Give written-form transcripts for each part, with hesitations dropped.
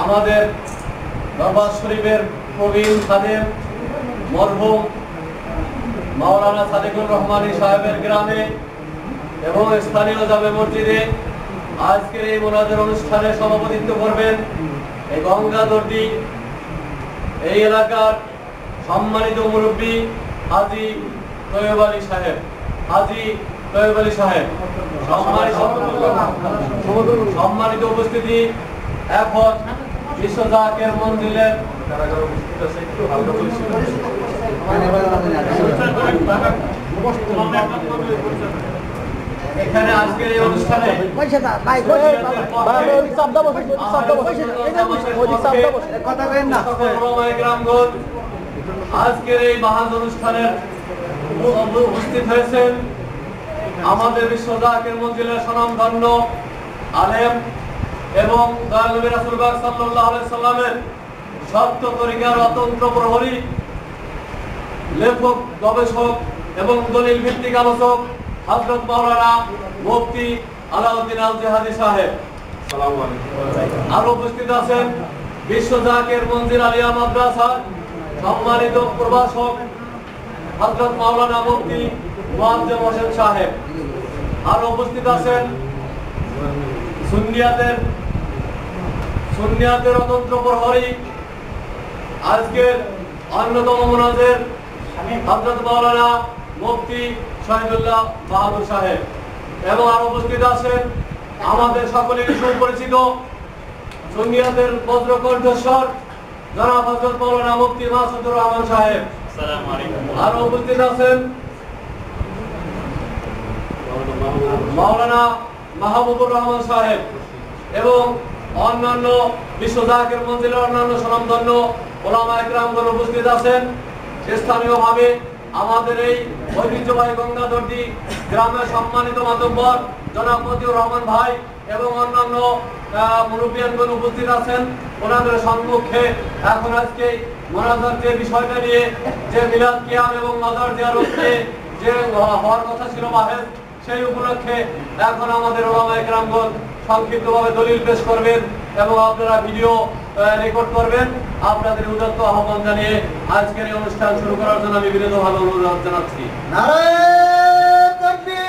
আমাদের দরবার শরীফের প্রবীণ খাদেম মরহুম মাওলানা সাদিকুর রহমানী সাহেবের গ্রামে এবং স্থানীয় জামে মসজিদে আজকের এই মোনাজাত অনুষ্ঠানে সভাপতিত্ব করবেন এই গঙ্গাদর্দি এই এলাকার সম্মানিত মুরব্বী হাজী তৈয়ব আলী সাহেব। সম্মানিত উপস্থিতি, এখন বিশ্ব জাকের মঞ্জিলের এখানে আজকের এই অনুষ্ঠানে আজকের এই মহান অনুষ্ঠানের উপস্থিত হয়েছেন আমাদের বিশ্ব জাকের মঞ্জিলের স্বনামধন্য আলেম এবং দয়াল নবী রাসূল পাক সাল্লাল্লাহু আলাইহি সাল্লামের সত্য তরিকার অতন্ত্র প্রহরী, লেখক, গবেষক এবং দলিল ভিত্তিক আলোচক হযরত মাওলানা মুফতি আলাউদ্দিন আল জিহাদি সাহেব। আর উপস্থিত আছেন বিশ্ব জাকের মঞ্জিল আলিয়া মাদ্রাসার সম্মানিত প্রভাষক হযরত মাওলানা মুফতি মুআজ্জম হোসেন সাহেব। আর উপস্থিত আছেন সুন্নিয়াতের অতন্ত্র প্রহরী, আজকের অন্যতম মুনাজির হযরত মাওলানা মুফতি শহীদুল্লাহ বাহাদুর সাহেব। এবং আর উপস্থিত আছেন আমাদের সকলেরই সুপরিচিত সুন্নিয়াতের বজ্র কণ্ঠস্বর জনাব হযরত মাওলানা মুফতি মাসুদুর রহমান সাহেব। আর উপস্থিত আছেন মাওলানা মাহবুবুর রহমান সাহেব এবং অন্যান্য বিশ্ব জাকের মঞ্জিলের অন্যান্য স্বনামধন্য ওলামা ইকরামগণ উপস্থিত আছেন। স্থানীয়ভাবে আমাদের এই ঐতিহ্যবাহী গঙ্গাদর্দি গ্রামের সম্মানিত মাতব্বর জনাব মতিউর রহমান ভাই এবং অন্যান্য মুরব্বিয়ানগণ উপস্থিত আছেন। ওনাদের সম্মুখে এখন আজকে মোনাজাত যে বিষয়টা নিয়ে, যে মিলাদ কিয়াম এবং মাজার জিয়ারত নিয়ে যে হওয়ার কথা ছিল মাহেজ, সেই উপলক্ষে এখন আমাদের ওলামা ইকরামগণ সংক্ষিপ্তভাবে দলিল পেশ করবেন এবং আপনারা ভিডিও রেকর্ড করবেন। আপনাদের উদাত্ত আহ্বান জানিয়ে আজকের এই অনুষ্ঠান শুরু করার জন্য আমি বিনীতভাবে অনুরোধ জানাচ্ছি। নারায়ে তাকবীর,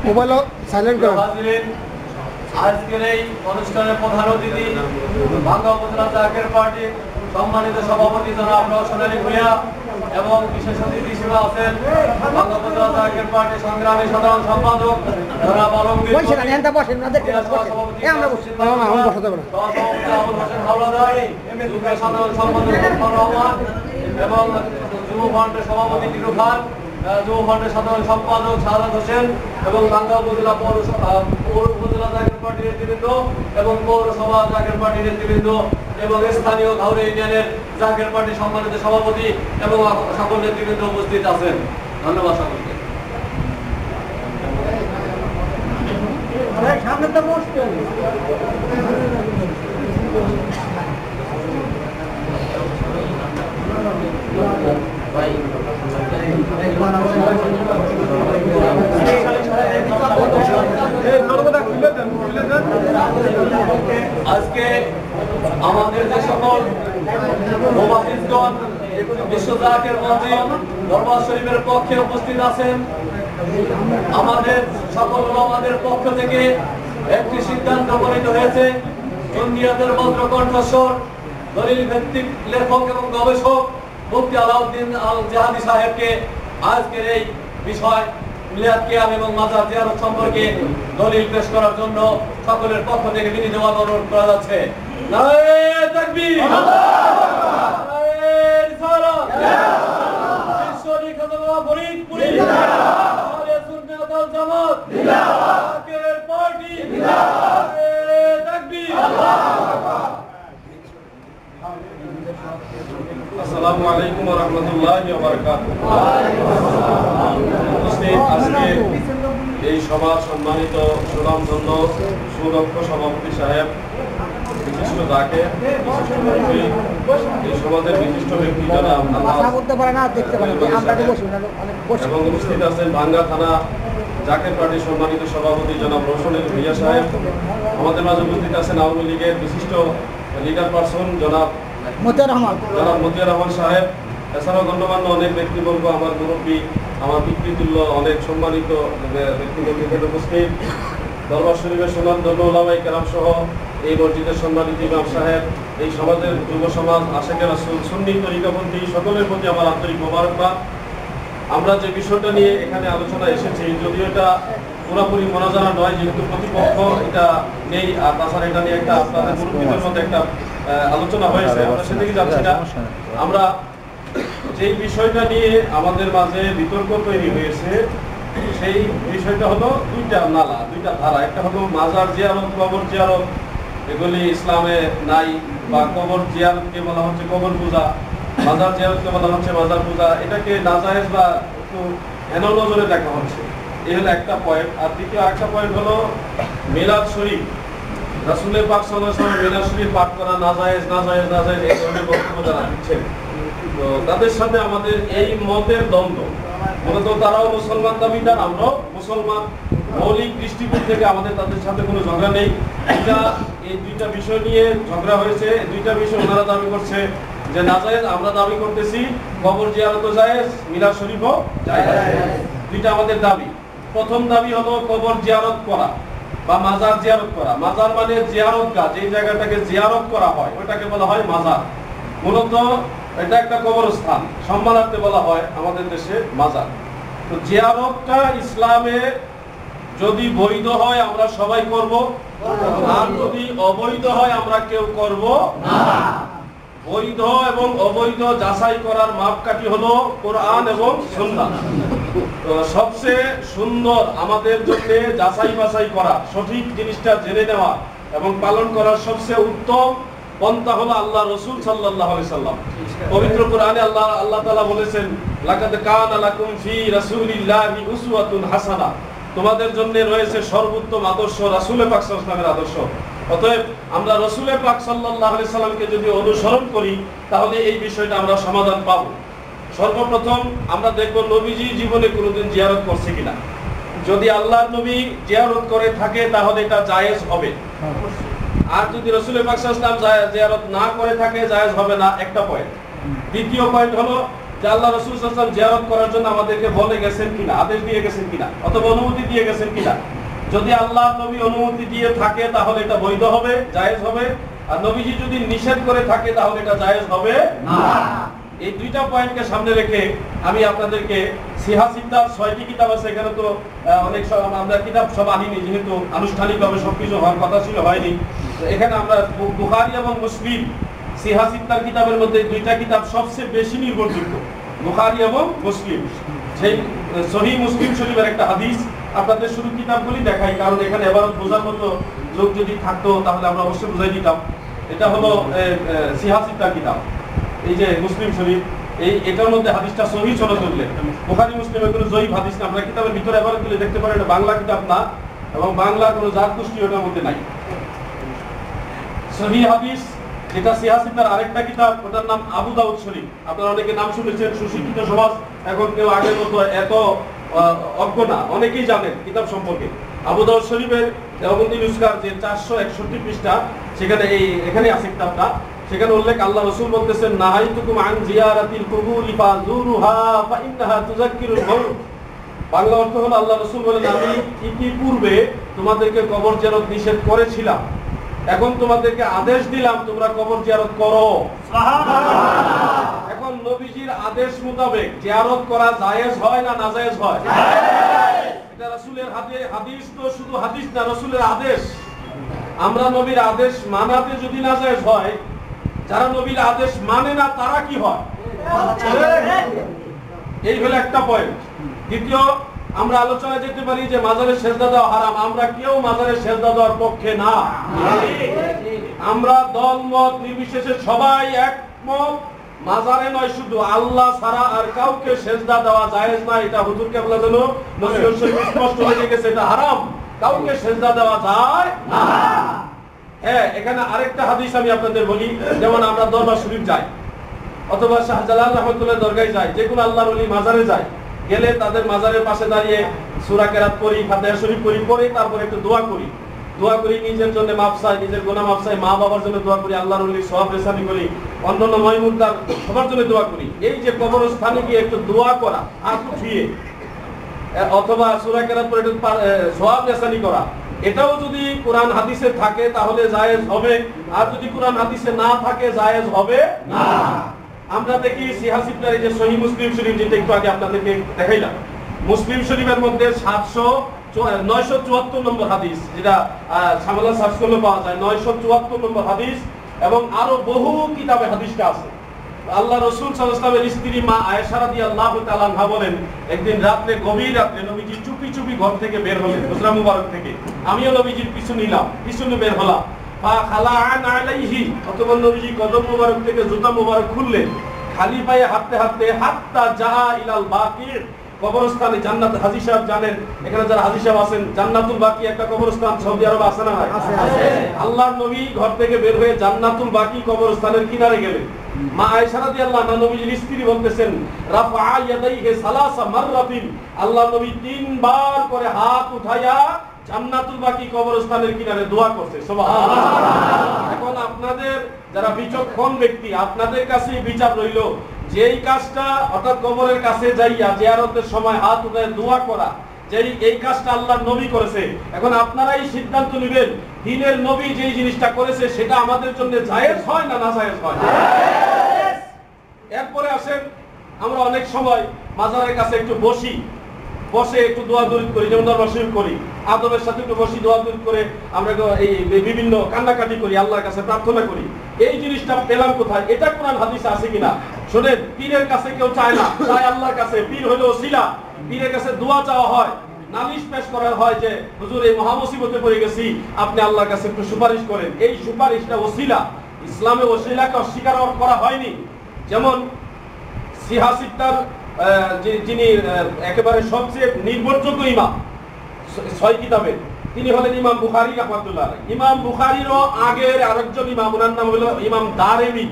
মোবাইল সাইলেন্ট করুন। আজকের এই অনুষ্ঠানের প্রধান অতিথি ভাঙ্গা উপজেলা জাকের পার্টির সম্মানিত সভাপতি জনাব রওশন আলী ভূঁইয়া এবং বিশেষ অতিথি হিসেবে আছেন ভাঙ্গা উপজেলা জাকের পার্টির সংগ্রামী সাধারণ সম্পাদক জনাব আলমগীর সাধারণ সম্পাদক রহমান এবং যুব ফ্রন্টের সভাপতি টিরু খান, যুব ফ্রন্টের সাধারণ সম্পাদক শাহাদাত হোসেন এবং ভাঙ্গা উপজেলা উপজেলা জাকের পার্টির নেতৃবৃন্দ এবং পৌরসভা জাকের পার্টির নেতৃবৃন্দ এবং স্থানীয় ঘাউরে ইউনিয়নের জাকের পার্টির সম্মানিত সভাপতি এবং সকল নেতৃবৃন্দ উপস্থিত আছেন। ধন্যবাদ সকলকে। আজকে আমাদের যে সকল মুবাহিজগণ বিশ্ব জাকের মঞ্জিল দরবার শরীফের পক্ষে উপস্থিত আছেন, আমাদের সকল ওলামাদের পক্ষ থেকে একটি সিদ্ধান্ত গৃহীত হয়েছে সুন্নিয়াতের বজ্র কণ্ঠস্বর দলিল ভিত্তিক লেখক এবং গবেষক মুফতি আলাউদ্দিন আল জিহাদি সাহেবকে আজকের এই বিষয় মিলাদ কিয়াম এবং মাজার জিয়ারত সম্পর্কে দলিল পেশ করার জন্য সকলের পক্ষ থেকে বিনীত অনুরোধ করা যাচ্ছে। নারায়ে তাকবীর, নারায়ে রিসালাত, বিশ্বরি খাজা ফরিদপুরি, আহলে সুন্নাত ওয়াল জামাত, জাকের পার্টি, নারায়ে তাকবীর। আসসালামু আলাইকুম ওয়া রাহমাতুল্লাহি ওয়া বারাকাতুহু। আজকে এই সভার সম্মানিত সুনামধন্য সুদক্ষ সভাপতি সাহেব, বিশিষ্ট জাকের, বিশিষ্ট মুফতি, এই সমাজের বিশিষ্ট ব্যক্তি যারা এবং উপস্থিত আছেন ভাঙ্গা থানা জাকের পার্টির সম্মানিত সভাপতি জনাব রোশনের ভূঁইয়া সাহেব, আমাদের মাঝে উপস্থিত আছেন আওয়ামী লীগের বিশিষ্ট লিডার পারসন জনাব মতিয়ার রহমান সাহেব, এছাড়াও গণ্যমান্য অনেক ব্যক্তিবর্গ, আমার মুরব্বী, আমার পিতৃতুল্য অনেক সম্মানিত ব্যক্তিবর্গ এখানে উপস্থিত, দরবার শরীফের সুনামধন্য ওলামায়ে কেরাম সহ এই মসজিদের সম্মানিত ইমাম সাহেব, এই সমাজের যুব সমাজ, আশিকে রাসূল, সুন্নি তরিকাপন্থী সকলের প্রতি আমার আন্তরিক মোবারকবাদ। আমরা যে বিষয়টা নিয়ে এখানে আলোচনা এসেছি, যদিও এটা পুরোপুরি মোনাজারা নয়, যেহেতু প্রতিপক্ষ এটা নেই, আর তাছাড়া এটা নিয়ে একটা আপনাদের মুরব্বীদের মধ্যে একটা আলোচনা হয়েছে, আমরা সেদিকে যাচ্ছি না। আমরা যেই বিষয়টা নিয়ে আমাদের মাঝে বিতর্ক তৈরি হয়েছে, সেই বিষয়টা হলো দুইটা নালা, দুইটা ধারা। একটা হলো মাজার জিয়ারত, কবর জিয়ারত, এগুলি ইসলামে নাই, বা কবর জিয়ারতকে বলা হচ্ছে কবর পূজা, মাজার জিয়ারতকে বলা হচ্ছে মাজার পূজা, এটাকে নাজায়েজ বা একটু হেন নজরে দেখা হচ্ছে। এই হলো একটা পয়েন্ট। আর দ্বিতীয় আরেকটা পয়েন্ট হলো মিলাদ শরীফ, রাসূলের পাক সাল্লাল্লাহু আলাইহি ওয়াসাল্লাম মিলাদ শরীফ পাঠ করা নাজায়েজ নাজায়েজ নাজায়েজ, এই ধরনের বক্তব্য যারা দিচ্ছেন, তো তাদের সাথে আমাদের এই মতের দ্বন্দ্ব। মূলত তারাও মুসলমান দাবিদার, আমরাও মুসলমান, মৌলিক দৃষ্টিকোণ থেকে আমাদের তাদের সাথে কোনো ঝগড়া নেই। এই দুইটা বিষয় নিয়ে ঝগড়া হয়েছে। দুইটা বিষয় ওনারা দাবি করছে যে নাজায়েজ, আমরা দাবি করতেছি কবর জিয়ারতও জায়েজ, মিলাদ শরীফও জায়েজ। দুইটা আমাদের দাবি। প্রথম দাবি হলো কবর জিয়ারত করা বা মাজার জিয়ারত করা। মাজার মানে জিয়ারতগাহ, যে জায়গাটাকে জিয়ারত করা হয় ওটাকে বলা হয় মাজার। মূলত এটা একটা কবরস্থান, সম্মানার্থে বলা হয় আমাদের দেশে মাজার। তো জিয়ারতটা ইসলামে যদি বৈধ হয় আমরা সবাই করব, আর যদি অবৈধ হয় আমরা কেউ করব না। বৈধ এবং অবৈধ যাচাই করার মাপকাঠি হলো কোরআন এবং সুন্নাহ। তো সবচেয়ে সুন্দর আমাদের জন্য যাচাই বাছাই করা, সঠিক জিনিসটা জেনে নেওয়া এবং পালন করার সবচেয়ে উত্তম পন্থা হলো আল্লাহ রাসূল সাল্লাল্লাহু আলাইহি সাল্লাম। পবিত্র কোরআনে আল্লাহ তাআলা বলেছেন, লাকাদ কানা লাকুম ফি রাসূলিল্লাহি উসওয়াতুন হাসানা, তোমাদের জন্য রয়েছে সর্বোত্তম আদর্শ রাসূলের পাক সাল্লাল্লাহু আলাইহি সাল্লামের আদর্শ। অতএব আমরা রাসূলের পাক সাল্লাল্লাহু আলাইহি সাল্লামকে যদি অনুসরণ করি তাহলে এই বিষয়টা আমরা সমাধান পাবো। সর্বপ্রথম আমরা দেখব নবীজি জীবনে কোনোদিন জিয়ারত করছে কিনা। যদি আল্লাহর নবী জিয়ারত করে থাকে তাহলে এটা জায়েজ হবে, আর যদি রাসূলের পাক সাল্লাল্লাহু আলাইহি সাল্লাম জিয়ারত না করে থাকে জায়েজ হবে না, একটা পয়েন্ট। দ্বিতীয় পয়েন্ট হলো যে আল্লাহ রাসূল সাল্লাল্লাহু আলাইহি ওয়াসাল্লাম জিয়ারত করার জন্য আমাদেরকে বলে গেছেন কিনা, আদেশ দিয়ে গেছেন কিনা, অথবা অনুমতি দিয়ে গেছেন কিনা। যদি আল্লাহর নবী অনুমতি দিয়ে থাকে তাহলে এটা বৈধ হবে, জায়েজ হবে, আর নবীজি যদি নিষেধ করে থাকে তাহলে এটা জায়েজ হবে না। এই দুইটা পয়েন্টকে সামনে রেখে আমি আপনাদেরকে সিহাসিদ্দার 6টি কিতাব আছে, এখানে তো অনেক আমরা কিতাব সব আনিনি, যেহেতু আনুষ্ঠানিকভাবে সবকিছু হওয়ার কথা ছিল, হয়নি। এখানে আমরা বুখারী এবং মুসলিম সিহাসিদ্দার কিতাবের মধ্যে দুইটা কিতাব সবচেয়ে বেশি নির্ভরযোগ্য, বুখারী এবং মুসলিম। সেই সহিহ মুসলিম শরীফের একটা হাদিস আপনাদের শুরু কিতাবগুলি দেখাই, কারণ এখানে এবারত বোঝার মতো লোক যদি থাকতো তাহলে আমরা অবশ্যই বুঝাই দিতাম। এটা হলো সিহাসিদ্দার কিতাব, এই যে মুসলিম শরীফ, এটার মধ্যে হাদিসটা সহিহ সনদ উল্লেখ। বুখারী মুসলিমের কোনো জয়ীফ হাদিস না। আপনারা কিতাবের ভিতরে এবারতগুলি দেখতে পারেন, এটা বাংলা কিতাব না এবং বাংলা কোনো জাত গোষ্ঠী ওটার মধ্যে নাই। সহিহ হাদিস যেটা সিহাসিদ্দার আরেকটা কিতাব, ওটার নাম আবু দাউদ শরীফ। আপনারা অনেকে নাম শুনেছেন, সুশিক্ষিত সমাজ এখন কেউ আগের মতো এত অজ্ঞ না, অনেকেই জানেন কিতাব সম্পর্কে। আবু দাউদ শরীফের দেওবন্দি নুসখার যে 461 পৃষ্ঠা, সেখানে এখানে আছে কিতাবটা, সেখানে উল্লেখ, আল্লাহ রাসূল বলতেছেন, নাহাইতুকুম আন জিয়ারাতিল কুবুরি ফাজুরুহা ফাইন্নাহা তুযাক্কিরুল মাউত। বাংলা অর্থ হলো, আল্লাহ রাসূল বলেন, আমি ইতিপূর্বে তোমাদেরকে কবর জিয়ারত নিষেধ করেছিলাম, এখন তোমাদেরকে আদেশ দিলাম তোমরা কবর জিয়ারত করো। এখন নবীজির আদেশ মোতাবেক জিয়ারত করা জায়েজ হয় না নাজায়েজ হয়? এটা রাসূলের হাদিস তো শুধু হাদিস না, রাসূলের আদেশ। আমরা নবীর আদেশ মানাতে যদি না যায় হয়, যারা নবীর আদেশ মানে না তারা কি হয়? এই হলো একটা পয়েন্ট। দ্বিতীয়, আমরা আলোচনা যেতে পারি যে মাজারে সেজদা দেওয়া হারাম। আমরা কেউ মাজারে সেজদা দেওয়ার পক্ষে না। আমরা দল মত নির্বিশেষে সবাই একমত, মাজারে নয় শুধু আল্লাহ ছাড়া আর কাউকে সেজদা দেওয়া জায়েজ না। এটা হুজুর কেবলা যেন নসিহত শরীফে স্পষ্ট হয়ে গেছে, এটা হারাম, কাউকে সেজদা দেওয়া যায় না। হ্যাঁ, এখানে আরেকটা হাদিস আমি আপনাদের বলি। যেমন আমরা দরবার শরীফ যাই অথবা শাহজালাল রহমতুল্লাহ দরগায় যাই, যে কোনো আল্লাহর ওলি মাজারে যায়, গেলে তাদের মাজারের পাশে দাঁড়িয়ে সূরা কেরাত পড়ি, ফাতিহা শরীফ পড়ি, তারপরে একটু দোয়া করি, নিজের জন্য মাফ চাই, নিজের গুনাহ মাফ চাই, মা বাবার জন্য দোয়া করি, আল্লাহর ওলির সওয়াব রেসানি করি, অন্যান্য ময়মুদ্দার সবার জন্য দোয়া করি। এই যে কবরস্থানে গিয়ে একটু দোয়া করা, হাত উঠিয়ে অথবা সূরা কেরাত পড়ে একটু সওয়াব রেসানি করা, এটাও যদি কোরআন হাদিসে থাকে তাহলে জায়েজ হবে, আর যদি কোরআন হাদিসে না থাকে জায়েজ হবে না। আমরা দেখি সিহাসিবটার এই যে সহিহ মুসলিম শরীফ, যেটা একটু আগে আপনাদেরকে দেখাইলাম, মুসলিম শরীফের মধ্যে 974 নম্বর হাদিস, যেটা সামালা সার্চ করলে পাওয়া যায়, 974 নম্বর হাদিস, এবং আরো বহু কিতাবে হাদিসটা আছে। আল্লাহ রাসূল সাল্লাল্লাহু আলাইহি ওয়াসাল্লামের স্ত্রী মা আয়েশা রাদিয়াল্লাহু তাআলা আনহা বলেন, একদিন রাতে গভীর রাতে নবীজি চুপি চুপি ঘর থেকে বের হলেন, হুজরা মুবারক থেকে। আমিও নবীজির পিছনে বের হলাম। ফা খালাআন আলাইহি, অতঃপর নবীজি কদম মুবারক থেকে জুতা মুবারক খুললেন, খালি পায়ে হাঁটতে হাঁটতে হাত্তা জা ইলাল বাকি, কবরস্থানে জান্নাত। হাজী সাহেব জানেন, এখানে যারা হাজী সাহেব আছেন, জান্নাতুল বাকি একটা কবরস্থান সৌদি আরবে আছে না? আছে। আল্লাহর নবী ঘর থেকে বের হয়ে জান্নাতুল বাকি কবরস্থানের কিনারে গেলেন। মা আয়েশা রাদিয়াল্লাহু আনহা নবীর স্ত্রী বলতেছেন, রাফা ইয়াদাইহি সালাসা মাররাতিন, আল্লাহর নবী 3 বার করে হাত উঠায়া জান্নাতুল বাকি কবরস্থানের কিনারে দোয়া করছে। সুবহানাল্লাহ। এখন আপনাদের যারা বিচক্ষণ ব্যক্তি, আপনাদের কাছে বিচার রইল, যেই কাজটা অর্থাৎ কবরের কাছে যাইয়া জিয়ারতের সময় হাত উঠায় দোয়া করা, এই কাজটা আল্লাহর নবী করেছে। এখন আপনারাই সিদ্ধান্ত নেবেন, দ্বীনের নবী যেই জিনিসটা করেছে সেটা আমাদের জন্য জায়েজ হয় না নাজায়েজ হয়? এরপরে আসেন, আমরা অনেক সময় মাজারের কাছে একটু বসে একটু দোয়া দরুদ করি, যেমন দরবার শরীফ করি, আদবের সাথে একটু বসি, দোয়া দরুদ করে আমরা এই বিভিন্ন কান্নাকাটি করি, আল্লাহর কাছে প্রার্থনা করি। এই জিনিসটা পেলাম কোথায়? এটা কোরআন হাদিসে আছে কিনা? শুনেন, পীরের কাছে কেউ চায় না, চায় আল্লাহর কাছে। পীর হলো ওসিলা, পীরের কাছে দোয়া চাওয়া হয়, নালিশ পেশ করা হয় যে হুজুর এই মহামুসিবতে পড়ে গেছি, আপনি আল্লাহর কাছে একটু সুপারিশ করেন। এই সুপারিশটা ওসিলা, ইসলামে ওসিলাকে অস্বীকার করা হয়নি। যেমন সিহাসিবটার যিনি একেবারে সবচেয়ে নির্ভরযোগ্য ইমাম 6 কিতাবের, তিনি হলেন ইমাম বুখারী রাহমাতুল্লাহ আলাইহি। ইমাম বুখারীরও আগের আরেকজন ইমাম, ওনার নাম হলো ইমাম দারিমি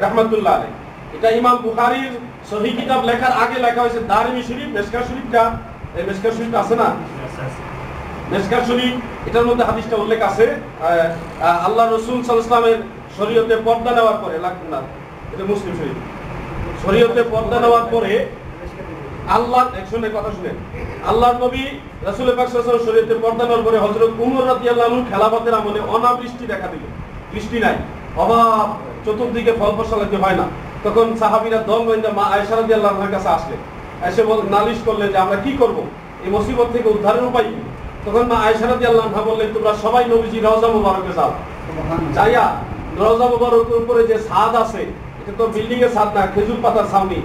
রাহমাতুল্লাহ আলাইহি। এটা ইমাম বুখারীর সহিহ কিতাব লেখার আগে লেখা হয়েছে দারিমি শরীফ। মেশকাত শরীফটা, এই মেশকাত শরীফটা আছে না? মেশকাত শরীফ, এটার মধ্যে হাদিসটা উল্লেখ আছে, আল্লাহ রাসূল সাল্লাল্লাহু আলাইহি ওয়াসাল্লামের শরীয়তে পর্দা নেওয়ার পরে, না এটা মুসলিম শরীফ, শরীয়তে পর্দা নেওয়ার পরে আল্লাহর নবী রাসূল পাক সাল্লাল্লাহু আলাইহি ওয়াসাল্লাম শরীয়তে পর্দা নেওয়ার পরে হযরত ওমর রাদিয়াল্লাহু আনহু খেলাফতের আমলে অনাবৃষ্টি দেখা দিল, বৃষ্টি নাই, অভাব, চতুর্দিকে ফল ফসলাতে হয় না। তখন সাহাবীরা দল বেঁধে মা আয়েশা রাদিয়াল্লাহু আনহার কাছে আসলেন, এসে নালিশ করলেন যে আমরা কি করব, এই মুসিবত থেকে উদ্ধারের উপায় কি? তখন মা আয়েশা রাদিয়াল্লাহু আনহা বললেন, তোমরা সবাই নবীজি রওজা মুবারকে যাও, যাইয়া রওজা মুবারকের উপরে যে ছাদ আছে, এটা তো বিল্ডিং এর ছাদ না, খেজুর পাতার ছাউনি,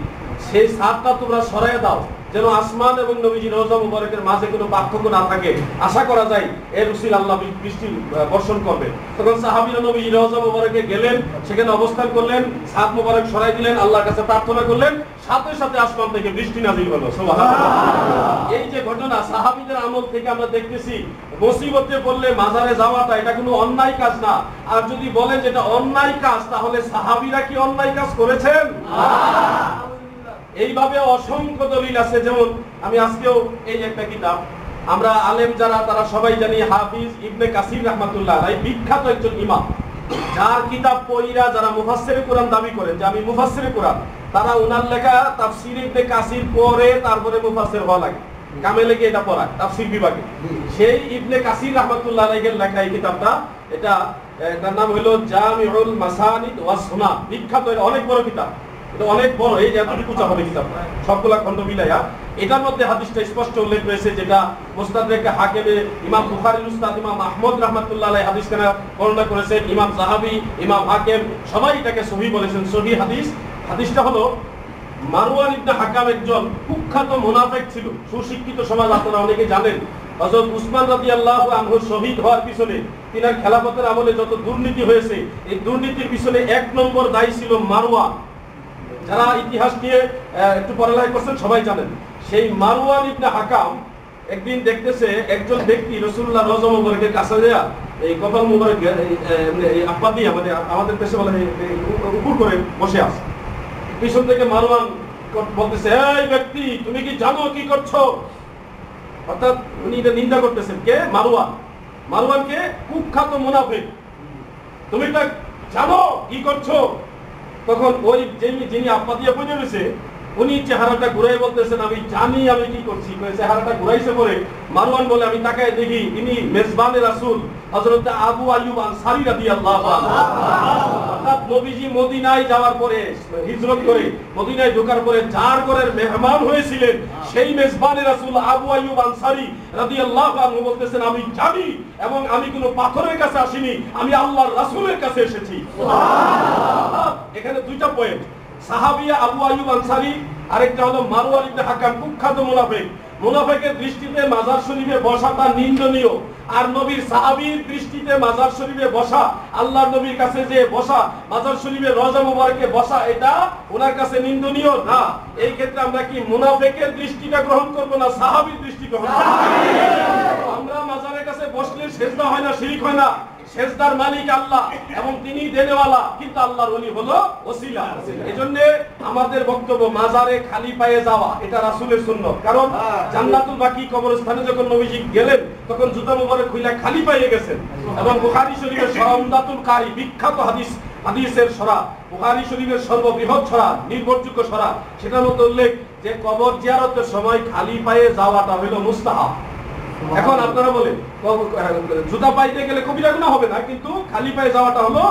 সেই ছাদটা তোমরা সরাইয়া দাও, যেন আসমান এবং নবীজি রওজা মুবারকের মাঝে কোনো পার্থক্য না থাকে। আশা করা যায় এর উসিলা আল্লাহ বৃষ্টি বর্ষণ করবে। তখন সাহাবীরা নবীজি রওজা মুবারকে গেলেন, সেখানে অবস্থান করলেন, ছাদ মুবারক সরাই দিলেন, আল্লাহর কাছে প্রার্থনা করলেন, সাথে সাথে আসমান থেকে বৃষ্টি নাযিল হলো। সুবহানাল্লাহ। এই যে ঘটনা সাহাবীদের আমল থেকে আমরা দেখতেছি, মুসিবতে পড়লে মাজারে যাওয়াটা এটা কোনো অন্যায় কাজ না। আর যদি বলেন যে এটা অন্যায় কাজ, তাহলে সাহাবীরা কি অন্যায় কাজ করেছেন? না। এইভাবে অসংখ্য দলিল আছে। যেমন আমি আজকেও এই একটা কিতাব, আমরা আলেম যারা তারা সবাই জানি, হাফিজ ইবনে কাসির রাহমাতুল্লাহ আলাইহি, বিখ্যাত একজন ইমাম, যার কিতাব পড়িরা যারা মুফাসসিরে কোরআন দাবি করেন যে আমি মুফাসসিরে কোরআন, তারা উনার লেখা তাফসীর ইবনে কাসির পড়ে তারপরে মুফাসসির হওয়া লাগে, কামে লেগে এটা পড়া তাফসীর বিভাগে। সেই ইবনে কাসির রাহমাতুল্লাহ আলাইহির লেখা এই কিতাবটা, এটার নাম হলো জামিউল মাসানিদ ওয়াস সুনান। বিখ্যাত, অনেক বড় কিতাব, এটা অনেক বড়, এই যে এতটুকু চাপা কিতাব, সবগুলা খণ্ড মিলাইয়া এটার মধ্যে হাদিসটা স্পষ্ট উল্লেখ রয়েছে, যেটা মুস্তাদরাকে হাকিমে ইমাম বুখারীর উস্তাদ ইমাম আহমদ রাহমাতুল্লাহ আলাইহি হাদিসখানা বর্ণনা করেছেন, ইমাম যাহাবী, ইমাম হাকিম সবাই এটাকে সহিহ বলেছেন, সহিহ হাদিস। হাদিসটা হলো মারওয়ান ইবনে হাকাম একজন কুখ্যাত মুনাফিক ছিল, সুশিক্ষিত সমাজ আপনারা অনেকে জানেন। হযরত উসমান রাদিয়াল্লাহু আনহু শহীদ হওয়ার পিছনে তিনার খেলাফতের আমলে যত দুর্নীতি হয়েছে, এই দুর্নীতির পিছনে 1 নম্বর দায়ী ছিল মারওয়ান। যারা ইতিহাস নিয়ে একটু পড়ালেখা করছেন সবাই জানেন। সেই মারওয়ান ইবনে হাকাম একদিন দেখতেছে একজন ব্যক্তি রাসূলুল্লাহ রওজা মুবারকের কাছে যায় এই কপাল মুবারকে এই আপা দিয়ে মানে আমাদের দেশে বলে উপর করে বসে আছে। পিছন থেকে মারওয়ান বলতেছে, এই ব্যক্তি তুমি কি জানো কি করছো? অর্থাৎ উনি এটা নিন্দা করতেছেন। কে? মারওয়ান। মারওয়ানকে কুখ্যাত মুনাফিক, তুমি এটা জানো কি করছো? তখন ওই যিনি আপা দিয়ে পড়ে রয়েছে উনি চেহারাটা ঘুরাই বলতেছেন, আমি জানি আমি কি করছি। চেহারাটা ঘুরাইছে পরে মারওয়ান বলে, আমি তাকায় দেখি ইনি মেজবানে রাসূল হযরত আবু আইয়ুব আনসারী রাদিয়াল্লাহু আনহু। অর্থাৎ নবীজি মদিনায় যাওয়ার পরে, হিজরত করে মদিনায় ঢোকার পরে যার ঘরের মেহমান হয়েছিলেন সেই মেজবানে রাসূল আবু আইয়ুব আনসারী রাদিয়াল্লাহু আনহু বলতেছেন, আমি জানি এবং আমি কোনো পাথরের কাছে আসিনি, আমি আল্লাহর রাসূলের কাছে এসেছি। সুবহানাল্লাহ। এখানে দুইটা পয়েন্ট, সাহাবিয়া আবু আইয়ুব আনসারী, আরেকটা হলো মারওয়ান ইবনে হাকাম কুখ্যাত মুনাফিক। মুনাফিকের দৃষ্টিতে মাজার শরীফে বসাটা নিন্দনীয়, আর নবীর সাহাবীর দৃষ্টিতে মাজার শরীফে বসা, আল্লাহর নবীর কাছে যে বসা, মাজার শরীফে রওজা মুবারকে বসা, এটা ওনার কাছে নিন্দনীয় না। এই ক্ষেত্রে আমরা কি মুনাফিকের দৃষ্টিটা গ্রহণ করব না সাহাবীর দৃষ্টি গ্রহণ করব? আমরা মাজারের কাছে বসলে সেজদা হয় না, শিরক হয় না। সেজদার মালিক আল্লাহ এবং তিনি দেনেওয়ালা, কিন্তু আল্লাহর ওলি হলো ওসিলা। এজন্য আমাদের বক্তব্য, মাজারে খালি পায়ে যাওয়া এটা রাসূলের সুন্নাত। কারণ জান্নাতুল বাকি কবরস্থানে যখন নবীজি গেলেন তখন জুতা মুবারক খুলে খালি পায়ে গেছেন। এবং বুখারী শরীফের সরা উমদাতুল কারি, বিখ্যাত হাদিসের সরা, বুখারী শরীফের সর্ববৃহৎ সরা, নির্ভরযোগ্য সরা, সেটার মধ্যে উল্লেখ যে কবর জিয়ারতের সময় খালি পায়ে যাওয়াটা হলো মুস্তাহাব। এখন আপনারা বলেন জুতা পাইতে গেলে কবিরা গুনাহ হবে না, কিন্তু খালি পায়ে যাওয়াটা হলো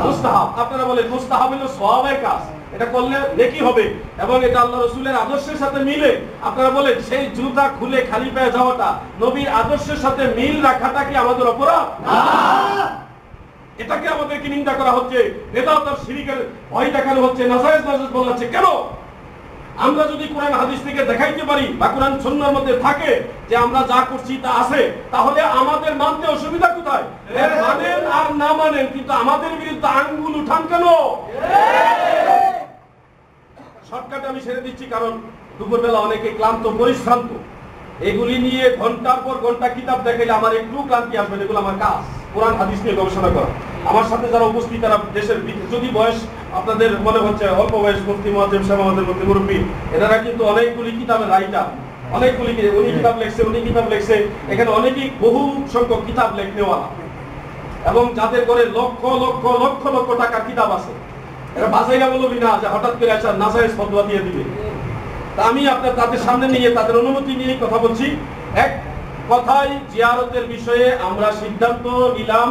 মুস্তাহাব। আপনারা বলেন মুস্তাহাব হলো সওয়াবের কাজ, এটা করলে নেকি হবে এবং এটা আল্লাহ রাসূলের আদর্শের সাথে মিলে। আপনারা বলেন সেই জুতা খুলে খালি পায়ে যাওয়াটা নবীর আদর্শের সাথে মিল রাখাটা কি আমাদের অপরাধ? না। এটাকে আমাদেরকে নিন্দা করা হচ্ছে, বেদাত আর শিরকের ভয় দেখানো হচ্ছে, নাজায়েজ বলা হচ্ছে। কেন? আমরা যদি কোরআন হাদিস থেকে দেখাইতে পারি বা কোরআন সুন্নাহর মধ্যে থাকে যে আমরা যা করছি তা আছে, তাহলে আমাদের মানতে অসুবিধা কোথায়? এর মানেন আর না মানেন, কিন্তু আমাদের বিরুদ্ধে আঙ্গুল উঠান কেন? শর্টকাট আমি ছেড়ে দিচ্ছি, কারণ দুপুরবেলা অনেকে ক্লান্ত পরিশ্রান্ত। এগুলি নিয়ে ঘন্টার পর ঘন্টা কিতাব দেখাইলে আমার একটু ক্লান্তি আসবে না। এগুলো আমার কাজ, কোরআন হাদিস নিয়ে গবেষণা করা। আমার সাথে যারা উপস্থিত তারা দেশের, যদি বয়স আপনাদের মনে হচ্ছে অল্প বয়স, মুফতি মুআজ্জম সাহেব আমাদের মধ্যে মুরব্বী, এনারা কিন্তু অনেকগুলি কিতাবের রাইটার, অনেকগুলি উনি কিতাব লিখছে, উনি কিতাব লিখছে, এখানে অনেকেই বহু সংখ্যক কিতাব লেখনেওয়ালা এবং যাদের করে লক্ষ লক্ষ লক্ষ লক্ষ টাকার কিতাব আছে। এরা বাজাইরা বলবি না যে হঠাৎ করে আসা নাজায়েজ ফতোয়া দিয়ে দিবে। তা আমি আপনার তাদের সামনে নিয়ে তাদের অনুমতি নিয়ে কথা বলছি। এক কথায় জিয়ারতের বিষয়ে আমরা সিদ্ধান্ত নিলাম,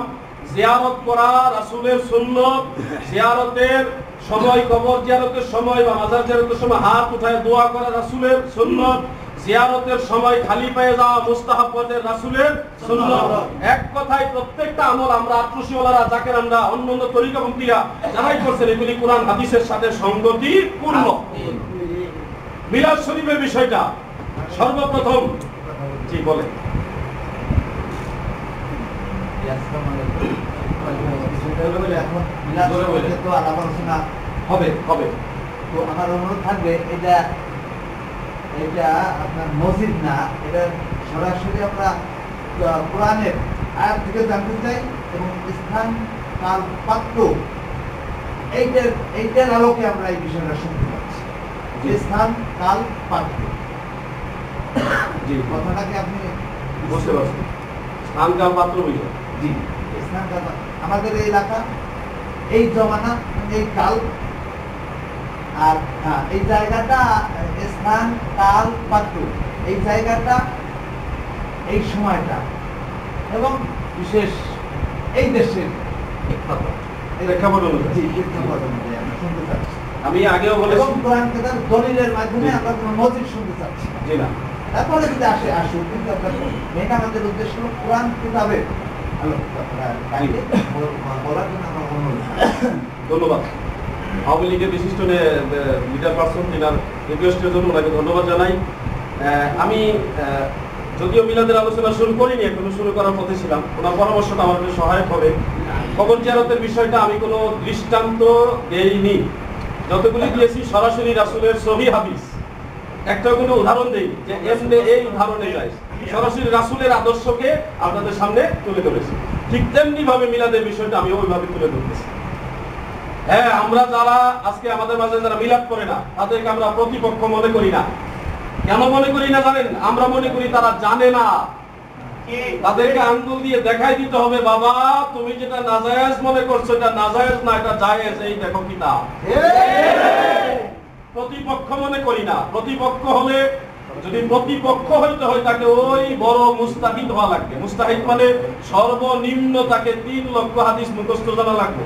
জিয়ারত করা রাসূলের সুন্নাত। জিয়ারতের সময়, কবর জিয়ারতের সময় বা মাজার জিয়ারতের সময় হাত উঠায় দোয়া করা রাসূলের সুন্নাত। জিয়ারতের সময় খালি পায়ে যাওয়া মুস্তাহাব পথের রাসূলের সুন্নাত। এক কথায় প্রত্যেকটা আমল আমরা আত্মশীওয়ালারা, যাকে আমরা অন্যান্য তরিকাপন্থীরা যারাই করছেন, এগুলি কোরআন হাদিসের সাথে সঙ্গতিপূর্ণ। মিলাদ শরীফের বিষয়টা সর্বপ্রথম জি বলে এখন তো আলাপ আলোচনা হবে হবে তো আমার অনুরোধ থাকবে, এটা আপনার মসজিদ না, এটা সরাসরি আমরা কোরআনের আয়াত থেকে জানতে চাই এবং স্থান কাল পাত্র এইটার আলোকে আমরা এই বিষয়টা শুনতে পাচ্ছি। স্থান কাল পাত্র কথাটাকে আপনি বুঝতে পারছেন? স্থান কাল পাত্র বিষয়। জি, স্থান কাল, আমাদের এই এলাকা, এই জমানা, এই কাল, আর এই জায়গাটা স্থান কাল পাত্র, এই জায়গাটা, এই সময়টা এবং বিশেষ এই দেশের প্রেক্ষাপট অনুযায়ী আমরা শুনতে চাচ্ছি। আমি আগেও বলেছি এবং কোরআন কেতাব দলিলের মাধ্যমে আমরা কোনো নজির শুনতে চাচ্ছি না। জি না, তারপরে যদি আসুক, কিন্তু আপনার মেন আমাদের উদ্দেশ্য হলো কোরআন কিতাবের বলার জন্য আমরা অনুরোধ। ধন্যবাদ। আওয়ামী লীগের বিশিষ্ট লিডার পার্সন তিনার রিকোয়েস্টের জন্য ওনাকে ধন্যবাদ জানাই। আমি যদিও মিলাদের আলোচনা শুরু করিনি, এখনো শুরু করার পথে ছিলাম, ওনার পরামর্শটা আমার জন্য সহায়ক হবে। কবর জিয়ারতের বিষয়টা আমি কোনো দৃষ্টান্ত দেইনি, যতগুলি দিয়েছি সরাসরি রাসূলের সহিহ হাদিস, একটা কোনো উদাহরণ দেই যে এমনি এই উদাহরণে যায়, সরাসরি রাসূলের আদর্শকে আপনাদের সামনে তুলে ধরেছি। ঠিক তেমনি ভাবে মিলাদের বিষয়টা আমি ওইভাবে তুলে ধরতেছি। হ্যাঁ, আমরা যারা আজকে আমাদের মাঝে যারা মিলাদ করে না, তাদেরকে আমরা প্রতিপক্ষ মনে করি না। কেন মনে করি না জানেন? আমরা মনে করি তারা জানে না। তাদেরকে আঙ্গুল দিয়ে দেখাই দিতে হবে, বাবা তুমি যেটা নাজায়েজ মনে করছো এটা নাজায়েজ না, এটা জায়েজ, এই দেখো কিতাব। প্রতিপক্ষ মনে করি না। প্রতিপক্ষ হলে, যদি প্রতিপক্ষ হইতে হয় তাকে ওই বড় মুস্তাহিদ হওয়া লাগবে। মুস্তাহিদ মানে সর্বনিম্ন তাকে 3 লক্ষ হাদিস মুখস্থ জানা লাগবে।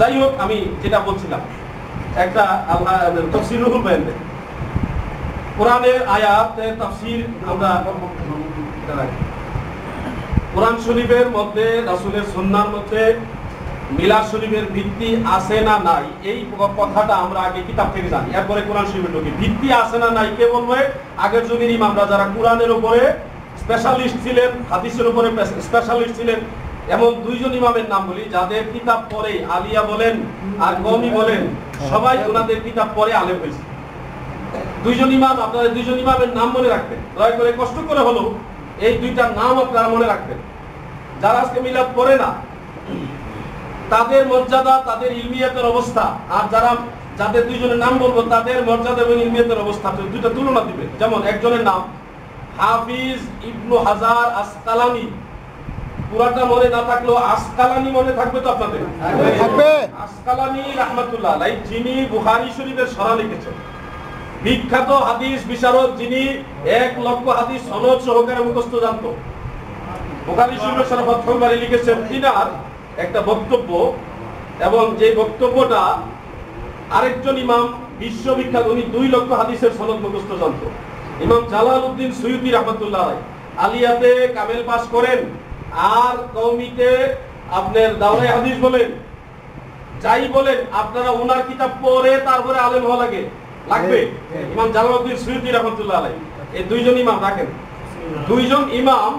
যাই হোক, আমি যেটা বলছিলাম, একটা আল্লাহ তাফসীরুল বায়ান, কোরআনের আয়াতের তাফসীর আমরা কোরআন শরীফের মধ্যে, রাসূলের সুন্নাহর মধ্যে মিলাদ শরীফের ভিত্তি আছে না নাই, এই কথাটা আমরা আগে কিতাব থেকে জানি, এরপরে কোরআন শরীফের ঢুকি। ভিত্তি আছে না নাই কে বলবে? আগের যুগের ইমামরা যারা কোরআনের উপরে স্পেশালিস্ট ছিলেন, হাদিসের উপরে স্পেশালিস্ট ছিলেন, এমন 2 জন ইমামের নাম বলি যাদের কিতাব পড়ে, আলিয়া বলেন আর কওমি বলেন, সবাই ওনাদের কিতাব পড়ে আলেম হয়েছে। 2 জন ইমাম, আপনারা 2 জন ইমামের নাম মনে রাখবেন, দয়া করে কষ্ট করে হলো এই 2টা নাম আপনারা মনে রাখবেন। যারা আজকে মিলাদ পড়ে না তাদের মর্যাদা, তাদের ইলমিয়াতের অবস্থা, আর যাদের 2 জনের নাম বলবো তাদের মর্যাদা এবং ইলমিয়াতের অবস্থা 2টা তুলনা দিবে। যেমন একজনের নাম হাফিজ ইবনু হাজার আসকালানি, পুরাটা মনে না থাকলেও আসকালানি মনে থাকবে তো আপনাদের? থাকবে। আসকালানি রাহমাতুল্লাহ আলাইহি, যিনি বুখারী শরীফের শরহ লিখেছেন, বিখ্যাত হাদিস বিশারদ, যিনি 1 লক্ষ হাদিস সনদ সহকারে মুখস্থ জানতো, বুখারী শরীফের শরহ ফাতহুল বারী লিখেছেন। তিনার একটা বক্তব্য, এবং যে বক্তব্যটা আরেকজন ইমাম বিশ্ববিখ্যাত, উনি 2 লক্ষ হাদিসের সনদ মুখস্থ জানতো, ইমাম জালালউদ্দিন সুয়ুতী রাহমাতুল্লাহ আলাইহি। আলিয়াতে কামেল পাস করেন, আর কওমিতে আপনার দাওরায়ে হাদিস বলেন, যাই বলেন আপনারা ওনার কিতাব পড়ে তারপরে আলেম হওয়া লাগবে। ইমাম জালালউদ্দিন সুয়ুতী রাহমাতুল্লাহ আলাইহি, এই 2 জন ইমাম রাখেন। 2 জন ইমাম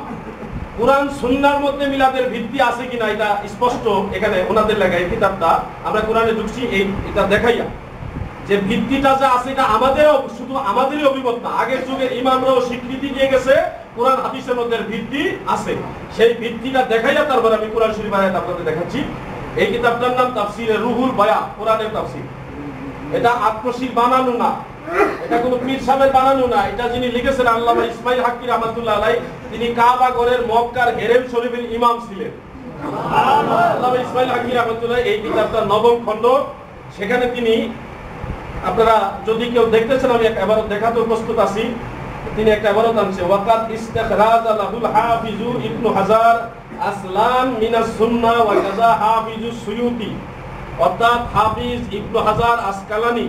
কুরআন সুন্নাহর মধ্যে মিলাদের ভিত্তি আছে কিনা এটা স্পষ্ট এখানে ওনাদের লেখা এই কিতাবটা, আমরা কোরআনে ঢুকছি এটা দেখাইয়া যে ভিত্তিটা যা আছে এটা শুধু আমাদেরই অভিমত না, আগের যুগের ইমামরাও স্বীকৃতি দিয়ে গেছে কোরআন হাদিসের মধ্যে ভিত্তি আছে। সেই ভিত্তিটা দেখাইয়া তারপর আমি কোরআন শরীফ আয়াত আপনাদের দেখাচ্ছি। এই কিতাবটার নাম তাফসীরে রুহুল বায়ান, কোরআনের তাফসীর। এটা আত্মশীল বানানো না, এটা কোনো পীর সাহেবের বানানো না, এটা যিনি লিখেছেন আল্লামা ইসমাইল হাক্কি রাহমাতুল্লাহ আলাইহি, তিনি কাবা ঘরের মক্কার হেরেম শরীফের ইমাম ছিলেন। আল্লামা ইসমাইল হাক্কি রাহমাতুল্লাহ এই কিতাবটার 9ম খণ্ড, সেখানে তিনি, আপনারা যদি কেউ দেখতেছেন আমি এবারও দেখাতে প্রস্তুত আছি, তিনি একটা ইবারত আনছে, ওয়াকাদ ইস্তিখরাজ লাহুল হাফিজু ইবনু হাজার আসলান মিনাস সুন্নাহ ওয়া কাযা হাফিজু সুয়ুতি, অর্থাৎ হাফিজ ইবনু হাজার আসকালানি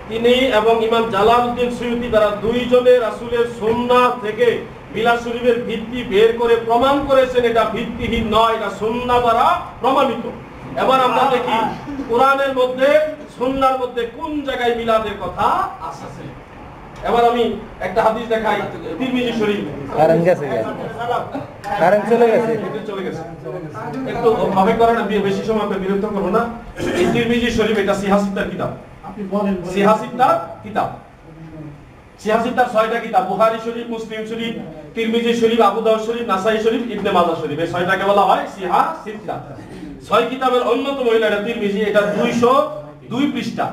তিনি এবং ইমাম জালালউদ্দিন সুয়ুতি দ্বারা 2 জনে রাসূলের সুন্নাহ থেকে মিলাদ শরীফের ভিত্তি বের করে প্রমাণ করেছেন এটা ভিত্তিহীন নয়, এটা সুন্নাহ দ্বারা প্রমাণিত। এবার আমরা দেখি কোরআনের মধ্যে সুন্নাহর মধ্যে কোন জায়গায় মিলাদের কথা আছে। এবার আমি একটা হাদিস দেখাই, তিরমিজি শরীফ। কারেন্ট চলে গেছে। একটু ভাবে করেন, বেশি সময় বিরক্ত করব না। এই তিরমিজি শরীফ এটা সিহাসিতার কিতাব, সিহাসিতার কিতাব। সিহাসিতার 6টা কিতাব, বুখারী শরীফ, মুসলিম শরীফ, তিরমিজি শরীফ, আবু দাউদ শরীফ, নাসাই শরীফ, ইবনে মাজাহ শরীফ, এই 6টাকে বলা হয় সিহাসিতা। 6 কিতাবের অন্যতম হলো এটা তিরমিজি, এটা 202 পৃষ্ঠা,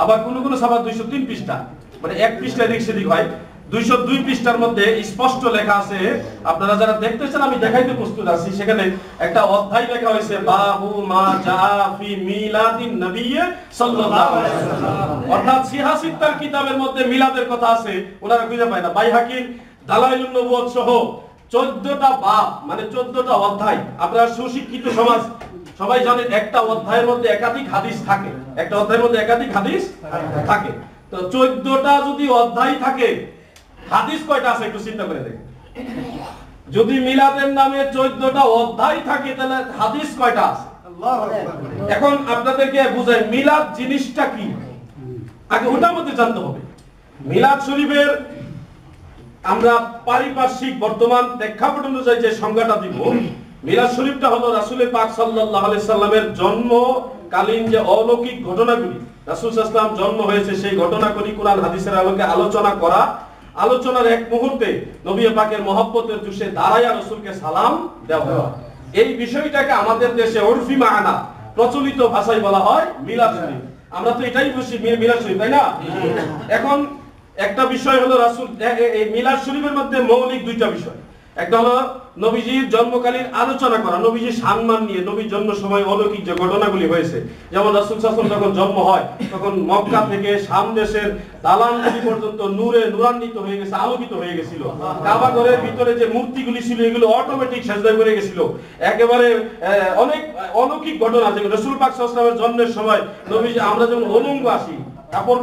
আবার কোন কোন সাফা 203 পৃষ্ঠা, মানে 1 পৃষ্ঠা এদিক সেদিক হয়। 202 পৃষ্ঠার মধ্যে স্পষ্ট লেখা আছে, আপনারা যারা দেখতেছেন আমি দেখাইতে প্রস্তুত আছি, সেখানে একটা অধ্যায় লেখা হয়েছে বাবু মা জা ফি মিলাদিন নবী সাল্লাল্লাহু আলাইহি ওয়াসাল্লাম, অর্থাৎ সিহাসিতার কিতাবের মধ্যে মিলাদের কথা আছে, ওনারা খুঁজে পায় না। বাইহাকির দালাইলুন নবুয়ত সহ 14টা বাব, মানে 14টা অধ্যায়। আপনারা সুশিক্ষিত সমাজ, সবাই জানেন একটা অধ্যায়ের মধ্যে একাধিক হাদিস থাকে, একটা অধ্যায়ের মধ্যে একাধিক হাদিস থাকে। তো 14টা যদি অধ্যায় থাকে, হাদিস কয়টা আছে একটু চিন্তা করে দেখেন। যদি মিলাদের নামে 14টা অধ্যায় থাকে তাহলে হাদিস কয়টা আছে? এখন আপনাদেরকে বুঝাই মিলাদ জিনিসটা কি, আগে ওটার মধ্যে জানতে হবে। মিলাদ শরীফের আমরা পারিপার্শ্বিক বর্তমান প্রেক্ষাপট অনুযায়ী যে সংজ্ঞাটা দিব, মিলাদ শরীফটা হলো রাসূলের পাক সাল্লাল্লাহু আলাইহি সাল্লামের জন্মকালীন যে অলৌকিক ঘটনাগুলি, রাসূল সাল্লাল্লাহু আলাইহি সাল্লাম জন্ম হয়েছে সেই ঘটনাগুলি কোরআন হাদিসের আলোকে আলোচনা করা, আলোচনার এক মুহূর্তে নবী পাকের মহব্বতের জুসে দাঁড়ায়া রাসূলকে সালাম দেওয়া। এই বিষয়টাকে আমাদের দেশে উরফি মানা প্রচলিত ভাষায় বলা হয় মিলাদ শরীফ। আমরা তো এটাই বুঝি মিলাদ শরীফ, তাই না? এখন একটা বিষয় হলো রাসূল এই মিলাদ শরীফের মধ্যে মৌলিক দুইটা বিষয়। একটা হলো নবীজির জন্মকালীন আলোচনা করা, নবীজির সম্মান নিয়ে, নবীর জন্ম সময় অলৌকিক যে ঘটনাগুলি হয়েছে। যেমন রাসূল সাল্লাল্লাহু আলাইহি ওয়াসাল্লাম যখন জন্ম হয় তখন মক্কা থেকে শাম দেশের দালানগুলি পর্যন্ত নূরে নূরান্বিত হয়ে গেছে, আলোকিত হয়ে গেছিল। কাবা ঘরের ভিতরে যে মূর্তিগুলি ছিল এগুলো অটোমেটিক সেজদায় পড়ে গেছিল। একেবারে অনেক অলৌকিক ঘটনা আছে। রাসূল পাক সাল্লাল্লাহু আলাইহি ওয়াসাল্লামের জন্মের সময় নবীজি, আমরা যেমন উলঙ্গ আসি, কাপড়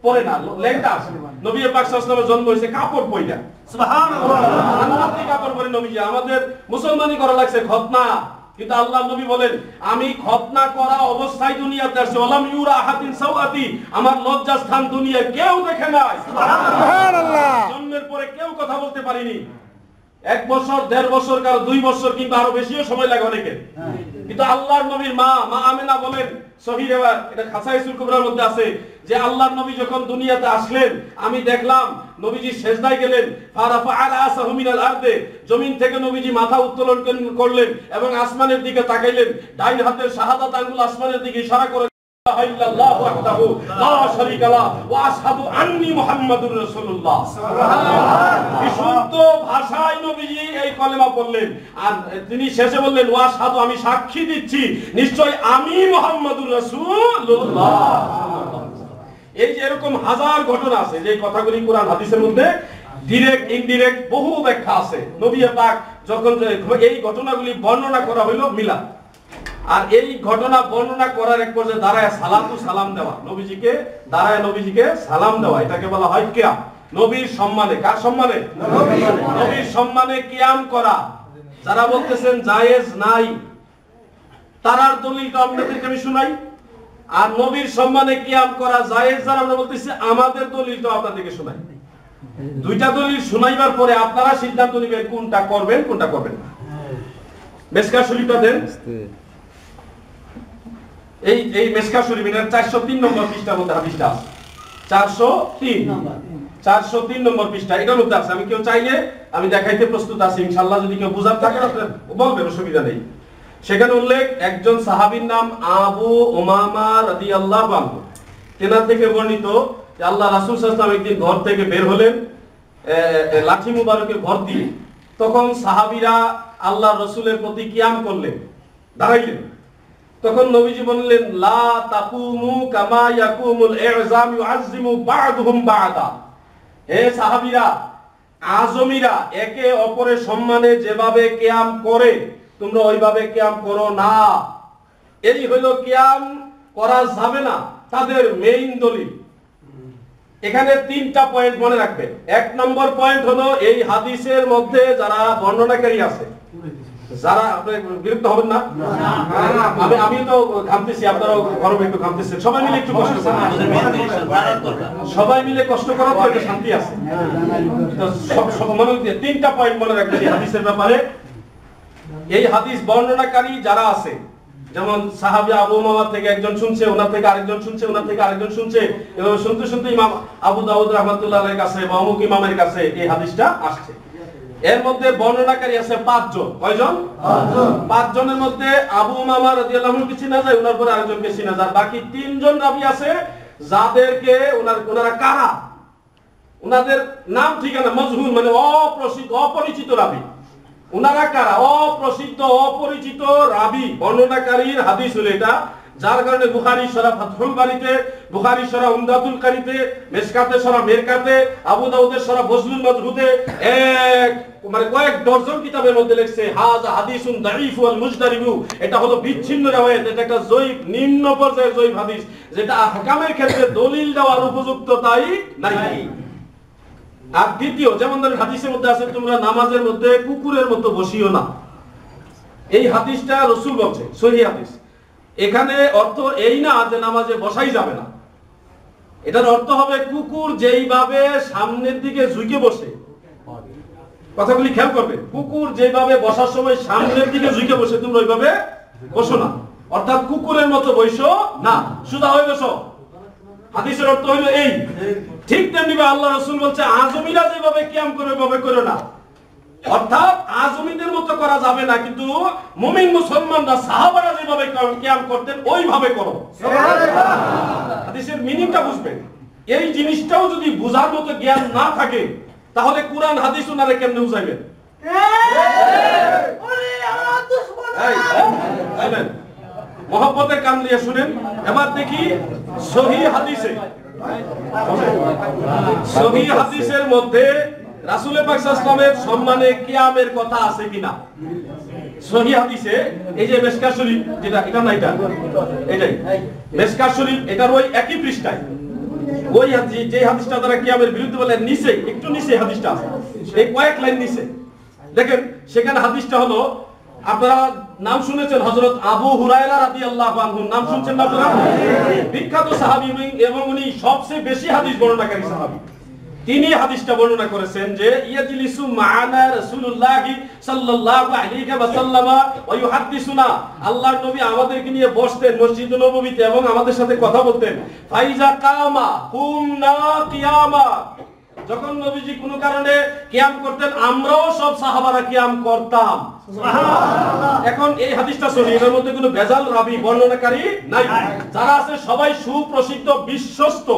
পরে না, লেংটা আসে, নবী পাক সাল্লাল্লাহু আলাইহি ওয়াসাল্লামের জন্ম হয়েছে কাপড় পয়লা। সুবহানাল্লাহ, জান্নাতি কাপড় পরে নবীজি। আমাদের মুসলমানি করা লাগছে খতনা, কিন্তু আল্লাহর নবী বলেন আমি খতনা করা অবস্থায় দুনিয়াতে আসছি, ওয়ালাম ইউরা আহাদিন সাওয়াতি, আমার লজ্জাস্থান দুনিয়ায় কেউ দেখে নাই। সুবহানাল্লাহ, জন্মের পরে কেউ কথা বলতে পারিনি। 1 বছর, 1.5 বছর, কারো 2 বছর, কিন্তু আরো বেশিও সময় লাগে অনেকের। কিন্তু আল্লাহর নবীর মা আমেনা বলেন, সহিহ রিওয়ায়াত, এটা খাসাইসুল কুবরার মধ্যে আছে, যে আল্লাহর নবী যখন দুনিয়াতে আসলেন আমি দেখলাম নবীজি সেজদায় গেলেন, ফারাফা রাসাহু মিনাল আরদে, জমিন থেকে নবীজি মাথা উত্তোলন করলেন এবং আসমানের দিকে তাকাইলেন, ডাইন হাতের শাহাদাত আঙ্গুল আসমানের দিকে ইশারা করে ইল্লাল্লাহু ওয়াহদাহু লা শারীকা লাহু ওয়া আশহাদু আন্নী মুহাম্মাদুর রাসূলুল্লাহ। সুবহানাল্লাহ, বিশুদ্ধ ভাষায় নবীজি এই কলেমা পড়লেন, আর তিনি শেষে বললেন ওয়া আশহাদু, আমি সাক্ষী দিচ্ছি নিশ্চয় আমি মুহাম্মাদুর রাসূলুল্লাহ। এই যে এরকম হাজার ঘটনা আছে, যে কথাগুলি কোরআন হাদিসের মধ্যে ডাইরেক্ট ইনডিরেক্ট বহু ব্যাখ্যা আছে। নবী পাক যখন এই ঘটনাগুলি বর্ণনা করা হলো মিলাদ, আর এই ঘটনা বর্ণনা করার এক পর্যায়ে দাঁড়ায় সালাতু সালাম দেওয়া, নবীজিকে দাঁড়ায় নবীজিকে সালাম দেওয়া, এটাকে বলা হয় কিয়াম। নবীর সম্মানে, কার সম্মানে? নবীর সম্মানে কিয়াম করা। যারা বলতেছেন জায়েজ নাই, তারার দলিলটা আপনাদেরকে আমি শুনাই। আর নবীর সম্মানে কিয়াম করা জায়েজ যারা আমরা বলতেছি, আমাদের দলিলটা আপনাদেরকে শোনাই। দুইটা দলিল শুনাইবার পরে আপনারা সিদ্ধান্ত নেবেন কোনটা করবেন কোনটা করবেন না। মেশকাত শরীফটা দেন। এই মেশকাত শরীফের 403 নম্বর পৃষ্ঠার মধ্যে হাদিসটা আছে। 403 নম্বর পৃষ্ঠা, এটার মধ্যে আছে। আমি কেউ চাইলে আমি দেখাইতে প্রস্তুত আছি ইনশাআল্লাহ, যদি কেউ বুঝার থাকে বলবেন, অসুবিধা নেই। সেখানে উল্লেখ, একজন সাহাবীর নাম আবু উমামা রাদিয়াল্লাহু আনহু, তেনার থেকে বর্ণিত যে আল্লাহ রাসূল সাল্লাল্লাহু আলাইহি ওয়াসাল্লাম একদিন ঘর থেকে বের হলেন লাঠি মুবারকে ভর দিয়ে। তখন সাহাবীরা আল্লাহর রাসূলের প্রতি কিয়াম করলেন, দাঁড়াইলেন। তখন নবীজি বললেন লা তাকুমু কামা ইয়াকুমুল ইযাম ইউআযযিমু বা'দুহুম বা'দা, হে সাহাবীরা, আজমিরা একে অপরের সম্মানে যেভাবে কিয়াম করে তোমরা ওইভাবে কিয়াম করো না। এই হলো কিয়াম করা যাবে না তাদের মেইন দলিল। এখানে 3টা পয়েন্ট মনে রাখবেন। 1 নম্বর পয়েন্ট হলো এই হাদিসের মধ্যে যারা বর্ণনাকারী আছে, যারা, আপনি বিরক্ত হবেন না? আমি তো ঘামতেছি, আপনারাও গরমে একটু ঘামতেছেন, সবাই মিলে একটু কষ্ট করেন, সবাই মিলে কষ্ট করা তো একটা শান্তি আছে। তো সব মনে 3টা পয়েন্ট মনে রাখবেন এই হাদিসের ব্যাপারে। এই হাদিস বর্ণনাকারী যারা আছে, যেমন সাহাবী আবু উমামা থেকে একজন শুনছে, ওনার থেকে আরেকজন শুনছে, ওনার থেকে আরেকজন শুনছে, এবং শুনতে শুনতে ইমাম আবু দাউদ রাহমাতুল্লাহির কাছে বা অমুক ইমামের কাছে এই হাদিসটা আসছে। এর মধ্যে বর্ণনাকারী আছে 5 জন। কয়জন? 5 জনের মধ্যে আবু উমামা রাদিয়াল্লাহু আনহু চিনা যায়, ওনার পরে আরেকজনকে চিনা যায়। বাকি 3 জন রাবী আছে যাদেরকে ওনারা কারা, ওনাদের নাম ঠিকানা মজহুল, মানে অপ্রসিদ্ধ, অপরিচিত রাবী। ওনারা কারা? অপ্রসিদ্ধ, অপরিচিত রাবী। বর্ণনাকারীর হাদিস হলো এটা, যার কারণে বুখারী শরীফ ফাতহুল বারীতে, বুখারী শরীফ উমদাতুল কারীতে, মিশকাতে শরীফ মিরকাতে, আবু দাউদের শরীফ বজলুল মাজহুদে মানে কয়েক ডজন কিতাবের মধ্যে লিখছে হাযা হাদিসুন দাঈফ ওয়াল মুজদারিবু, এটা হলো বিচ্ছিন্ন riwayat, এটা একটা জয়ীফ নিম্ন পর্যায়ের জয়ীফ হাদিস, যেটা আহকামের ক্ষেত্রে দলিল দেওয়ার উপযুক্ত তাই নাই। আর দ্বিতীয়, যেমন ধরেন হাদিসের মধ্যে আছে তোমরা নামাজের মধ্যে কুকুরের মতো বসিও না, এই হাদিসটা রাসূল বলছে, সহিহ হাদিস। এখানে অর্থ এই না যে নামাজে বসাই যাবে না, এটার অর্থ হবে কুকুর যেইভাবে সামনের দিকে ঝুঁকে বসে, কথাগুলি খেয়াল করবে, কুকুর যেভাবে বসার সময় সামনের দিকে ঝুঁকে বসে তোমরা ওইভাবে বসো না, অর্থাৎ কুকুরের মতো বসো না, সুদা হয়ে বসো। হাদিসের অর্থ হলো এই। ঠিক তেমনি আল্লাহ রাসূল বলছে আজমিরা যেভাবে কিয়াম করে ওইভাবে করো না, অর্থাৎ আজমিদের মতো করা যাবে না, কিন্তু মুমিন মুসলমানরা সাহাবারা যেভাবে কিয়াম করতেন ওইভাবে করো। সুবহানাল্লাহ। হাদিসের মিনিংটা বুঝবেন। এই জিনিসটাও যদি বুঝার মতো জ্ঞান না থাকে তাহলে কুরআন হাদিস উনারে কেমনে বুঝাইবেন? মোহাম্মতের কান দিয়ে শুনেন। এবার দেখি সহিহ হাদিসে, সহিহ হাদিসের মধ্যে রাসূল পাক সাল্লাল্লাহু আলাইহি ওয়াসাল্লামের সম্মানে কিয়ামের কথা আছে কিনা? সহিহ হাদিসে এই যে মিশকাত শরীফ, যেটা এটা না, এটা এটাই মিশকাত শরীফ, এটার ওই একই পৃষ্ঠায় ওই হাদিস, যে হাদিসটা তারা কিয়ামের বিরুদ্ধে বলে, নিচে একটু নিচে হাদিসটা আছে, এই কয়েক লাইন নিচে দেখেন, সেখানে হাদিসটা হলো, আপনারা নাম শুনেছেন হযরত আবু হুরায়রা রাদিয়াল্লাহু আনহু, নাম শুনছেন না আপনারা? বিখ্যাত সাহাবী এবং উনি সবচেয়ে বেশি হাদিস বর্ণনাকারী সাহাবী। তিনি হাদিসটা বর্ণনা করেছেন যে ইয়াজলিসু মা'ানা রাসূলুল্লাহ সাল্লাল্লাহু আলাইহি ওয়াসাল্লাম ওয়া ইউহাদ্দিসুনা, আল্লাহর নবী আমাদেরকে নিয়ে বসতেন মসজিদে নববীতে এবং আমাদের সাথে কথা বলতেন। ফাইজা কামা কুমনা কিয়ামা, যখন নবীজি কোনো কারণে কিয়াম করতেন আমরাও সব সাহাবারা কিয়াম করতাম। সুবহানাল্লাহ। এখন এই হাদিসটা সহিহ, এর মধ্যে কোনো ভেজাল রাবী বর্ণনাকারী নাই, যারা আছে সবাই সুপ্রসিদ্ধ বিশ্বস্ত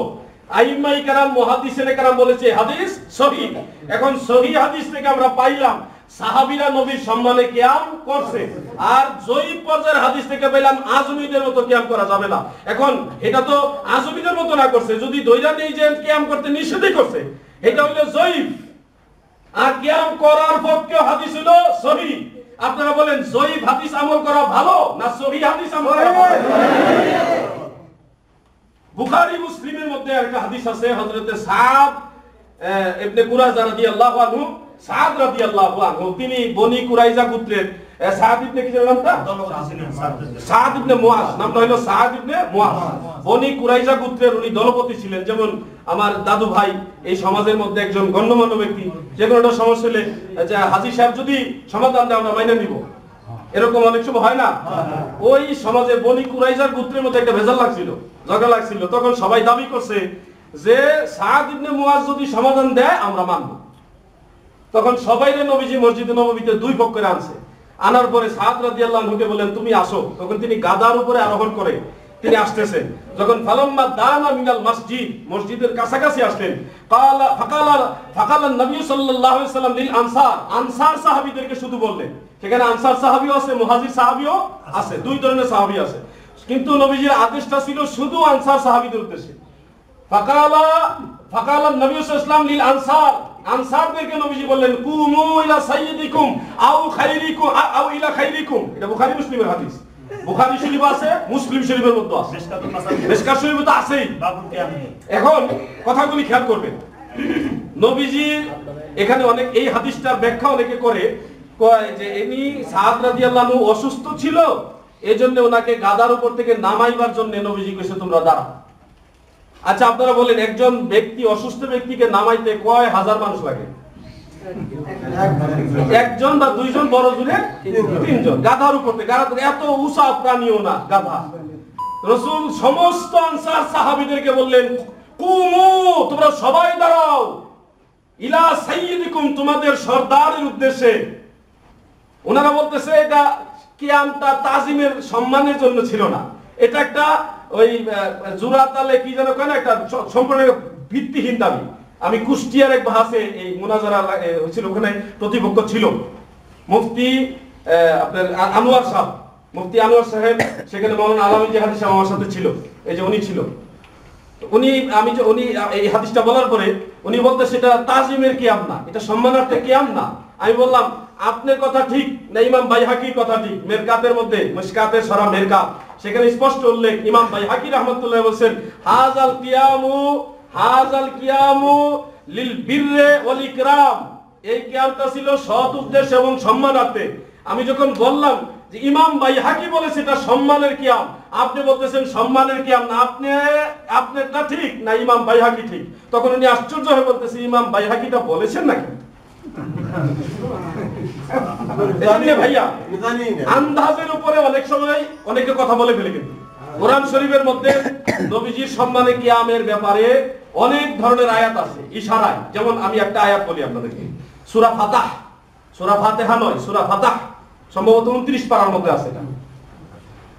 আইম্মায়ে কেরাম মুহাদ্দিসিনে কেরাম বলেছে হাদিস সহিহ। এখন সহিহ হাদিস থেকে আমরা পাইলাম সাহাবীরা নবীর সম্মানে কিয়াম করছে, আর জয়ীফ পর্যায়ের হাদিস থেকে পেলাম আজমিদের মতো কিয়াম করা যাবে না। এখন এটা তো আজমিদের মতো না করছে, যদি দৈরা নেই যে কিয়াম করতে নিষেধই করছে, এটা হলো জয়ীফ, আর কিয়াম করার পক্ষে হাদিস হলো সহিহ। আপনারা বলেন জয়ীফ হাদিস আমল করা ভালো না সহিহ হাদিস আমল করা ভালো? বুখারী মুসলিমের মধ্যে একটা হাদিস আছে, হযরতে সাদ ইবনে কুরাইজা রাদিয়াল্লাহু আনহু, সাদ রাদিয়াল্লাহু আনহু তিনি বনি কুরাইজা গোত্রের, সাদ ইবনে কি নামটা? সাদ ইবনে মুআজ, নামটা হলো সাদ ইবনে মুআজ। বনি কুরাইজা গোত্রের উনি দলপতি ছিলেন। যেমন আমার দাদু ভাই এই সমাজের মধ্যে একজন গণ্যমান্য ব্যক্তি, যে কোনো একটা সমস্যা হলে যে হাজী সাহেব যদি সমাধান দেয় আমরা মাইনে নিব, এরকম অনেক সময় হয় না? ওই সমাজে বনি কুরাইজার গোত্রের মধ্যে একটা ভেজাল লাগছিল, ঝগড়া লাগছিল। তখন সবাই দাবি করছে যে সাদ ইবনে মুআজ যদি সমাধান দেয় আমরা মানব। তখন সবাইরে নবীজি মসজিদে নববীতে দুই পক্ষে আনছে। আনার পরে সাদ রাদিয়াল্লাহু আনহুকে বললেন তুমি আসো। তখন তিনি গাদার উপরে আরোহণ করে তিনি আসতেছেন। যখন ফালাম্মা দানা মিনাল মসজিদ, মসজিদের কাছাকাছি আসলেন, ফাকালা নবী সাল্লাল্লাহু আলাইহি ওয়াসাল্লাম লিল আনসার, আনসার সাহাবীদেরকে শুধু বললেন। সেখানে আনসার সাহাবীও আছে, মুহাজির সাহাবীও আছে, দুই ধরনের সাহাবী আছে, কিন্তু নবীজির আদেশটা ছিল শুধু আনসার সাহাবীদের উদ্দেশ্যে। ফাকালা নবী সাল্লাল্লাহু আলাইহি ওয়াসাল্লাম লিল আনসার, আনসারদেরকে নবীজি বললেন কুমু ইলা সাইয়্যিদিকুম আও খাইরিকুম আও ইলা খাইরিকুম। এটা বুখারী মুসলিমের হাদিস। বুখারী শরীফ আছে, মুসলিম শরীফের মধ্যে আছে, মিশকাত শরীফে তো আছেই। এখন কথাগুলি খেয়াল করবেন। নবীজি এখানে অনেক এই হাদিসটার ব্যাখ্যা অনেকে করে কয় যে ইনি সাদ রাদিয়াল্লাহু আনহু অসুস্থ ছিল, এজন্য ওনাকে গাদার উপর থেকে নামাইবার জন্য নবীজি কইছে তোমরা দাঁড়াও। আচ্ছা আপনারা বলেন একজন ব্যক্তি, অসুস্থ ব্যক্তিকে নামাইতে কয় হাজার মানুষ লাগে? একজন বা দুইজন, বড় জোরে তিনজন। গাধার উপর থেকে, এত উঁচা প্রাণীও না গাধা। রাসূল সমস্ত আনসার সাহাবীদেরকে বললেন কুমু, তোমরা সবাই দাঁড়াও, ইলা সাইয়্যিদিকুম, তোমাদের সরদারের উদ্দেশ্যে। ওনারা বলতেছে এটা কিয়ামটা তাজিমের সম্মানের জন্য ছিল না, এটা একটা ওই জুরাতালে কি যেন কয় না, একটা সম্পূর্ণ ভিত্তিহীন দাবি। আমি কুষ্টিয়ার এক বাহাসে এই মুনাজারা হয়েছিল, ওখানে প্রতিপক্ষ ছিল মুফতি আপনার আনোয়ার সাহেব, মুফতি আনোয়ার সাহেব, সেখানে মাওলানা আলামী যে হাদিস আমার সাথে ছিল, এই যে উনি ছিল, উনি এই হাদিসটা বলার পরে উনি বলতে সেটা তাজিমের কিয়াম না, এটা সম্মানার্থে কিয়াম না। আমি বললাম আপনার কথা ঠিক না, ইমাম বাইহাকির কথা ঠিক। মেরকাতের মধ্যে মিশকাতের সরা মেরকাত, সেখানে স্পষ্ট উল্লেখ, ইমাম বাইহাকি রাহমাতুল্লাহ বলেন হাযাল কিয়ামু লিল বিররি ওয়াল ইকরাম, এই কিয়ামটা ছিল সৎ উদ্দেশ্য এবং সম্মানার্থে। আমি যখন বললাম যে ইমাম বাইহাকি বলেছে এটা সম্মানের কিয়াম, আপনি বলতেছেন সম্মানের কিয়াম না, আপনারটা ঠিক না ইমাম বাইহাকি ঠিক, তখন উনি আশ্চর্য হয়ে বলতেছে ইমাম বাইহাকিটা বলেছেন নাকি? ভাইয়া আন্দাজের উপরে অনেক সময় অনেকে কথা বলে ফেলে, কিন্তু কোরআন শরীফের মধ্যে নবীজির সম্মানে কিয়ামের ব্যাপারে অনেক ধরনের আয়াত আছে ইশারায়। যেমন আমি একটা আয়াত বলি আপনাদেরকে, সূরা ফাতাহ, সূরা ফাতিহা নয়, সূরা ফাতাহ, সম্ভবত 29 পারার মধ্যে আছে এটা।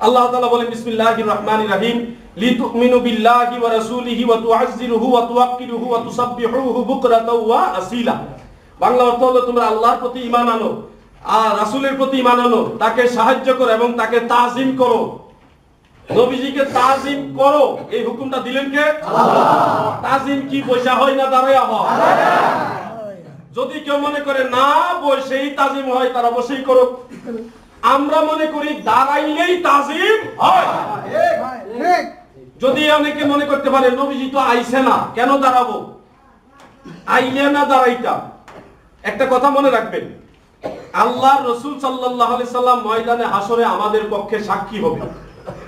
আল্লাহ তাআলা বলেন বিসমিল্লাহির রহমানির রহিম, লিতুমিনু বিল্লাহি ওয়া রাসূলিহি ওয়া তুআজ্জিরুহু ওয়া তুওয়াক্কিরুহু ওয়া তুসাব্বিহুহু বুকরাতাও ওয়া আসিলা। বাংলা অর্থ হলো তোমরা আল্লাহর প্রতি ঈমান আনো আর রাসূলের প্রতি ঈমান আনো, তাকে সাহায্য করো এবং তাকে তাজিম করো, নবীজিকে তাজিম করো। এই হুকুমটা দিলেন কে? আল্লাহ। তাজিম কি বসা হয় না দাঁড়ায়া হয়? যদি কেউ মনে করে না বসেই তাজিম হয়, তারা বসেই করো। আমরা মনে করি দাঁড়াইলেই তাজিম হয়। যদি অনেকে মনে করতে পারে নবীজি তো আইছে না, কেন দাঁড়াবো? আইলে না দাঁড়াইতা। একটা কথা মনে রাখবেন, আল্লাহর রাসূল সাল্লাল্লাহু আলাইহি সাল্লাম ময়দানে হাসরে আমাদের পক্ষে সাক্ষী হবে।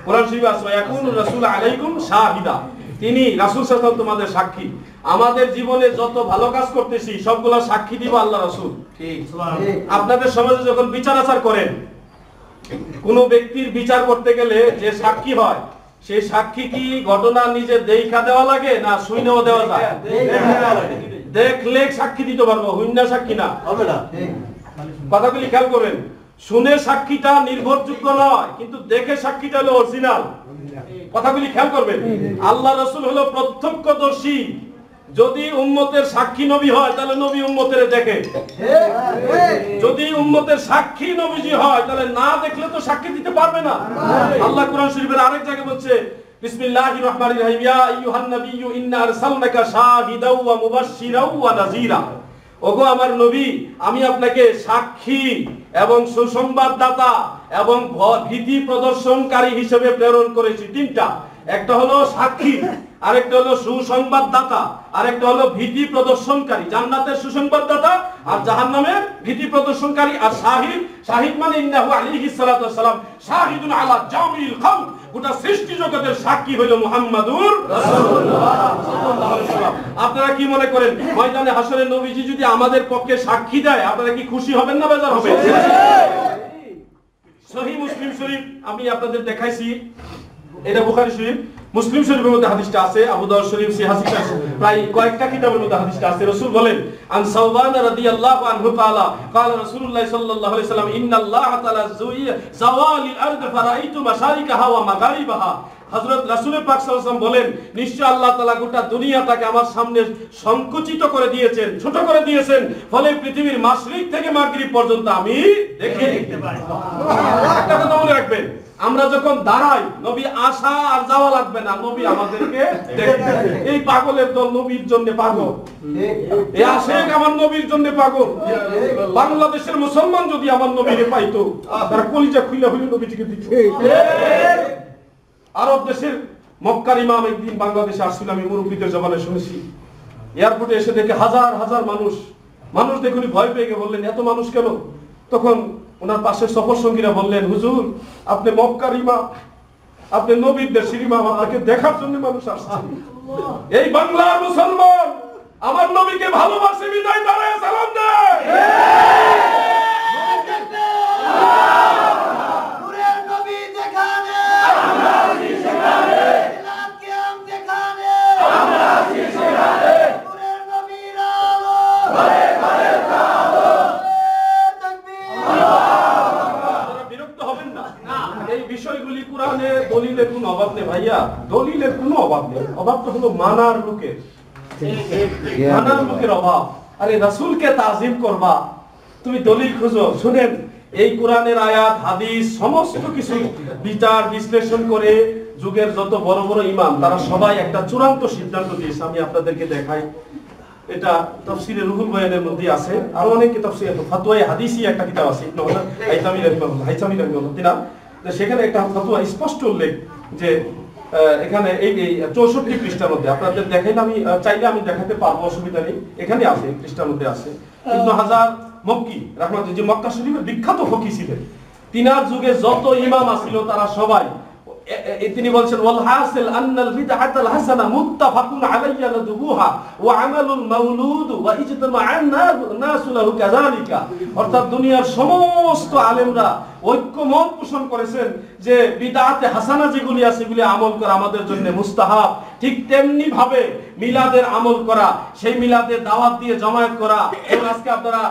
কোরআন শরীফে আছে ইয়াকুনু রাসূল আলাইকুম শাহিদা, তিনি রাসূল সাল্লাল্লাহু আলাইহি ওয়াসাল্লাম তোমাদের সাক্ষী। আমাদের জীবনে যত ভালো কাজ করতেছি সবগুলা সাক্ষী দিব আল্লাহ রাসূল। ঠিক। আপনাদের সমাজে যখন বিচার আচার করেন, কোন ব্যক্তির বিচার করতে গেলে যে সাক্ষী হয়, সেই সাক্ষী কি ঘটনা নিজে দেখা দেওয়া লাগে না শুনেও দেওয়া যায়? দেখলে সাক্ষী দিতে পারবো, হুইন্না সাক্ষী না হবে না। কথাগুলি খেয়াল করবেন, শুনে সাক্ষীটা নির্ভরযোগ্য নয়, কিন্তু দেখে সাক্ষীটা হলো অরিজিনাল। কথাগুলি খেয়াল করবেন, আল্লাহ রাসূল হলো প্রত্যক্ষদর্শী। যদি উম্মতের সাক্ষী নবী হয় তাহলে নবী উম্মতের দেখে, যদি উম্মতের সাক্ষী নবীজি হয় তাহলে না দেখলে তো সাক্ষী দিতে পারবে না। আল্লাহ কোরআন শরীফের আরেক জায়গায় বলছে বিসমিল্লাহির রহমানির রহিম, ইয়া আইয়ুহান নাবিয়্যু ইন্না আরসালনাকা শাহিদাও ওয়া মুবাশশিরাও ওয়া নাযীরা। ওগো আমার নবী, আমি আপনাকে সাক্ষী এবং সুসংবাদদাতা এবং ভীতি প্রদর্শনকারী হিসেবে প্রেরণ করেছি। তিনটা, একটা হলো সাক্ষী, আরেকটা হলো সুসংবাদদাতা, আরেকটা হলো ভীতি প্রদর্শনকারী। জান্নাতের সুসংবাদদাতা আর জাহান্নামের ভীতি প্রদর্শনকারী। আর শাহিদ, শাহিদ মানে ইন্নাহু আলাইহিস সালাতু ওয়াস সালাম শাহিদুন আলা জামিল খালক, গোটা সৃষ্টি জগতের সাক্ষী হইল মুহাম্মাদুর রাসূলুল্লাহ সাল্লাল্লাহু আলাইহি ওয়াসাল্লাম। আপনারা কি মনে করেন ময়দানে হাসরে নবীজি যদি আমাদের পক্ষে সাক্ষী দেয়, আপনারা কি খুশি হবেন না বেজার হবেন? সহিহ মুসলিম শরীফ আমি আপনাদের দেখাইছি, এটা বুখারী শরীফ, মুসলিম শরীফের মধ্যে হাদিসটা আছে, আবু দাউদ শরীফ সিহাসিকা প্রায় কয়েকটা কিতাবের মধ্যে হাদিসটা আছে। রাসূল বলেন আন সাওবান রাদিয়াল্লাহু আনহু ক্বালা ক্বালা রাসূলুল্লাহ সাল্লাল্লাহু আলাইহি ওয়াসাল্লাম ইন্নাল্লাহা তাআলা যাওয়ালিল আরদ ফারাইতু মাশারিকাহা ওয়া মাগারিবাহা। হযরত রাসূল পাক সাল্লাল্লাহু আলাইহি ওয়াসাল্লাম বলেন নিশ্চয় আল্লাহ তাআলা গোটা দুনিয়াটাকে আমার সামনে সংকুচিত করে দিয়েছেন, ছোট করে দিয়েছেন, ফলে পৃথিবীর মাশরিক থেকে মাগরিব পর্যন্ত আমি দেখতে পারি। একটা কথা মনে রাখবেন, আমরা যখন দাঁড়াই নবী আসা আর যাওয়া লাগবে না, নবী আমাদেরকে দেখবে। এই পাগলের দল নবীর জন্য পাগল, এই আশেক আমার নবীর জন্য পাগল। বাংলাদেশের মুসলমান যদি আমার নবীরে পাইতো, তারা কলিজা খুইলা হইলে নবীজিকে দিত। আরব দেশের মক্কার ইমাম একদিন বাংলাদেশে আসছিল, আমি মুরব্বীদের জবানে শুনেছি। এয়ারপোর্টে এসে দেখে হাজার হাজার মানুষ দেখুন ভয় পেয়ে গিয়ে বললেন এত মানুষ কেন? তখন ওনার পাশের সফর সঙ্গীরা বললেন হুজুর আপনি মক্কার ইমাম, আপনি নবীর দেশের ইমাম, আপনাকে দেখার জন্য মানুষ আসছে। এই বাংলার মুসলমান আমার নবীকে ভালোবাসে বিদায় দাঁড়ায় সালাম দেয়। বিষয়গুলি কোরআনে দলিলের কোনো অভাব নেই ভাইয়া, দলিলের কোনো অভাব নেই। অভাবটা হলো মানার লোকের, মানার লোকের অভাব। আরে রাসূলকে তাজিম করবা, তুমি দলিল খুঁজো। শুনেন এই কোরআনের আয়াত হাদিস সমস্ত কিছু বিচার বিশ্লেষণ করে যুগের যত বড় বড় ইমাম তারা সবাই একটা চূড়ান্ত সিদ্ধান্ত দিয়েছে। আমি আপনাদেরকে দেখাই, এটা তাফসিরে রুহুল বয়ানের মধ্যে আছে, আরো অনেক তাফসির ফাতওয়ায়ে হাদিসি একটা কিতাব আছে ইবনে হাজার হাইতামি রাহিমাহুল্লাহ তিনা, সেখানে একটা ফতোয়া স্পষ্ট উল্লেখ যে এখানে এই 64 পৃষ্ঠার মধ্যে আপনাদের দেখাইলে আমি চাইলে আমি দেখাতে পারবো, অসুবিধা নেই, এখানে আছে পৃষ্ঠার মধ্যে আছে। ইবনে হাজার মক্কি রাহমাতুল্লাহ যে মক্কা শরীফের বিখ্যাত ফকি ছিলেন, তিনার যুগে যত ইমাম আছিল তারা সবাই তিনি বলছেন ওয়াল হাসিল আন্নাল বিদআতাল হাসানা মুত্তাফাকুন আলাইয়া লাদুহা ওয়া আমালুল মাউলুদ ওয়া ইজতামাআন নাসু লাহু কাযালিকা। অর্থাৎ দুনিয়ার সমস্ত আলেমরা ঐক্যমত পোষণ করেছেন যে বিদআতে হাসানা যেগুলি আছে সেগুলি আমল করা আমাদের জন্য মুস্তাহাব। ঠিক তেমনি ভাবে মিলাদের আমল করা, সেই মিলাদের দাওয়াত দিয়ে জমায়েত করা, এবং আজকে আপনারা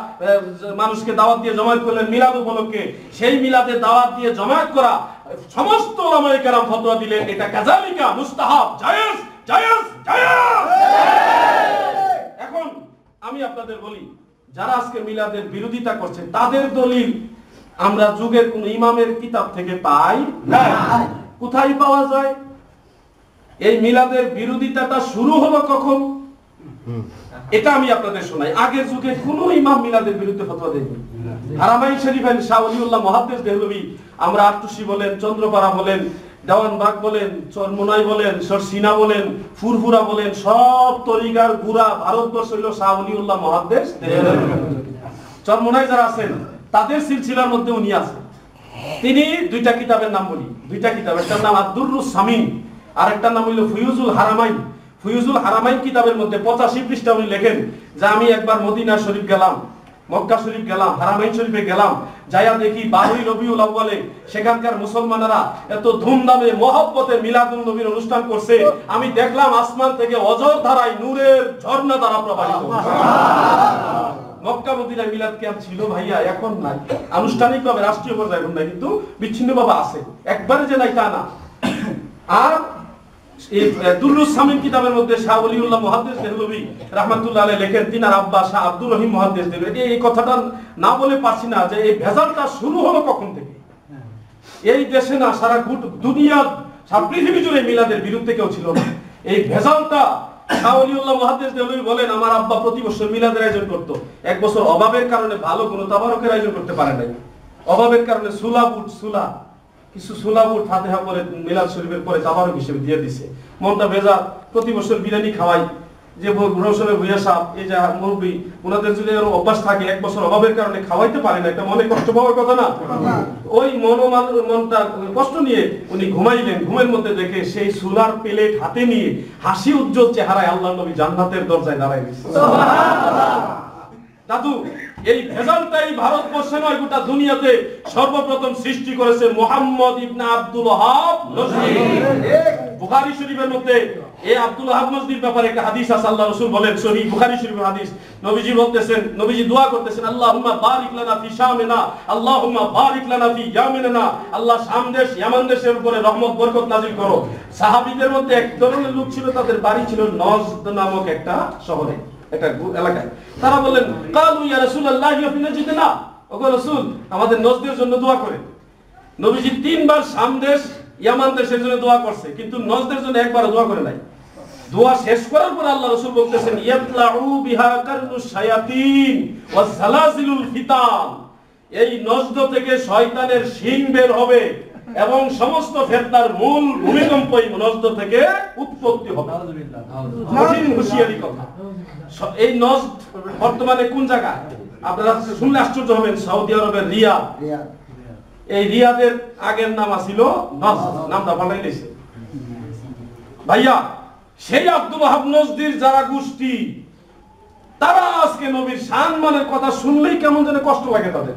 মানুষকে দাওয়াত দিয়ে জমায়েত করলেন মিলাদ উপলক্ষে, সেই মিলাদের দাওয়াত দিয়ে জমায়েত করা সমস্ত উলামায়ে কেরাম ফতোয়া দিলেন এটা কাযালিকা মুস্তাহাব, জায়েজ জায়েজ জায়েজ। এখন আমি আপনাদের বলি, যারা আজকে মিলাদের বিরোধিতা করছে তাদের দলিল আমরা যুগের কোন ইমামের কিতাব থেকে পাই না। কোথায় পাওয়া যায়? এই মিলাদের বিরোধিতাটা শুরু হলো কখন এটা আমি আপনাদের শোনাই। আগের যুগে কোন ইমাম মিলাদের বিরুদ্ধে ফতোয়া দেননি। হারামাইন শরীফের শাহ ওলিউল্লাহ মুহাদ্দিস দেহলভী, আমরা আটটুসি বলেন, চন্দ্রপাড়া বলেন, দেওয়ানবাগ বলেন, চরমোনাই বলেন, সরসিনা বলেন, ফুরফুরা বলেন, সব তরিকার গুড়া ভারতবর্ষ হইল শাহ ওলিউল্লাহ মুহাদ্দিস দেহলভী। চরমোনাই যারা আছেন তাদের সিলসিলার মধ্যে উনি আছেন। তিনি দুইটা কিতাবের নাম বলি, দুইটা কিতাব, একটার নাম আদ-দুররুস সামিন আর একটার নাম হইল ফুয়ুজুল হারামাইন। ফুয়ুজুল হারামাইন কিতাবের মধ্যে 85 পৃষ্ঠা উনি লেখেন যে আমি একবার মদিনা শরীফ গেলাম, মক্কা শরীফ গেলাম, হারামাইন শরীফে গেলাম, যাইয়া দেখি 12 রবিউল আউয়ালে সেখানকার মুসলমানেরা এত ধুমধামে মহব্বতে মিলাদুন নবীর অনুষ্ঠান করছে। আমি দেখলাম আসমান থেকে অজর ধারায় নূরের ঝর্ণা দ্বারা প্রবাহিত। মক্কা মদিনায় মিলাদ ক্যাম্প ছিল ভাইয়া, এখন নাই, আনুষ্ঠানিকভাবে রাষ্ট্রীয় পর্যায়ে এখন নাই, কিন্তু বিচ্ছিন্নভাবে আছে, একবারে যে নাই তা না। আর এই দুররুস সামিন কিতাবের মধ্যে শাহ ওলিউল্লাহ মুহাদ্দিস দেহলভী রাহমাতুল্লাহ আলাইহি লেখেন, তিনার আব্বা শাহ আব্দুর রহিম মুহাদ্দিস দেহলভী। এই কথাটা না বলে পারছি না যে এই ভেজালটা শুরু হলো কখন থেকে। এই দেশে না, সারা দুনিয়া, সারা পৃথিবী জুড়ে মিলাদের বিরুদ্ধে কেউ ছিল না। এই ভেজালটা শাহ ওলিউল্লাহ মুহাদ্দিস দেহলভী বলেন, আমার আব্বা প্রতি বছর মিলাদের আয়োজন করত। এক বছর অভাবের কারণে ভালো কোনো তাবারকের আয়োজন করতে পারে নাই, অভাবের কারণে কিছু সুলাবুট ফাতিহা পরে মিলাদ শরীফের পরে তাবারক হিসেবে দিয়ে দিছে। মনটা ভেজা, প্রতি বছর বিরিয়ানি খাওয়াই। যে রৌশনের ভুইয়া সাহেব, এই যে মুরব্বী, ওনাদের যদি অভ্যাস থাকে এক বছর অভাবের কারণে খাওয়াইতে পারে না, এটা মনে কষ্ট পাওয়ার কথা না। ওই মনটা কষ্ট নিয়ে উনি ঘুমাইলেন। ঘুমের মধ্যে দেখে সেই সুলার প্লেট হাতে নিয়ে হাসি উজ্জ্বল চেহারায় আল্লাহর নবী জান্নাতের দরজায় দাঁড়ায় গেছে। দাদু, এই ভেজালটাই ভারতবর্ষে নয় গোটা দুনিয়াতে সর্বপ্রথম সৃষ্টি করেছে মুহাম্মদ ইবনে আব্দুল ওয়াহাব নজদি। বুখারী শরীফের মধ্যে এই আব্দুল ওয়াহাব নজদির ব্যাপারে একটা হাদিস আছে। আল্লাহ রাসূল বলেন, সহিহ বুখারী শরীফের হাদিস, নবীজি বলতেছেন, নবীজি দোয়া করতেছেন, আল্লাহুম্মা বারিক লানা ফি শামিনা, আল্লাহুম্মা বারিক লানা ফি ইয়ামিনা। আল্লাহ শাম দেশ, ইয়ামান দেশের উপরে রহমত বরকত নাযিল করো। সাহাবীদের মধ্যে এক ধরনের লোক ছিল, তাদের বাড়ি ছিল নজদ নামক একটা শহরে, একটা এলাকায়। তারা বললেন, কালু ইয়া রাসূলুল্লাহি ফি নাজদিনা, ওগো রাসূল আমাদের নজদের জন্য দোয়া করেন। নবীজি 3 বার শাম দেশ, ইয়ামান দেশের জন্য দোয়া করছে, কিন্তু নজদের জন্য একবারও দোয়া করে নাই। দোয়া শেষ করার পর আল্লাহ রাসূল বলতেছেন, ইয়াতলাউ বিহা কারনুশ শায়াতিন ওয়া সালাসিলুল ফিতান। এই নজদ থেকে শয়তানের শিং বের হবে এবং সমস্ত ফিতনার মূল ভূমিকম্পই নজদ থেকে উৎপত্তি হবে। কঠিন হুঁশিয়ারি কথা। এই নজদ বর্তমানে কোন জায়গায়? আপনারা শুনলে আশ্চর্য হবেন, সৌদি আরবের রিয়াদ। এই রিয়াদের আগের নাম ছিল নজদ, নামটা পাল্টাই দিয়েছে ভাইয়া। সেই আব্দুল ওয়াহাব নজদির যারা গোষ্ঠী, তারা আজকে নবীর সম্মানের কথা শুনলেই কেমন যেন কষ্ট লাগে তাদের।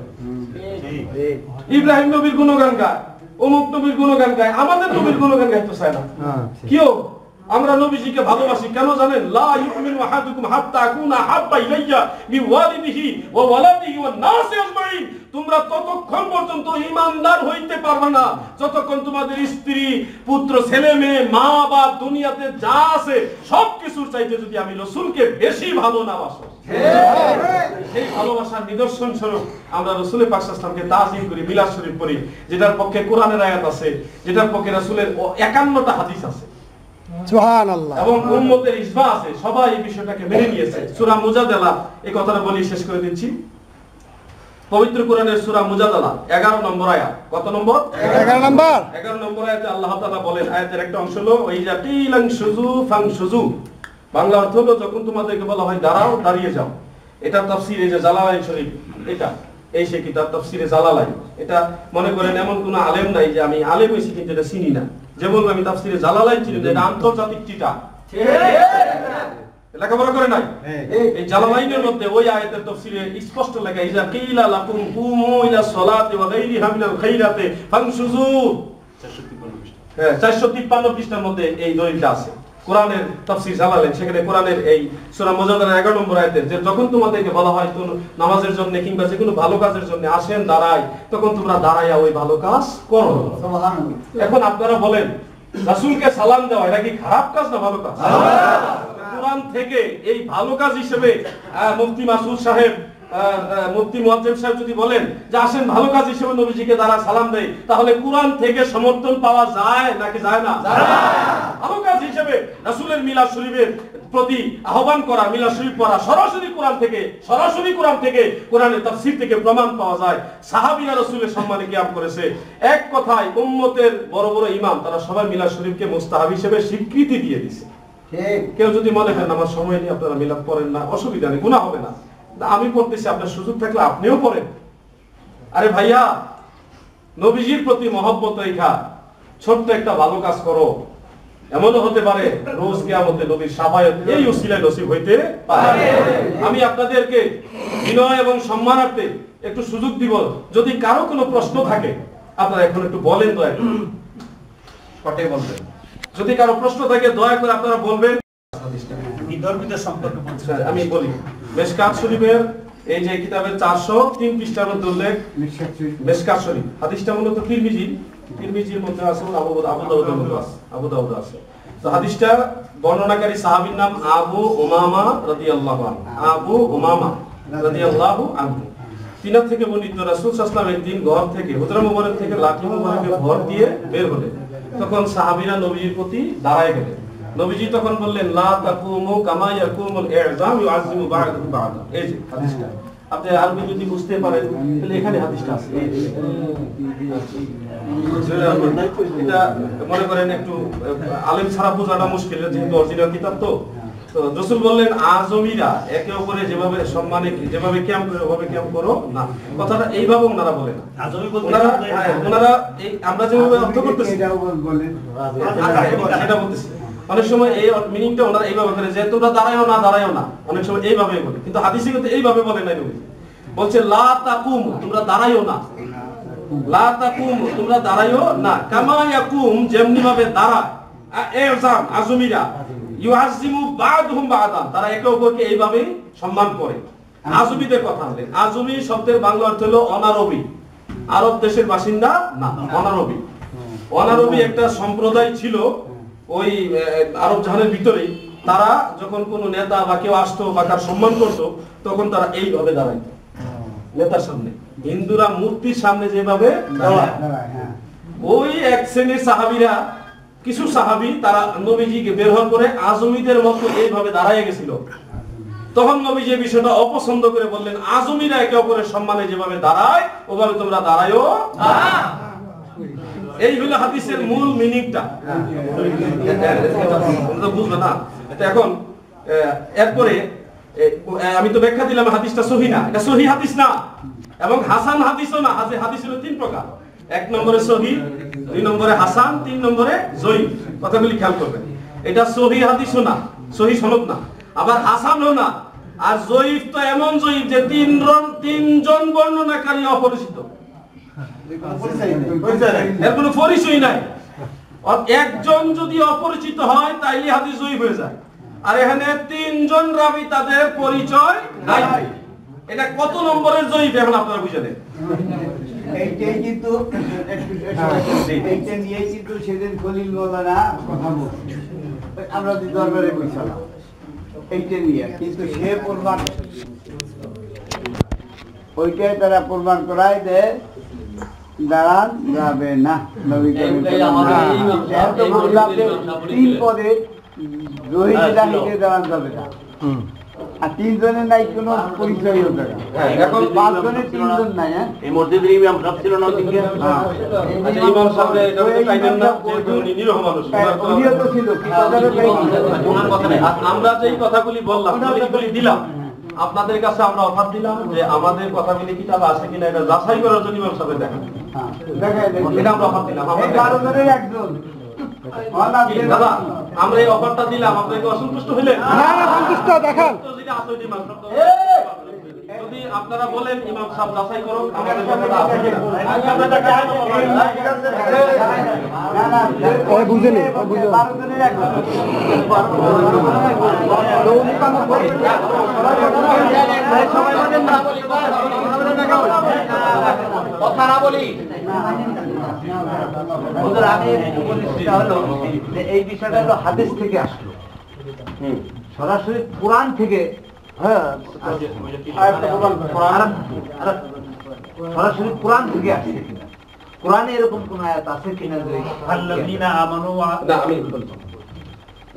ইব্রাহিম নবীর গুণগান গায়, অমুক নবীর গুণগান গায়, আমাদের নবীর গুণগান গাইতে চায় না। কেউ আমরা নবীজিকে ভালোবাসি কেন জানেন? লা ইউমিনু আহাদুকুম হাত্তা আকুনা হাব্বা ইলাইয়া বিওয়ালিদিহি ওয়া ওয়ালাদিহি ওয়ান নাসি আজমাইন। তোমরা ততক্ষণ পর্যন্ত ঈমানদার হইতে পারবে না যতক্ষণ তোমাদের স্ত্রী, পুত্র, ছেলে মেয়ে, মা বাপ, দুনিয়াতে যা আছে সবকিছুর চাইতে যদি আমি রাসূলকে বেশি ভালো না বাসো। সেই ভালোবাসার নিদর্শন স্বরূপ আমরা রাসূল পাক সাল্লাল্লাহু আলাইহি ওয়াসাল্লামকে তাজিম করি, মিলাদ শরীফ পড়ি, যেটার পক্ষে কোরআনের আয়াত আছে, যেটার পক্ষে রাসূলের 51টা হাদিস আছে সুবহানাল্লাহ, এবং উম্মতের ইজমা আছে। সবাই এই বিষয়টাকে মেনে নিয়েছে। সূরা মুজাদালা, এই কথাটা বলি শেষ করে দিচ্ছি। পবিত্র কোরআনের সূরা মুজাদালা 11 নম্বর আয়াত। কত নম্বর? 11 নম্বর। 11 নম্বর আয়াতে আল্লাহ তাআলা বলেন, আয়াতের একটা অংশ হলো ওইজা কিলাং শুজু ফাং শুজু, বাংলা অর্থ হলো যখন তোমাদেরকে বলা হয় দাঁড়াও, দাঁড়িয়ে যাও। এটা তাফসীর এই যে জালালাইন শরীফ, এটা এই সে কিতাব তাফসীরে জালালাইন। এটা মনে করেন এমন কোন আলেম নাই যে আমি আলেম হইছি কিন্তু এটা চিনি না, যে বলবো আমি তাফসীরে জালালাইন চিনি, এটা আন্তর্জাতিক চিটা, লেখাপড়া করে নাই। এই জালালাইনের মধ্যে ওই আয়াতের তাফসীরে স্পষ্ট লেখা, ইজা কিলা লাকুম কুমু ইলা সলাতি ওয়া গায়রিহা মিনাল খাইরাতি ফাংশুজু। 453 পৃষ্ঠার মধ্যে এই দলিলটা আছে, কোরআনের তাফসীর জালালাইন। সেখানে কোরআনের এই সূরা মুজাদালার 11 নম্বর আয়াতে যে যখন তোমাদেরকে বলা হয় কোন নামাজের জন্য কিংবা যে কোনো ভালো কাজের জন্য আসেন দাঁড়াই, তখন তোমরা দাঁড়াইয়া ওই ভালো কাজ করো। সুবহানাল্লাহ। এখন আপনারা বলেন রাসূলকে সালাম দেওয়া এটা কি খারাপ কাজ না ভালো কাজ? কোরআন থেকে এই ভালো কাজ হিসেবে মুফতি মাসুদ সাহেব, মুফতি মুয়াজ্জেম সাহেব যদি বলেন যে আসেন ভালো কাজ হিসেবে নবীজিকে দ্বারা সালাম দেই, তাহলে কোরআন থেকে সমর্থন পাওয়া যায় নাকি যায় না? ভালো কাজ হিসেবে রাসূলের মিলাদ শরীফের প্রতি আহ্বান করা, মিলাদ শরীফ পড়া সরাসরি কোরআন থেকে কোরআনের তাফসীর থেকে প্রমাণ পাওয়া যায়। সাহাবীরা রাসূলের সম্মানে কিয়াম করেছে। এক কথায় উম্মতের বড় বড় ইমাম তারা সবাই মিলাদ শরীফকে মুস্তাহাব হিসেবে স্বীকৃতি দিয়ে দিয়েছে। কেউ যদি মনে করেন আমার সময় নেই আপনারা মিলাদ পড়েন না, অসুবিধা নেই, গুনাহ হবে না, আমি পড়তেছি, আপনার সুযোগ থাকলে আপনিও পড়েন। আরে ভাইয়া, নবীজির প্রতি মহব্বত রেখা ছোট্ট একটা ভালো কাজ করো, এমনও হতে পারে রোজ কিয়ামতে নবীর শাফায়াত এই উসিলায় নসিব হইতে পারে। আমি আপনাদেরকে বিনয় এবং সম্মানার্থে একটু সুযোগ দিব, যদি কারো কোনো প্রশ্ন থাকে আপনারা এখন একটু বলেন, দয়া করে কটে বলবেন। যদি কারো প্রশ্ন থাকে দয়া করে আপনারা বলবেন। বিধর্মীদের সম্পর্কে বলছেন, আমি বলি মেশকাত শরীফের এই যে কিতাবের 403 পৃষ্ঠার মধ্যে উল্লেখ, মেশকাত শরীফ হাদিসটা মূলত তিরমিজির মধ্যে আছে, আবু দাউদের মধ্যে আছে, আবু দাউদ আছে। তো হাদিসটা বর্ণনাকারী সাহাবীর নাম আবু উমামা রাদিয়াল্লাহু আনহু। আবু উমামা রাদিয়াল্লাহু আনহু তিনার থেকে বর্ণিত, রাসূল সাল্লাল্লাহু আলাইহি ওয়াসাল্লাম একদিন ঘর থেকে হুজরা মুবারক থেকে লাঠি মুবারকে ভর দিয়ে বের হলেন। তখন সাহাবীরা নবীর প্রতি দাঁড়ায় গেলেন। নবীজি তখন বললেন, লা তাকুমু কামা ইয়াকুমুল ই'জাম ইউ'আযিমু বা'দুহু বা'দা। এই যে হাদিসটা আপনি আরবি যদি বুঝতে পারেন তাহলে এখানে হাদিসটা আছে। এটা মনে করেন একটু আলেম ছাড়া বোঝাটা মুশকিল, যেহেতু অরিজিনাল কিতাব। তো রাসূল বললেন, আজমিরা একে অপরে যেভাবে সম্মানে যেভাবে কিয়াম করে ওভাবে কিয়াম করো না। কথাটা এইভাবে ওনারা বলেন, আজমি বলতে ওনারা এই আমরা যেভাবে অর্থ করতেছি এটা বলেন, এটা বলতেছি। অনেক সময় এই মিনিংটা ওনারা এইভাবে করে যে তোমরা দাঁড়ায়ও না, অনেক সময় এইভাবে বলে, কিন্তু হাদিসে কিন্তু এইভাবে বলে নাই। নবী বলছে লা তাকুম, তোমরা দাঁড়ায়ও না, লা তাকুম তোমরা দাঁড়ায়ও না, কামা ইয়াকুম যেমনি ভাবে দাঁড়ায় ই'জাম আজমিরা, ইউআযিমু বা'দুহুম বা'দান তারা একে অপরকে এইভাবে সম্মান করে। আজমিদের কথা বলেন, আজমি শব্দের বাংলা অর্থ হলো অনারবি, আরব দেশের বাসিন্দা না, অনারবি। অনারবি একটা সম্প্রদায় ছিল ওই আরব জাহানের ভিতরেই। তারা যখন কোনো নেতা বা কেউ আসতো বা তার সম্মান করতো, তখন তারা এইভাবে দাঁড়াইতো নেতার সামনে। হিন্দুরা মূর্তির সামনে যেভাবে দাঁড়ায়, ওই এক শ্রেণীর সাহাবীরা, কিছু সাহাবী তারা নবীজিকে বের হওয়ার পরে আজমিদের মতো এইভাবে দাঁড়ায় গেছিল। তখন নবীজি এই বিষয়টা অপছন্দ করে বললেন, আজমিরা একে অপরের সম্মানে যেভাবে দাঁড়ায় ওভাবে তোমরা দাঁড়ায়ও না। এই হলো হাদিসের মূল মিনিংটা, বুঝবে না। এখন এরপরে আমি তো ব্যাখ্যা দিলাম হাদিসটা সহিহ না, এটা সহিহ হাদিস না এবং হাসান হাদিসও না। হাদিস হলো 3 প্রকার, 1 নম্বরে সহিহ, 2 নম্বরে হাসান, 3 নম্বরে যঈফ। কথাগুলি খেয়াল করবেন, এটা সহিহ হাদিসও না, সহিহ সনদ না, আবার হাসানও না। আর যঈফ তো এমন যঈফ যে 3জন বর্ণনাকারী অপরিচিত, এর কোনো পরিচয় নাই। আর একজন যদি অপরিচিত হয় তাইলে হাদিস জয়ীফ হয়ে যায়। আর এখানে 3 জন রাবী তাদের পরিচয় নাই। এটা কত নম্বরের জয়ীফ এখন আপনারা বুঝে নেন। এইটাই কিন্তু এইটা নিয়ে কিন্তু সেদিন খলিল মৌলানা কথা বলছে, আমরা দরবারে বসলাম এইটা নিয়ে, কিন্তু সে প্রমাণ ওইটাই তারা প্রমাণ করাই দেয় দাঁড়ান যাবে না। নবী করিম 3 পদে রোহিত জাহিদে দাঁড়ান যাবে না, আর 3 জনের নাই কোনো পরিচয় হতে না। এখন 5 জনের 3 জন নাই। এই মসজিদের ইমাম সাহেব ছিল না ওদিকে? আচ্ছা, ইমাম সাহেব এটা তো টাইটেল না, যেহেতু উনি নিরহ মানুষ, উনিও তো ছিল, কি কথাটা ওনার কথা নেই। আমরা যেই কথাগুলি বললাম দলিলগুলি দিলাম আপনাদের কাছে, আমরা অফার দিলাম যে আমাদের কথাগুলি কিতাবে আছে কিনা এটা যাচাই করার জন্য ইমাম সাহেব দেখেন, এটা আমরা অফার দিলাম। এই 12 জনের একজন দাদা আমরা এই অফারটা দিলাম, আপনাকে অসন্তুষ্ট হইলেন? না না সন্তুষ্ট দেখান। যদি আপনারা বলেন ইমাম সাহেব যাচাই করুন আমাদের কথাটা আছে কিনা। ওই বুঝেনি, ওই বুঝে 12 জনের একজন কথা না বলি। ওদের আগে উপদেশটা হলো যে এই বিষয়টা হলো হাদিস থেকে আসলো, সরাসরি কোরআন থেকে। সরাসরি কোরআন থেকে আসছে কিনা, কোরআনে এরকম কোন আয়াত আছে কিনা যে আল্লাযীনা আমানু না, আমি বলছি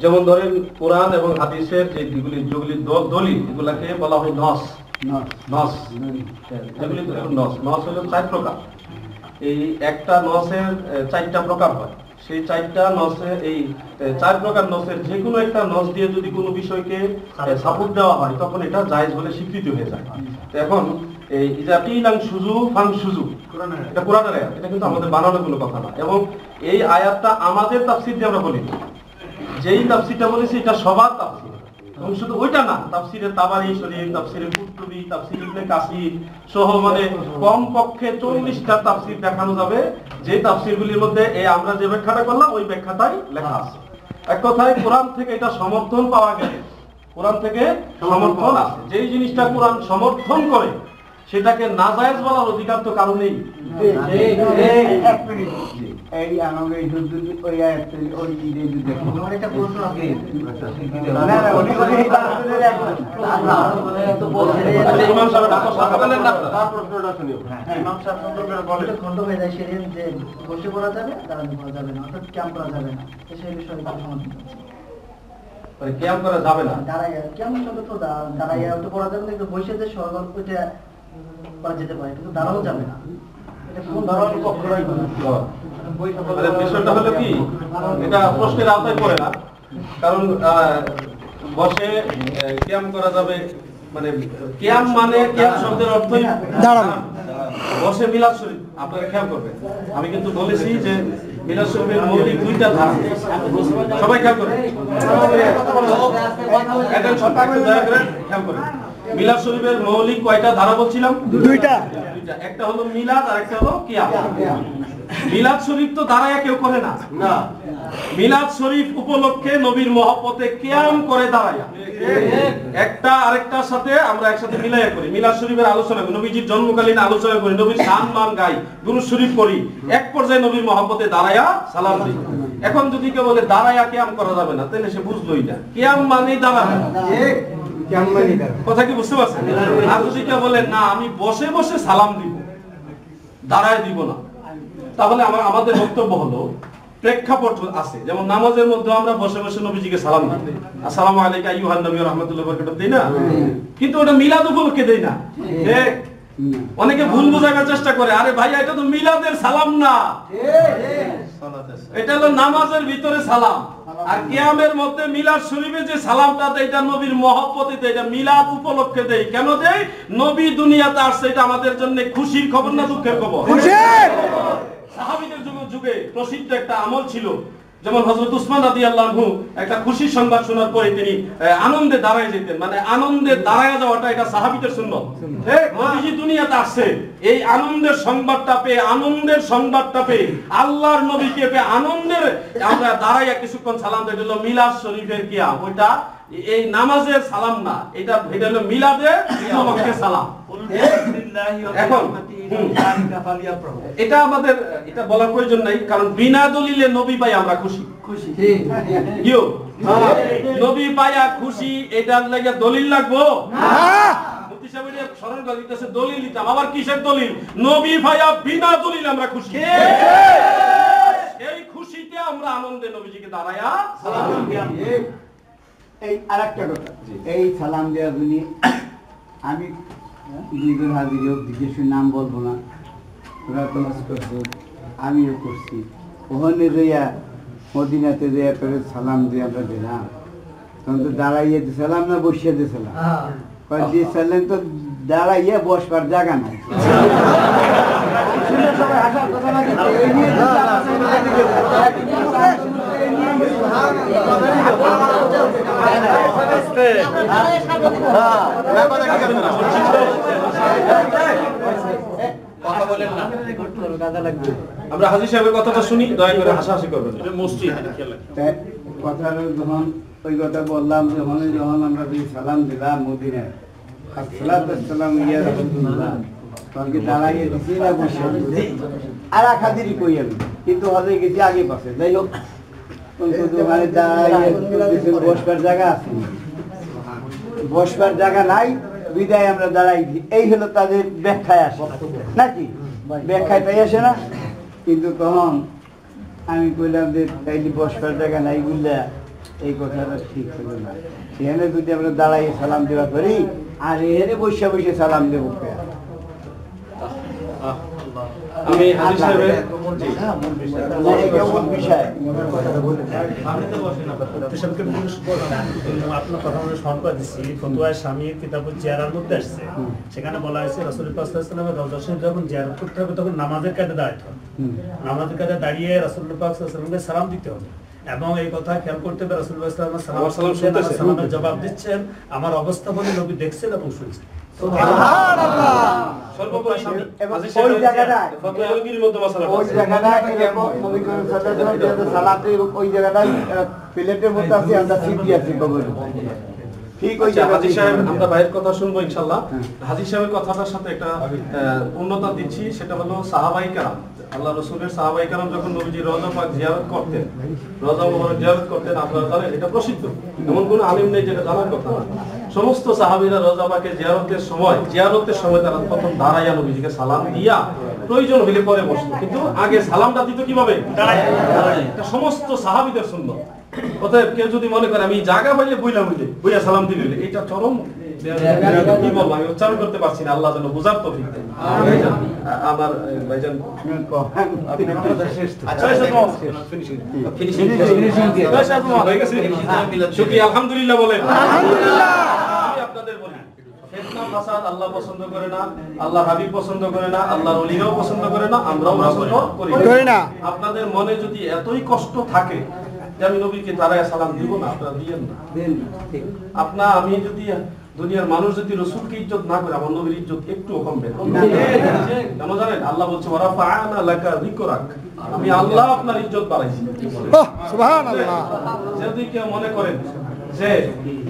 যেমন ধরেন কোরআন এবং হাদিসের যে যেগুলি দলিল এগুলাকে বলা হয় নস। যেগুলি নস হলো 4 প্রকার। এই একটা নসের 4টা প্রকার হয়। সেই 4টা নসে এই 4 প্রকার নসের যে কোনো একটা নস দিয়ে যদি কোনো বিষয়কে সাপোর্ট দেওয়া হয় তখন এটা জায়েজ বলে স্বীকৃতি হয়ে যায়। তো এখন এই ইজাতিলাং সুজু ফাং সুজু এটা কোরআনের আয়াত, এটা কিন্তু আমাদের বানানো কোনো কথা না। এবং এই আয়াতটা আমাদের তাফসীর দিয়ে আমরা বলি, যেই তাফসীরটা বলেছি এটা সবার তাফসীর, এবং শুধু ওইটা না, তাফসীরে তাবারি শরীফ, তাফসীরে কুরতুবী, তাফসীর ইবনে কাসির সহ মানে কমপক্ষে 40টা তাফসীর দেখানো যাবে, যে তাফসীরগুলির মধ্যে এই আমরা যে ব্যাখ্যাটা করলাম ওই ব্যাখ্যাটাই লেখা আছে। এক কথায় কোরআন থেকে এটা সমর্থন পাওয়া গেলে, কোরআন থেকে সমর্থন আছে, যেই জিনিসটা কোরআন সমর্থন করে সেটাকে নাজায়েজ বলার অধিকার তো কারো নেই। এই আমাকে ওই আয়াতে ওই দিয়ে দেখো এটা প্রশ্ন আছে। না না উনি এই 12 জনের একজন তো বলছেন। আচ্ছা ইমাম সাহেব কথা বলেন না, তার প্রশ্নটা শুনিও। ইমাম সাহেব বলেন খন্ড হয়ে যায় সেদিন যে বসে পড়া যাবে, দাঁড়ানো করা যাবে না, অর্থাৎ ক্যাম্প করা যাবে না, সেই বিষয়ে কি সমাধান আছে? ক্যাম্প করা যাবে না, দাঁড়াইয়া কেমন সাথে তো দাঁড়াইয়া তো পড়া যাবে না, কিন্তু বসে যে সরল ওইটা করা যেতে পারে, কিন্তু দাঁড়ানো যাবে না। এটা কোন দাঁড়ানো কখনোই না। বিষয়টা হলো কি, এটা প্রশ্নের আওতায় পড়ে না, কারণ বসে ক্যাম্প করা যাবে মানে ক্যাম্প মানে ক্যাম্প শব্দের অর্থই দাঁড়ানো। বসে মিলাদ শরীফ আপনারা খেয়াল করবেন, আমি কিন্তু বলেছি যে মিলাদ শরীফের মৌলিক 2টা ধারা, সবাই খেয়াল করবেন, খেয়াল করবেন। মিলাদ শরীফের মৌলিক কয়টা ধারা বলছিলাম? 2টা। একটা হলো মিলাদ আর একটা হলো কিয়াম। মিলাদ শরীফ তো দাঁড়ায় কেউ করে না, মিলাদ শরীফ উপলক্ষে নবীর মহব্বতে কিয়াম করে দাঁড়ায়, একটা আরেকটার সাথে আমরা একসাথে মিলাইয়া করি। মিলাদ শরীফের আলোচনা করি, নবীজির জন্মকালীন আলোচনা করি, নবীর শান মান গাই, দুরূদ শরীফ করি, এক পর্যায়ে নবীর মহব্বতে দাঁড়ায়া সালাম দিই। এখন যদি কেউ বলে দাঁড়ায়া কিয়াম করা যাবে না, তাহলে সে বুঝলোই না কিয়াম মানেই দাঁড়ানো, কথা কি বুঝতে পারছেন? আর যদি কেউ বলে না আমি বসে বসে সালাম দিব, দাঁড়ায় দিব না, তাহলে আমাদের বক্তব্য হলো প্রেক্ষাপট আছে, যেমন নামাজের মধ্যে আমরা বসে বসে নবীজিকে সালাম দিই, আসসালামু আলাইকা আইয়ুহান নবী ওয়া রাহমাতুল্লাহি ওয়া বারাকাতুহু, দেই না? কিন্তু ওটা মিলাদ উপলক্ষে দেই না। অনেকে ভুল বোঝার চেষ্টা করে, আরে ভাই এটা তো মিলাদের সালাম না, এটা হলো নামাজের ভিতরে সালাম। আর কিয়ামের মধ্যে মিলাদ শরীফে যে সালামটা দেয় এটা নবীর মহব্বতে দেয়, এটা মিলাদ উপলক্ষে দেয়। কেন দেয়? নবী দুনিয়াতে আসছে, এটা আমাদের জন্য খুশির খবর না দুঃখের খবর? খুশি। সাহাবীদের যুগে প্রসিদ্ধ একটা আমল ছিল যেমন হযরত উসমান রাদিয়াল্লাহু আনহু একটা খুশির সংবাদ শোনার পরে তিনি আনন্দে দাঁড়ায় যেতেন, মানে আনন্দে দাঁড়ায় যাওয়াটা এটা সাহাবীদের সুন্নাত। নবীজি দুনিয়াতে আসছে এই আনন্দের সংবাদটা পেয়ে আল্লাহর নবীকে পেয়ে আনন্দের আমরা দাঁড়াইয়া কিছুক্ষণ সালাম দেই, এটা হলো মিলাদ শরীফের কিয়াম। ওইটা এই নামাজের সালাম না, এটা হলো মিলাদের নববীর সালাম। এখন এটা আমাদের এটা বলার প্রয়োজন নাই, কারণ বিনা দলিলে নবী পাই আমরা খুশি। নবী পাইয়া খুশি, এটার লাগে দলিল লাগবো না। মুফতি সাহেব এটা স্মরণ করে দিতেছে দলিল দিতাম, আবার কিসের দলিল? নবী পাইয়া বিনা দলিল আমরা খুশি। এই খুশিতে আমরা আনন্দে নবীজিকে দাঁড়ায়া সালাম দিই। এই আরেকটা কথা, এই সালাম দেওয়ার জন্য আমি দুইজন হাজির হোক, বিশেষ নাম বলবো না, ওরা তো করছো, আমিও করছি। ওখানে যাইয়া মদিনাতে যাইয়া করে সালাম দিয়ে আমরা দিলাম, তখন তো দাঁড়াইয়া দিয়েছিলাম না বসিয়ে দিয়েছিলাম? দিয়েছিলেন তো দাঁড়াইয়া বসবার জায়গা নাই। আমরা হাজী সাহেবের কথাটা শুনি, দয়া করে হাসাহাসি করবেন। কথা যখন ওই কথা বললাম, যখন আমরা সালাম দিলাম মদিনায়, আসসালাম ইয়া রাসূলুল্লাহ, তখন কি দাঁড়াইয়ে দিছি না বসে? আর এক হাজিরই কই আমি, কিন্তু হজে গেছি আগে পাশে। যাই হোক, মানে দাঁড়াইয়ে বসবার জায়গা আছে, বসবার জায়গা নাই, বিদায় আমরা দাঁড়াই। এই হলো তাদের ব্যাখ্যায় আসে নাকি? ব্যাখ্যায় তাই আসে না? কিন্তু তখন আমি কইলাম যে তাইলে বসবার জায়গা নাই বললে এই কথাটা ঠিক হলো না। সেখানে যদি আমরা দাঁড়াইয়ে সালাম দেওয়া করি, আর এখানে বসে বসে সালাম দেবো। আমি হাজী সাহেবের সেখানে বলা হয়েছে রাসূলুল্লাহ সাল্লাল্লাহু আলাইহি ওয়াসাল্লামের রওজা শরীফ যখন জিয়ারত করতে হবে তখন নামাজের কাজে দাঁড়াতে হবে। নামাজের কাজে দাঁড়িয়ে রাসূলুল্লাহ সাল্লাল্লাহু আলাইহি ওয়াসাল্লামকে সালাম দিতে হবে, এবং এই কথা খেয়াল করতে হবে রাসূলুল্লাহ সাল্লাল্লাহু আলাইহি ওয়াসাল্লাম সালামের জবাব দিচ্ছেন, আমার অবস্থা বলে নবী দেখছেন এবং শুনছেন। হাজী সাহেব, আমরা ভাইয়ের কথা শুনবো ইনশাআল্লাহ। হাজী সাহেবের কথাটার সাথে একটা পূর্ণতা দিচ্ছি, সেটা হলো সাহাবায়ে কেরাম, আল্লাহ রাসূলের সাহাবায়ে কেরাম যখন নবীজির রওজা পাক জিয়ারত করতেন, রওজা মুবারক জিয়ারত করতেন, আপনারা জানেন এটা প্রসিদ্ধ, এমন কোনো আলিম নেই যেটা জানার কথা না। সমস্ত সাহাবীরা রওজা পাকে জিয়ারতের সময় তারা প্রথম দাঁড়াইয়া নবীজিকে সালাম দিয়া প্রয়োজন হলে পরে বসতো, কিন্তু আগে সালামটা দিত কিভাবে? দাঁড়াইয়া। এটা সমস্ত সাহাবীদের সুন্নাত। অতএব কেউ যদি মনে করে আমি জায়গা পাইলে বইয়া সালাম দিলে, এটা চরম কি বলবো, আমি উচ্চারণ করতে পারছি না, আল্লাহ যেন বুঝার তৌফিক দেন। আমার ভাইজান শুকরিয়া, আলহামদুলিল্লাহ বলেন। আমি আপনাদের বলি, ফিতনা ফাসাদ আল্লাহ পছন্দ করে না, আল্লাহ হাবিব পছন্দ করে না, আল্লাহর ওলিরাও পছন্দ করে না, আমরাও পছন্দ করি না। আপনাদের মনে যদি এতই কষ্ট থাকে যে আমি নবীকে দাঁড়ায় সালাম দিব না, আপনারা দিয়েন না। আমি যদি দুনিয়ার মানুষ যদি রাসূলকে ইজ্জত না করে, আমার নবীর ইজ্জত একটুও কমবে না। কেন জানেন? আল্লাহ বলছে ওয়ারাফা'না লাকা যিকরাক, আমি আল্লাহ আপনার ইজ্জত বাড়াইছি। সুবহানাল্লাহ। যদি কেউ মনে করেন যে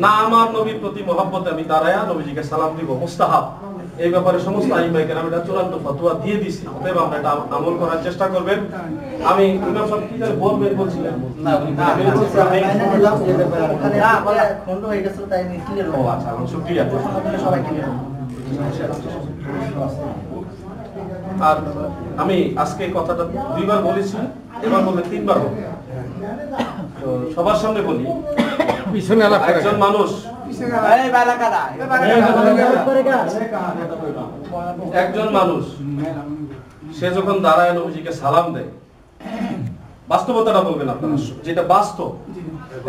না আমার নবীর প্রতি মহব্বতে আমি দাঁড়ায়া নবীজিকে সালাম দিব মুস্তাহাব, এই ব্যাপারে সমস্ত আইমায়ে কেরাম এটা চূড়ান্ত ফতোয়া দিয়ে দিয়েছে। অতএব আমরা এটা আমল করার চেষ্টা করবেন। আমি ইমাম সাহেব কি জানি বলছিলেন না, খন্ড হয়ে গেছে তাই ক্লিয়ার। ও আচ্ছা, শুকরিয়া। সবাই ক্লিয়ার। আর আমি আজকে কথাটা 2 বার বলেছি, এবার বললে 3 বার হবে। তো সবার সামনে বলি, একজন মানুষ সে যখন দাঁড়ায় নবীজিকে সালাম দেয়, বাস্তবতাটা বলবেন আপনারা, যেটা বাস্তব।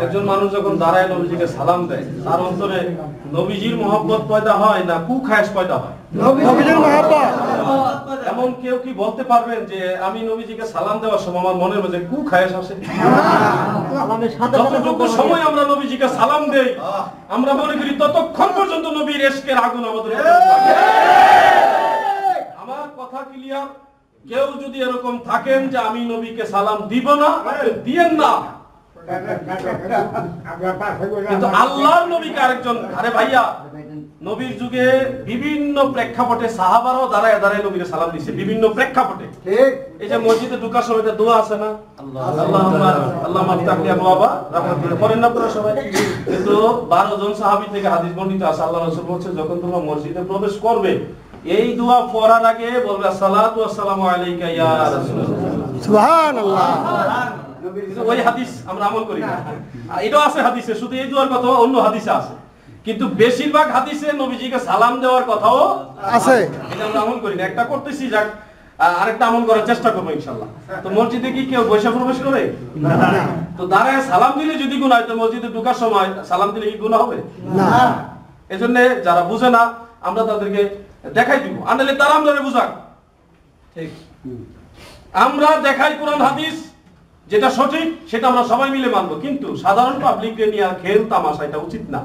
একজন মানুষ যখন দাঁড়ায় নবীজিকে সালাম দেয়, তার অন্তরে নবীজির মহব্বত পয়দা হয় না কুখায়েশ পয়দা হয়? নবীজির মহব্বত। এমন কেউ কি বলতে পারবেন যে আমি নবীজিকে সালাম দেওয়ার সময় আমার মনের মধ্যে কু খায়েশ আসে? যতটুকু সময় আমরা নবীজিকে সালাম দেই আমরা মনে করি ততক্ষণ পর্যন্ত নবীর ইশকের আগুন আমাদের মধ্যে থাকে। আমার কথা ক্লিয়ার? কেউ যদি এরকম থাকেন যে আমি নবীকে সালাম দিব না, দিয়েন না। কিন্তু আল্লাহর নবীকে আরেকজন, আরে ভাইয়া, নবীর যুগে বিভিন্ন প্রেক্ষাপটে সাহাবারাও দাঁড়ায় দাঁড়ায় নবীকে সালাম দিছে বিভিন্ন প্রেক্ষাপটে। এই যে মসজিদে ঢোকার সময় একটা দোয়া আছে না, আল্লাহুম্মা আফতাহলি আবওয়াবা রাহমাতিকা, পড়েন না আপনারা সবাই? কিন্তু 12 জন সাহাবী থেকে হাদিস বর্ণিত আছে, আল্লাহ রাসূল বলেছেন যখন তোমরা মসজিদে প্রবেশ করবে এই দোয়া পড়ার আগে বলবে আসসালাতু ওয়াসসালামু আলাইকা ইয়া রাসূলুল্লাহ। সুবহানাল্লাহ। ওই হাদিস আমরা আমল করি না, এটাও আছে হাদিসে, শুধু এই দোয়ার কথা অন্য হাদিসে আছে, কিন্তু বেশিরভাগ হাদিসে নবীজিকে সালাম দেওয়ার কথাও আছে, এটা আমরা আমল করি না। একটা করতেছি, যাক আরেকটা আমল করার চেষ্টা করবো ইনশাআল্লাহ। তো মসজিদে কি কেউ বৈশা প্রবেশ করে? তো দাঁড়ায় সালাম দিলে যদি গুনাহ হয়, তো মসজিদে ঢোকার সময় সালাম দিলে কি গুনাহ হবে? না। এজন্য যারা বুঝে না আমরা তাদেরকে দেখাই দিব, আনলে তারা আমরা বুঝাক। ঠিক, আমরা দেখাই কোরআন হাদিস, যেটা সঠিক সেটা আমরা সবাই মিলে মানবো, কিন্তু সাধারণ পাবলিককে নিয়ে খেল তামাশা এটা উচিত না,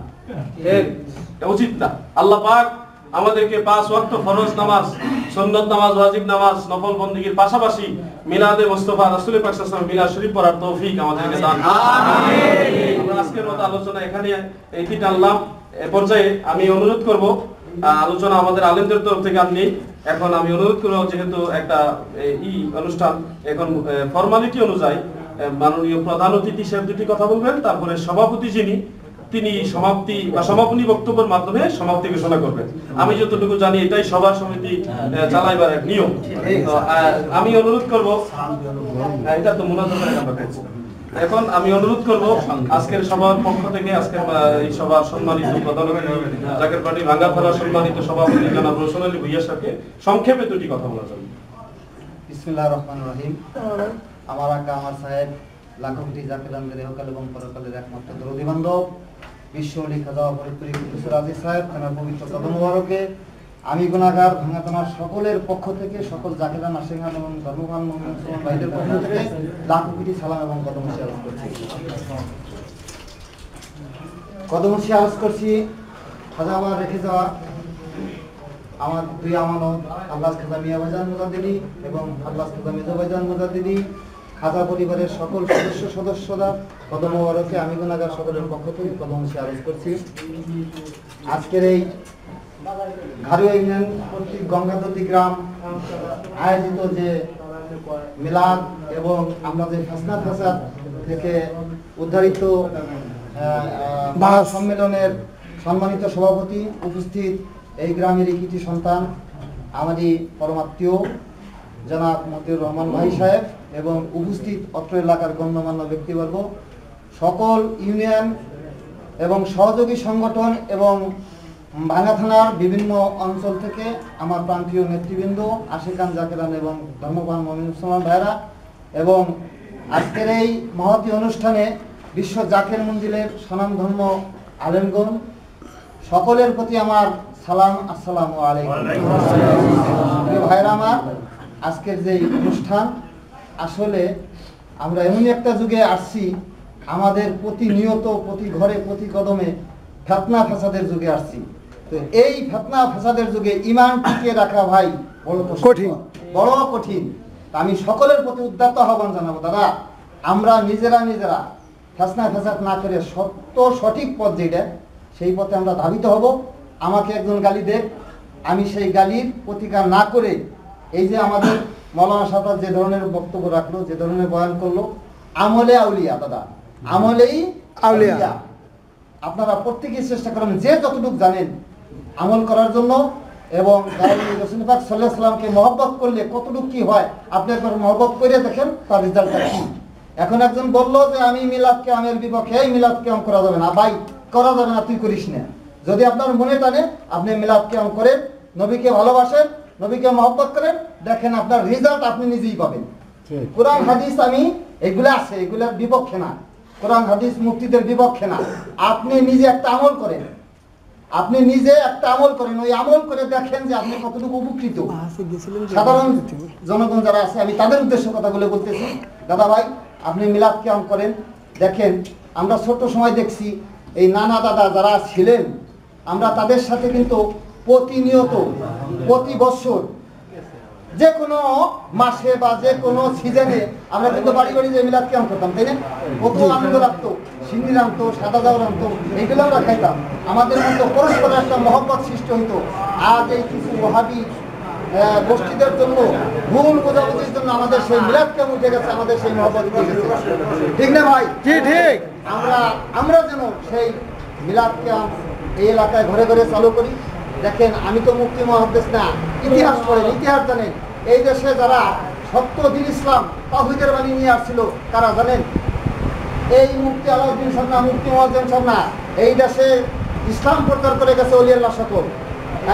এটা উচিত না। আল্লাহ পাক আমাদেরকে 5 ওয়াক্ত ফরজ নামাজ, সুন্নাত নামাজ, ওয়াজিব নামাজ, নফল বন্দেগীর পাশাপাশি মিলাদে মুস্তাফা রাসূল পাক সাল্লাল্লাহু আলাইহি ওয়াসাল্লাম মিলাদ শরীফ পড়ার তৌফিক আমাদেরকে দান করুন। আমিন। আমরা আজকের মতো আলোচনা এখানে এইটি টানলাম। এই পর্যায়ে আমি অনুরোধ করব, আলোচনা আমাদের আলেমদের তরফ থেকে আমি এখন আমি অনুরোধ করব, যেহেতু একটা অনুষ্ঠান, এখন ফর্মালিটি অনুযায়ী মাননীয় প্রধান অতিথি সাহেব দুটি কথা বলবেন, তারপরে সভাপতি যিনি তিনি সমাপ্তি বা সমাপনী বক্তব্যের মাধ্যমে সমাপ্তি ঘোষণা করবেন। আমি যতটুকু জানি এটাই সভা সমিতি চালাইবার এক নিয়ম। আমি অনুরোধ করব, এটা তো মুনাজাতের কথা বলছি, এখন আমি অনুরোধ করব আজকের সভার পক্ষ থেকে আজকের এই সভার সম্মানিত প্রধান অতিথি জাকের পার্টি ভাঙ্গা থানার সম্মানিত সভাপতি জনাব রওশন আলী ভূঁইয়া সাহেবকে সংক্ষেপে দুটি কথা বলার জন্য। বিসমিল্লাহির রহমানির রহিম। আমার আকা আমার সাহেব লাখো কোটি জাকিরানদের ইহকাল এবং পরকালের একমাত্র দরদি বান্ধব বিশ্ব লিখা যাওয়া ফরিদপুরি কুদ্দুসুর আজিজ সাহেব তার পবিত্র কদম মোবারকে আমি গুনাহগার ভাঙ্গা থানার সকলের পক্ষ থেকে, সকল জাকিরান আশিকান এবং ধর্মপ্রাণ মুসলমান ভাইদের পক্ষ থেকে লাখো কোটি সালাম এবং কদম আরজ করছি। কদম আরজ করছি খাজা বাবা রেখে যাওয়া আমার দুই আমানত আল্লাহ খাজা মিয়া ভাইজান মুজাদ্দিদি এবং আল্লাহ খাজা মিজা ভাইজান মুজাদ্দিদি, খাজা পরিবারের সকল সদস্যরা কদম মোবারকে আমি গুনাহগার সকলের পক্ষ থেকে কদম আরজ করছি। আজকের এই ঘাড়ুয়া ইউনিয়ন কর্তৃক গঙ্গাদতি গ্রাম আয়োজিত যে মিলাদ এবং আমরা যে ফাসনাত ফাসাদ থেকে উদ্ধারিত সম্মেলনের সম্মানিত সভাপতি, উপস্থিত এই গ্রামের কৃতি সন্তান আমারই পরমাত্মীয় জনাব মতিউর রহমান ভাই সাহেব এবং উপস্থিত অত্র এলাকার গণ্যমান্য ব্যক্তিবর্গ, সকল ইউনিয়ন এবং সহযোগী সংগঠন এবং ভাঙ্গা থানার বিভিন্ন অঞ্চল থেকে আমার প্রান্তীয় নেতৃবৃন্দ, আশিকান জাকিরান এবং ধর্মপ্রাণ মুমিন মুসলমান ভাইরা, এবং আজকের এই মহতী অনুষ্ঠানে বিশ্ব জাকের মঞ্জিলের স্বনামধন্য আলেমগণ, সকলের প্রতি আমার সালাম, আসসালামু আলাইকুম। ভাইরা আমার, আজকের যে অনুষ্ঠান, আসলে আমরা এমন একটা যুগে আসছি, আমাদের প্রতিনিয়ত প্রতি ঘরে প্রতি কদমে ফিতনা ফাসাদের যুগে আসছি। তো এই ফিতনা ফাসাদের যুগে ঈমান টিকিয়ে রাখা ভাই বড় কঠিন, বড় কঠিন। আমি সকলের প্রতি উদ্যত আহ্বান জানাবো, দাদা আমরা নিজেরা ফিতনা ফাসাদ না করে সত্য সঠিক পথ যেটা, সেই পথে আমরা ধাবিত হব। আমাকে একজন গালি দেখ, আমি সেই গালির প্রতিকার না করে, এই যে আমাদের মৌলানা সাহেব যে ধরনের বক্তব্য রাখলো, যে ধরনের বয়ান করলো, আমলে আউলিয়া, দাদা আমলেই আউলিয়া। আপনারা প্রত্যেকেই চেষ্টা করেন যে যতটুকু জানেন আমল করার জন্য, এবং রাসূল পাক সাল্লাল্লাহু আলাইহি ওয়াসাল্লামকে মহব্বত করলে কতটুকু কি হয় আপনি একবার মহব্বত করে দেখেন, তার রেজাল্টটা কি। এখন একজন বললো যে আমি মিলাদকে আমের বিপক্ষে, এই মিলাদকে আম করা যাবে না, ভাই করা যাবে না, তুই করিস না। যদি আপনার মনে টানে আপনি মিলাদকে আম করেন, নবীকে ভালোবাসেন, নবীকে মহব্বত করেন, দেখেন আপনার রেজাল্ট আপনি নিজেই পাবেন। কোরআন হাদিস আমি এগুলো আছে, এগুলোর বিপক্ষে না, কোরআন হাদিস মুফতিদের বিপক্ষে না। আপনি নিজে একটা আমল করেন, আপনি নিজে একটা আমল করেন, ওই আমল করে দেখেন যে আপনি কতটুকু উপকৃত। সাধারণ জনগণ যারা আছে আমি তাদের উদ্দেশ্যে কথাগুলো বলতেছি। দাদা ভাই, আপনি মিলাদ কিয়াম করেন, দেখেন আমরা ছোট সময় দেখছি এই নানা দাদা যারা ছিলেন, আমরা তাদের সাথে কিন্তু প্রতিনিয়ত প্রতি বছর যে কোনো মাসে বা যে কোনো সিজনে আমরা কিন্তু বাড়ি বাড়ি যে মিলাদ কিয়াম করতাম, তাই না? কত আনন্দ লাগতো, সিন্নি রাখতো, সাদা চাউল রাখতো, এইগুলো আমরা খাইতাম। আমাদের মতো পরস্পর একটা মহব্বত সৃষ্টি হইতো। আজ এই কিছু ওহাবি গোষ্ঠীদের জন্য, ভুল বোঝাবুঝির জন্য আমাদের সেই মিলাদ কিয়াম উঠে গেছে, আমাদের সেই মহব্বত উঠে গেছে, ঠিক না ভাই? ঠিক। আমরা যেন সেই মিলাদ কিয়াম এই এলাকায় ঘরে ঘরে চালু করি। দেখেন, আমি তো মুফতি মুহাদ্দিস না, ইতিহাস পড়েন, ইতিহাস জানেন। এই দেশে যারা সত্য দ্বীন ইসলাম তাওহীদের বাণী নিয়ে আসছিল, তারা জানেন এই মুফতি আলাউদ্দিন সাহেব না, মুফতি মুয়াজ্জেম সাহেব না, এই দেশে ইসলাম প্রচার করে গেছে ওলি আল্লাহ সকল।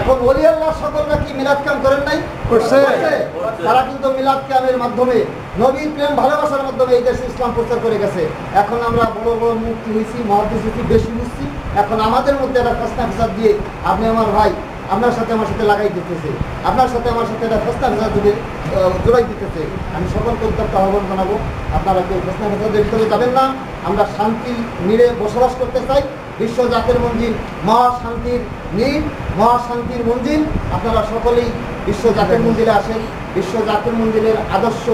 এখন ওলি আল্লাহ সকলরা কি মিলাদ কিয়াম করেন নাই? করছে। তারা কিন্তু মিলাদ কিয়ামের মাধ্যমে, নবীর প্রেম ভালোবাসার মাধ্যমে এই দেশে ইসলাম প্রচার করে গেছে। এখন আমরা বড় বড় মুফতি হয়েছি, মুহাদ্দিস হয়েছি, বেশি বুঝছি। এখন আমাদের মধ্যে একটা ফেসনা ফেসাদ দিয়ে আপনি আমার ভাই, আপনার সাথে আমার সাথে লাগাই দিতেছে, আপনার সাথে আমার সাথে একটা ফেসনা ফেসাদ জোড়াই দিতেছে। আমি সকলকে উদ্যোক্তা আহ্বান জানাবো, আপনারা কেউ ফেসনা ফেসাদের ভিতরে যাবেন না। আমরা শান্তি নিয়ে বসবাস করতে চাই। বিশ্ব জাকের মঞ্জিল মহাশান্তির নীড়, মহাশান্তির মঞ্জিল। আপনারা সকলেই বিশ্ব জাকের মঞ্জিলে আসেন, বিশ্ব জাকের মঞ্জিলের আদর্শ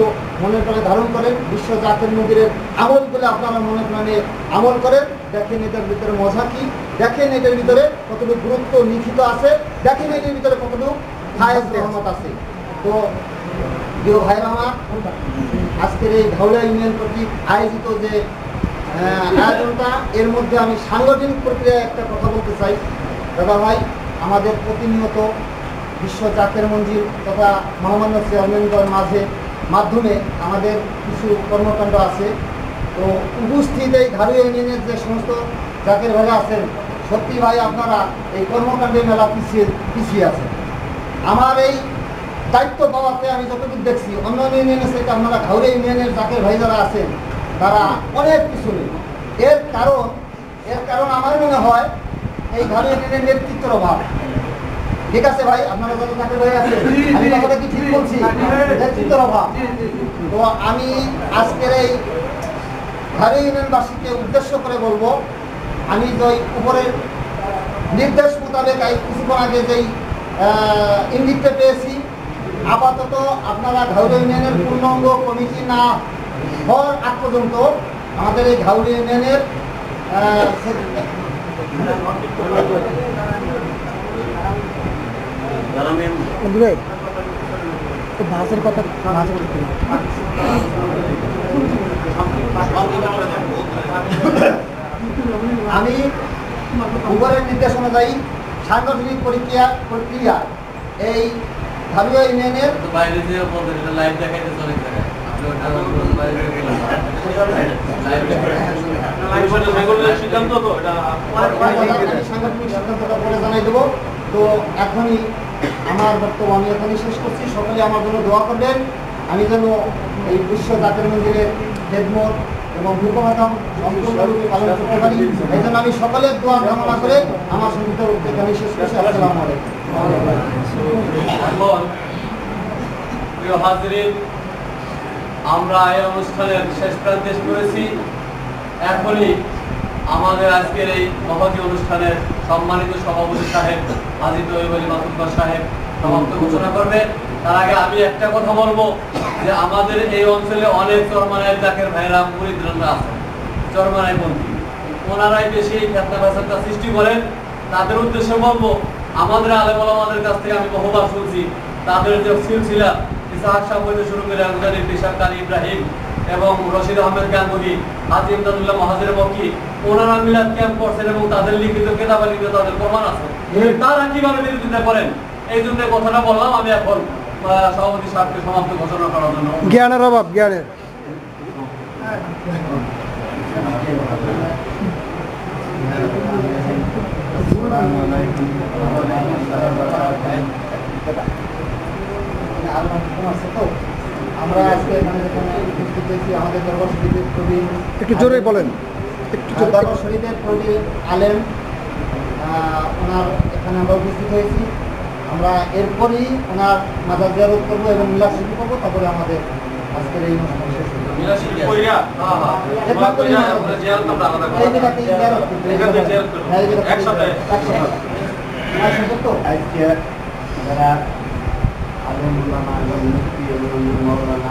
মনে প্রাণে ধারণ করেন, বিশ্ব জাকের মঞ্জিলের আমলগুলো আপনারা মনে প্রাণে আমল করেন। দেখেন এটার ভিতরে মজা কি, দেখেন এটার ভিতরে কতটুকু গুরুত্ব নিহিত আছে, দেখেন এটার ভিতরে কতটুকু ফায়েজ রহমত আছে। তো প্রিয় ভাইরা আমার, আজকের এই ঘাউড়া ইউনিয়ন কর্তৃক আয়োজিত যে আয়োজনটা, এর মধ্যে আমি সাংগঠনিক প্রক্রিয়ায় একটা কথা বলতে চাই। দাদা ভাই, আমাদের প্রতিনিয়ত বিশ্ব জাকের মঞ্জিল তথা মহামান্য চেয়ারম্যানদের মাধ্যমে আমাদের কিছু কর্মকাণ্ড আছে। তো উপস্থিত এই ঘাড়ুয়া ইউনিয়নের যে সমস্ত জাকের ভাইরা আছেন, সত্যি ভাই আপনারা এই কর্মকাণ্ডে মেলা পিছিয়ে আছেন। আমার এই দায়িত্ব পাওয়াতে আমি যতটুকু দেখছি, অন্য ইউনিয়নের সাথে আপনারা ঘাড়ুয়া ইউনিয়নের জাকের ভাই যারা আছেন তারা অনেক পিছনে। এর কারণ আমার মনে হয় এই ঘাড়ুয়া ইউনিয়নের নেতৃত্বের অভাব। ঠিক আছে ভাই, আপনারা যত জাকের ভাই আছেন, আমি কথাটা কি ঠিক বলছি? নেতৃত্বের অভাব। তো আমি আজকের এই ঘাড়ুয়া ইউনিয়নবাসীকে উদ্দেশ্য করে বলবো, আমি যেই উপরের নির্দেশ মোতাবেক কিছুক্ষণ আগে যেই ইঙ্গিতটা পেয়েছি, আপাতত আপনারা ঘাড়ুয়া ইউনিয়নের পূর্ণাঙ্গ কমিটি না হওয়ার আগ পর্যন্ত আমাদের এই ঘাড়ুয়া ইউনিয়নের ভাষার কথা আমি উপরের নির্দেশ অনুযায়ী সাংগঠনিক প্রক্রিয়া এই ঘাড়ুয়া ইউনিয়নের সাংগঠনিক সিদ্ধান্তটা পরে জানাই দেবো। তো এখনই আমার বক্তব্য আমি এখনই শেষ করছি। সকলে আমার জন্য দোয়া করবেন, আমি যেন এই বিশ্ব জাকের মন্দিরের খেদমত এবং রূপকথা সম্পূর্ণরূপে পালন করতে পারি। এই জন্য আমি সকলের দোয়া কামনা করে আমার সংগীত উদ্যোগ আমি শেষ করছি। আসসালামু আলাইকুম। প্রিয় হাজিরিন, আমরা এই অনুষ্ঠানের শেষ প্রান্তে করেছি। এখনই আমাদের আজকের এই মহতী অনুষ্ঠানের সম্মানিত সভাপতি সাহেব হাজী তৈয়ব আলী মাতুব্বর সাহেব সমাপ্ত ঘোষণা করবে। তার আগে আমি একটা কথা বলবো যে আমাদের এই অঞ্চলে অনেক চরমানায় জাকের ভাইরা মুরিদরা আছেন, চরমানায় বন্দী, ওনারাই বেশি ফেতনা ফ্যাসাদটা সৃষ্টি করেন। তাদের উদ্দেশ্যে বলবো, আমাদের আলেম ওলামাদের কাছ থেকে আমি বহুবার শুনছি, তাদের যে সিলসিলা ইসহাক সাহেব হইতে শুরু করে আলজারি পেশার কালী ইব্রাহিম এবং রশিদ আহমেদ গাঙ্গুহি, হাজী ইমদাদুল্লাহ মহাজির মক্কি, ওনারা মিলাদ ক্যাম্প করছেন এবং তাদের লিখিত কেতাবালিতে তাদের প্রমাণ আছে। তারা কিভাবে বিরোধিতা করেন, এই জন্য কথাটা বললাম। আমি এখন সভাপতি সাহেবকে সমাপ্ত ঘোষণা করার জন্য। জ্ঞানের অভাব, জ্ঞানের আমরা আজকে এখানে উপস্থিত হয়েছি, আমাদের দরবার শরীফের কবি, একটু জোরে বলেন, দরবার শরীফের কবি আলেম ওনার এখানে আমরা উপস্থিত হয়েছি। আমরা এরপরই ওনার মাজার জিয়ারত করবো এবং মিলাদ শিল্প করবো, তারপরে আমাদের আজকের এই অনুষ্ঠান শেষ হবে। এই জায়গাতেই জিয়ারত করবো। হ্যাঁ, এই জায়গাতেই একসাথে। তো আজকে যারা আলেম ওলামা এবং মুফতি এবং মাওলানা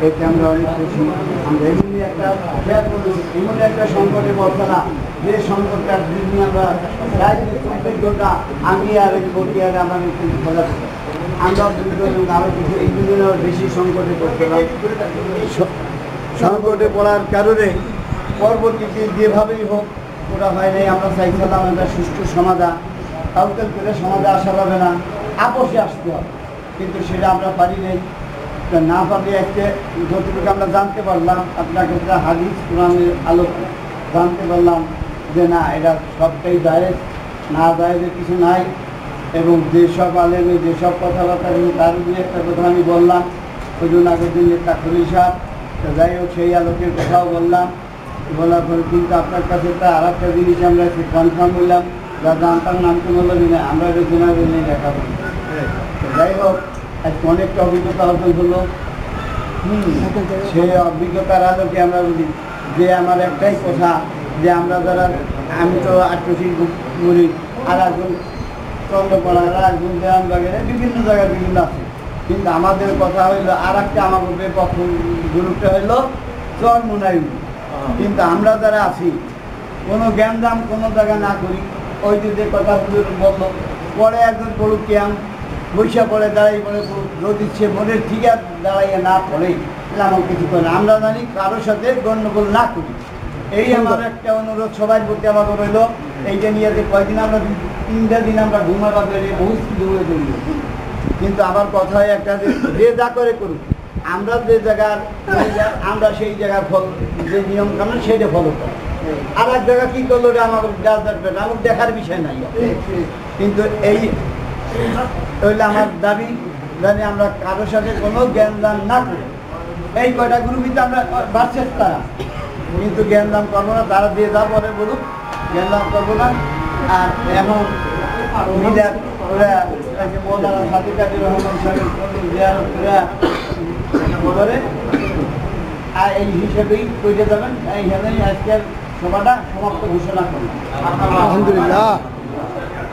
এতে আমরা অনেক খুশি। আমরা এমনি একটা শেয়ার করেছি, এমন একটা সংকটে পড়ছে না যে সংকটটার দিন আমরা রাজনীতিটা আমি আর এই বটিয়ারে আমরা কিন্তু খোলা থাকি। আমরা দুজন আরও কিছু এই দুজনের বেশি সংকটে পড়ছিলাম। সংকটে পড়ার কারণে পরবর্তীতে যেভাবেই হোক ওটা হয় নাই। আমরা চাইছিলাম একটা সুষ্ঠু সমাধান, কাউকে করে সমাজে আসা যাবে না, আপোষে আসতে হবে, কিন্তু সেটা আমরা পারি নাই। না পারলে আজকে যতটুকু আমরা জানতে পারলাম আপনাকে যা হাদিস কোরআনের আলোকে জানতে পারলাম যে না এটা সবটাই জায়েজ, না জায়েজের কিছু নাই। এবং যেসব আলেমে যেসব কথাবার্তা তার দিয়ে একটা কথা আমি বললাম, ওই জন্য আগের দিন একটা খলিল সাহেব, যাই হোক সেই আলোকের কথাও বললাম। বলার পরে কিন্তু আপনার কাছে তা আর একটা জিনিস আমরা একটু কনফার্ম হইলাম, যা জানতাম নামতে বললাম না, আমরা এটা জেনারেল নিয়ে দেখা করি। যাই হোক আজকে অনেকটা অভিজ্ঞতা অর্জন হলো। সেই অভিজ্ঞতার আলোকে আমরা বলি যে আমার একটাই কথা, যে আমরা যারা, আমি তো আট্রশিল্প করি, আর একজন চন্দ্রপাড়া, আর একজন দেওয়ানবাগের বিভিন্ন জায়গায় বিভিন্ন আছে, কিন্তু আমাদের কথা হইলো আর একটা আমাদের বিপক্ষ গ্রুপটা হইলো চরমোনাই। কিন্তু আমরা যারা আছি কোনো জ্ঞানদাম কোনো জায়গা না করি, ওই যে কথা বললো, পরে একজন পড়ুক ক্যাম্প বৈশা পড়ে দাঁড়াই পড়ে যদি সে মনের ঠিক দাঁড়াইয়া না পড়ে তাহলে আমার কিছু করে না। আমরা জানি কারোর সাথে গণ্ডগোল না করি, এই আমার একটা অনুরোধ সবাই প্রতি আমাকে রইল। এইটা নিয়ে যে কয়েকদিন আমরা 3টা দিন আমরা ঘুমাবার বেরিয়ে বহু কিছু হয়ে চলি, কিন্তু আমার কথা হয় একটা যে যা করে করুক, আমরা যে জায়গার আমরা সেই জায়গার ফল যে নিয়ম কানুন সেইটা ফলো করি। আর এক জায়গা কী করলো আমার গাছ দেখবে না, আমার দেখার বিষয় নাই। কিন্তু এই হইলে আমার দাবি, জানি আমরা কারোর সাথে কোনো জ্ঞান দান না করি। এই কয়টা গ্রুপিতে আমরা বাড়ছে তারা, কিন্তু জ্ঞান দান করবো না। তারা দিয়ে যা পরে বলুক, জ্ঞান দান করবো না। আর এমন মিলাদ ওরা মৌলানা সাদিক কাজী রহমান সাহেব জিয়ারত করে, আর এই হিসেবেই কইতে যাবেন। এইখানেই আজকের সভাটা সমাপ্ত ঘোষণা করলাম। আলহামদুলিল্লাহ।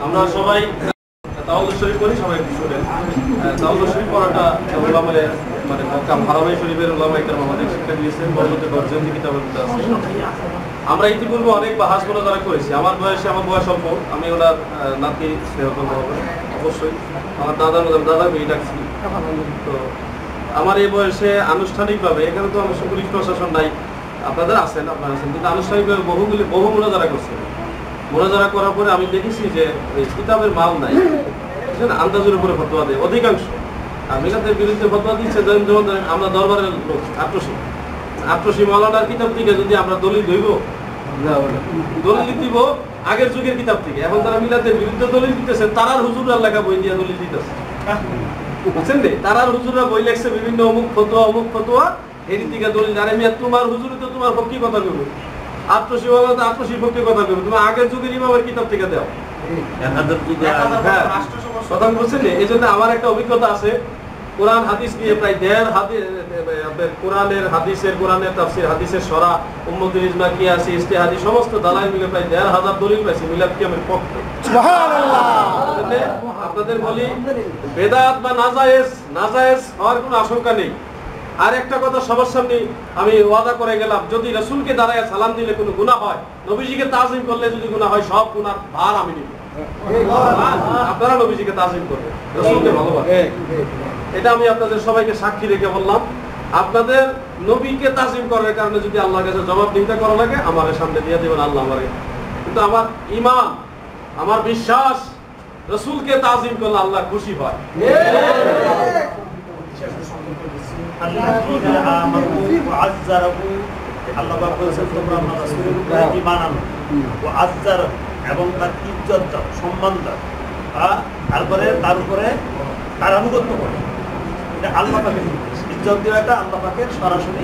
আমরা সবাই তাওয়াজ্জুহ শরীফ করি, সবাই একটু শুনেন। তাওয়াজ্জুহ শরীফ পড়াটা উলামায়ে মানে মক্কা হারামাইন শরীফের উলামায়ে কেরাম আমাদের শিক্ষা দিয়েছেন, বরকতে বর্জন কিতাবের মধ্যে আছে। আমরা ইতিপূর্বে অনেক বাহাস যারা করেছি। আমার বয়স অল্প, আমি ওনার নাতি স্নেহ করবো অবশ্যই। আমার দাদা মেয়ে ডাকছি। তো আমার এই বয়সে আনুষ্ঠানিকভাবে, এখানে তো আমার পুলিশ প্রশাসন নাই, আপনারা আছেন, কিন্তু আনুষ্ঠানিকভাবে বহু মোনাজারা করছেন। মোনাজারা করার পরে আমি দেখেছি যে ওই কিতাবের মাল নাই, আন্দাজের উপরে ফতোয়া দেয় অধিকাংশ। আর মিলাদের বিরুদ্ধে ফতোয়া দিচ্ছে, যেমন আমরা দরবারের লোক আট্রশি মাওলানার কিতাব থেকে যদি আমরা দলিল ধইব, দলিল দিব আগের যুগের কিতাব থেকে। এখন তারা মিলাদের বিরুদ্ধে দলিল দিতেছে, তারার হুজুররা লেখা বই দিয়ে দলিল দিতেছে, বুঝছেন রে? তারার হুজুররা বই লেখছে বিভিন্ন অমুক ফতোয়া এর দিকে দলিল। আরে মিয়া তোমার হুজুরে তো তোমার পক্ষে কথা বলবে, আট্রশি মাওলানা তো আট্রশির পক্ষে কথা বলবে, তুমি আগের যুগের ইমামের কিতাব থেকে দাও। কথা বলছেন। এই জন্য আমার একটা অভিজ্ঞতা আছে কোরআন হাদিস নিয়ে, প্রায় 1.5 কোরআনের হাদিসের, কোরআনের তাফসীর, হাদিসের সরা, উম্মতুল ইজমা, কিয়াস, ইজতিহাদি সমস্ত দালাল মিলে প্রায় 1.5 দলিল পাইছি মিলাদ কিয়ামের পক্ষে। সুবহানাল্লাহ। আপনাদের বলি বেদাত বা নাজায়েজ হওয়ার কোনো আশঙ্কা নেই। আর একটা কথা সবার সামনে আমি ওয়াদা করে গেলাম, যদি রাসূলকে দাঁড়ায় সালাম দিলে কোনো গুনাহ হয়, নবীজিকে তাজিম করলে যদি গুনাহ হয়, সব গুনার ভার আমি নিব। আপনারা নবীজিকে তাজিম করবেন, রাসূলকে ভালোবাসবেন, এটা আমি আপনাদের সবাইকে সাক্ষী রেখে বললাম। আপনাদের নবীকে তাজিম করার কারণে যদি আল্লাহর কাছে জবাবদিহিতা করা লাগে, আমার সামনে দিয়ে দেবেন আল্লাহ আমারে। কিন্তু আমার ঈমান, আমার বিশ্বাস, রাসূলকে তাজিম করলে আল্লাহ খুশি হয়। এবং তার ইজ্জত দাও, সম্মান দাও, তারপরে তার উপরে তার আনুগত্য করে। এটা আল্লাহ পাকের ইজ্জত দেওয়াটা আল্লাহ পাকের সরাসরি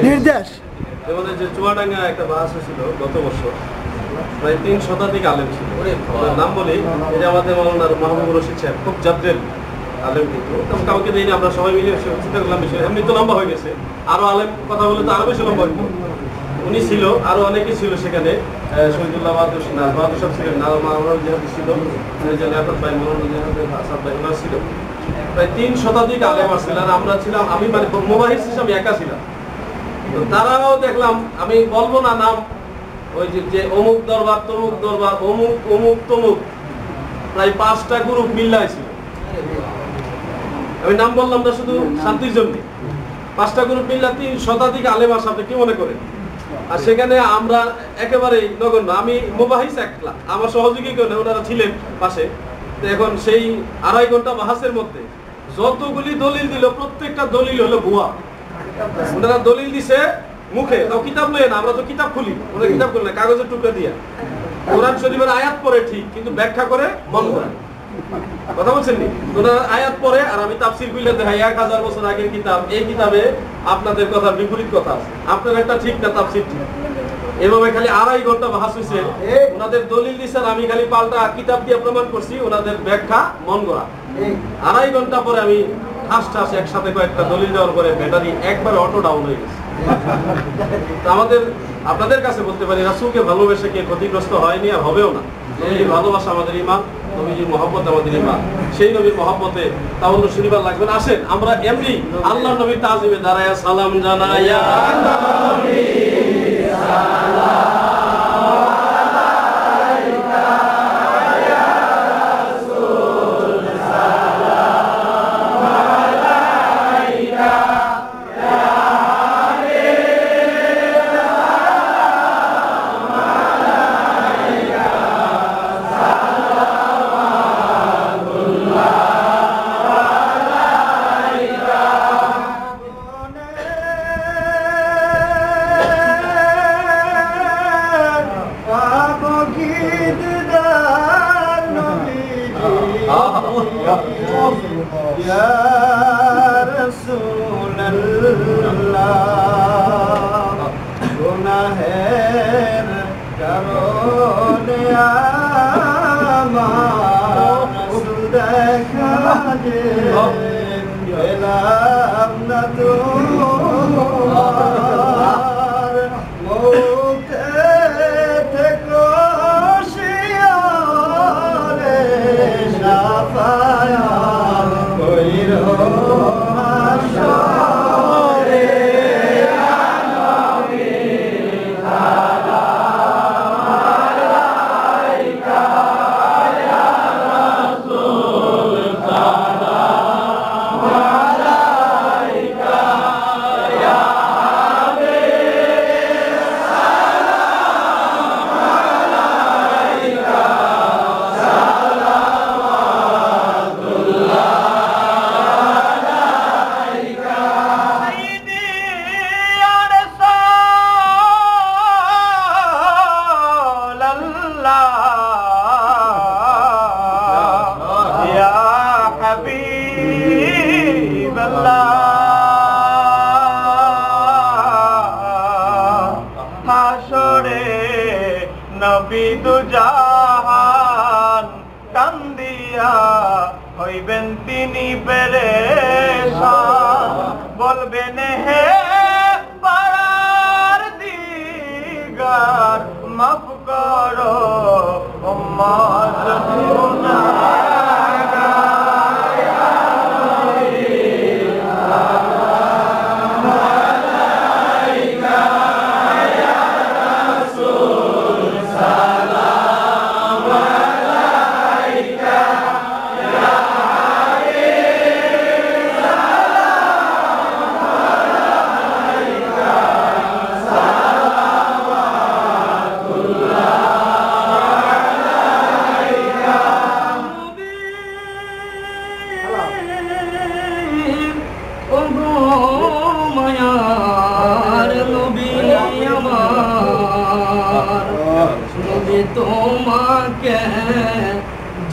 নির্দেশ। আমাদের যে চুয়াডাঙ্গা একটা বাস হয়েছিল গত বছর, প্রায় 3 শতাধিক আলেম ছিল। নাম বলি, এই যে আমাদের মাওলানা মাহবুবুর রশিদ সাহেব, খুব জাদ্রেল আলেম, কিন্তু কাউকে দিইনি, আমরা সবাই মিলে চিন্তা করলাম বিষয়, এমনি তো লম্বা হয়ে গেছে, আরো আলেম কথা বলে তো আরো বেশি লম্বা হইতো। উনি ছিল, আরো অনেকে ছিল সেখানে, শহীদুল্লাহ বাহাদুর সাহেব ছিলেন, ছিল, ছিল, প্রায় 3 শতাধিক আলেম আসছিল, আর আমরা ছিলাম, আমি মানে মুবাহিস হিসাবে একা ছিলাম। তো তারাও দেখলাম, আমি বলবো না নাম, ওই যে অমুক দরবার, তমুক দরবার, অমুক অমুক তমুক, প্রায় 5টা গ্রুপ মিল্লায় ছিল। আমি নাম বললাম না শুধু শান্তির জন্য, 5টা গ্রুপ মিল্লা 3 শতাধিক আলেম আসে, আপনি কি মনে করেন? আর সেখানে আমরা একেবারে নগণ্য, আমি মুবাহিস একলা, আমার সহযোগী কেউ নেই, ওনারা ছিলেন পাশে। তো এখন সেই 2.5 ঘন্টা বাহাসের মধ্যে যতগুলি দলিল দিল, প্রত্যেকটা দলিল হলো ভুয়া। ওনারা দলিল দিছে মুখে, তাও কিতাব লয়ে না, আমরা তো কিতাব খুলি, ওরা কিতাব খুলি না, কাগজের টুকরা দিয়া কোরআন শরীফের আয়াত পড়ে ঠিক, কিন্তু ব্যাখ্যা করে মন করে। কথা বলছেন নি? ওনারা আয়াত পড়ে, আর আমি তাফসীর খুলে দেখাই 1000 বছর আগের কিতাব, এই কিতাবে আপনাদের কথার বিপরীত কথা আছে, আপনার একটা ঠিক না, তাফসীর ঠিক। এভাবে খালি 2.5 ঘন্টা বাহাস হয়েছে, ওনাদের দলিল দিচ্ছেন, আমি খালি পাল্টা কিতাব দিয়ে প্রমাণ করছি, ওনাদের ব্যাখ্যা মন করা। 2.5 ঘন্টা পরে আমি ঠাস একসাথে কয়েকটা দলিল দেওয়ার পরে ব্যাটারি একবারে অটো ডাউন হয়ে গেছে। আমাদের আপনাদের কাছে বলতে পারি, রাসূলকে ভালোবেসে কে ক্ষতিগ্রস্ত হয়নি, আর হবেও না। নবীর ভালোবাসা আমাদের ঈমান, নবীজির মহব্বত আমাদের ঈমান। সেই নবীর মহব্বতে তাওয়াল্লুদ শরীফার লাগবে না। আসেন আমরা এমনি আল্লাহর নবীর তাজিমে দাঁড়ায়া সালাম জানাইয়া নবী সালাম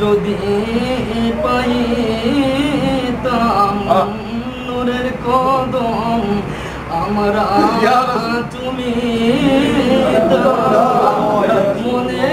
যদি পাইতাম নূরের কদম আমরা তুমি মনে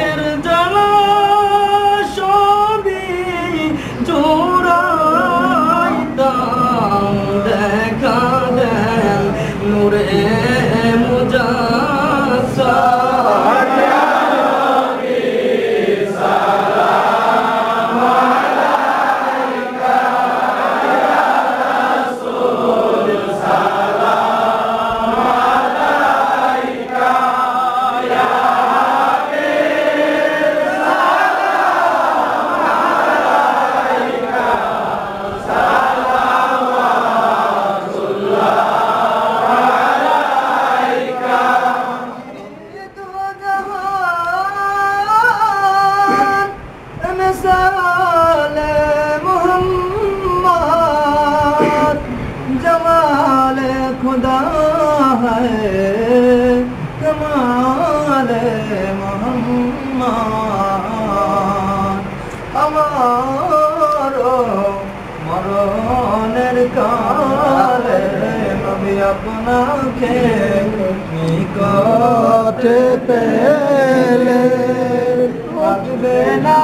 কমালে মোহাম্মদ আমার মরণের কালে নবী আপনাকে নিকটে পেলে উঠবে না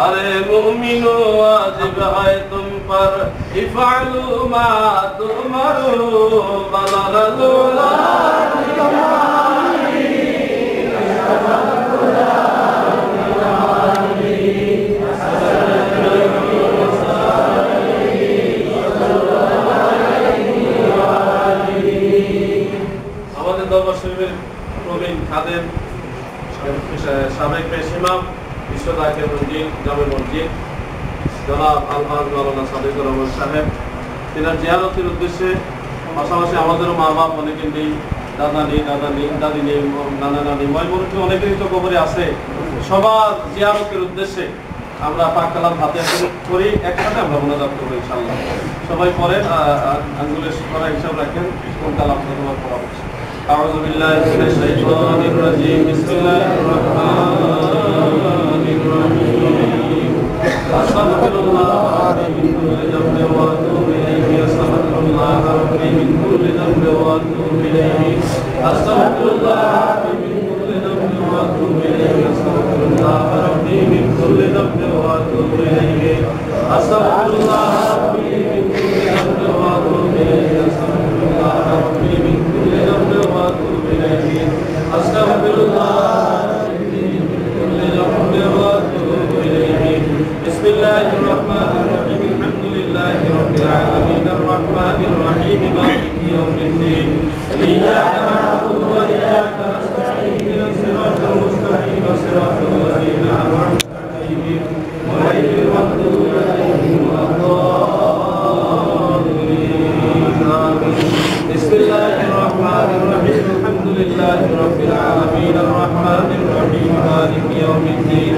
अरे मुमिनो वाजिब है तुम पर इफअलू मा तुमरू बलगलुला আমাদের দরবার শরীফের প্রবীণ খাদেম সাবেক পেশিমাম বিশ্ব জাকির মসজিদ জামে মসজিদ জনাব আলহাজ মাওলানা সাদেকুর রহমান সাহেব তিনার জিয়ারতের উদ্দেশ্যে পাশাপাশি আমাদেরও মা বাপ অনেকে নেই, দাদা নেই, দাদি নেই, নানা নানি, ময়মুরুখী অনেকেরই তো কবরে আছে। সবার জিয়ারতের উদ্দেশ্যে আমরা পাক কালাম হাতে করি, একসাথে আমরা মোনাজাত করবো ইনশাআল্লাহ। সবাই পড়েন, আঙ্গুলের করা হিসাব রাখেন কোন কালাম তোমার পড়া হচ্ছে। أعوذ بالله من الشيطان الرجيم بسم الله الرحمن الرحيم أستغفر الله من كل ذنب وأتوب إليه أستغفر الله ربي من كل ذنب وأتوب إليه أستغفر الله من كل ذنب وأتوب إليه أستغفر الله ربي من كل ذنب وأتوب إليه أستغفر الله ربي من كل ذنب وأتوب إليه أستغفر الله ربي من كل ذنب وأتوب إليه أستغفر الله من كل ذنب وأتوب إليه بسم الله الرحمن الرحيم الحمد لله رب العالمين الرحمن الرحيم مالك يوم الدين إياك نعبد وإياك نستعين اهدنا الصراط المستقيم صراط الذين أنعمت عليهم غير المغضوب عليهم ولا الضالين. بسم الله الرحمن الرحيم الحمد لله رب العالمين الرحمن الرحيم مالك يوم الدين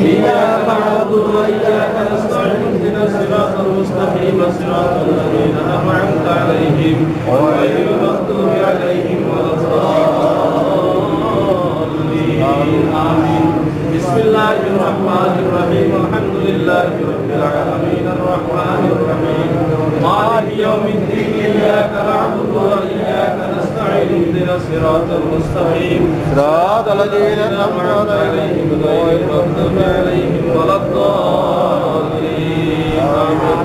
إياك نعبد وإياك نستعين اهدنا الصراط المستقيم صراط الذين أنعمت عليهم غير المغضوب عليهم ولا الضالين آمين. بسم الله الرحمن الرحيم الحمد لله رب العالمين الرحمن الرحيم مالك يوم الدين إياك نعبد وإياك نستعين اهدنا الصراط المستقيم صراط الذين أنعمت عليهم غير المغضوب عليهم ولا الضالين آمين.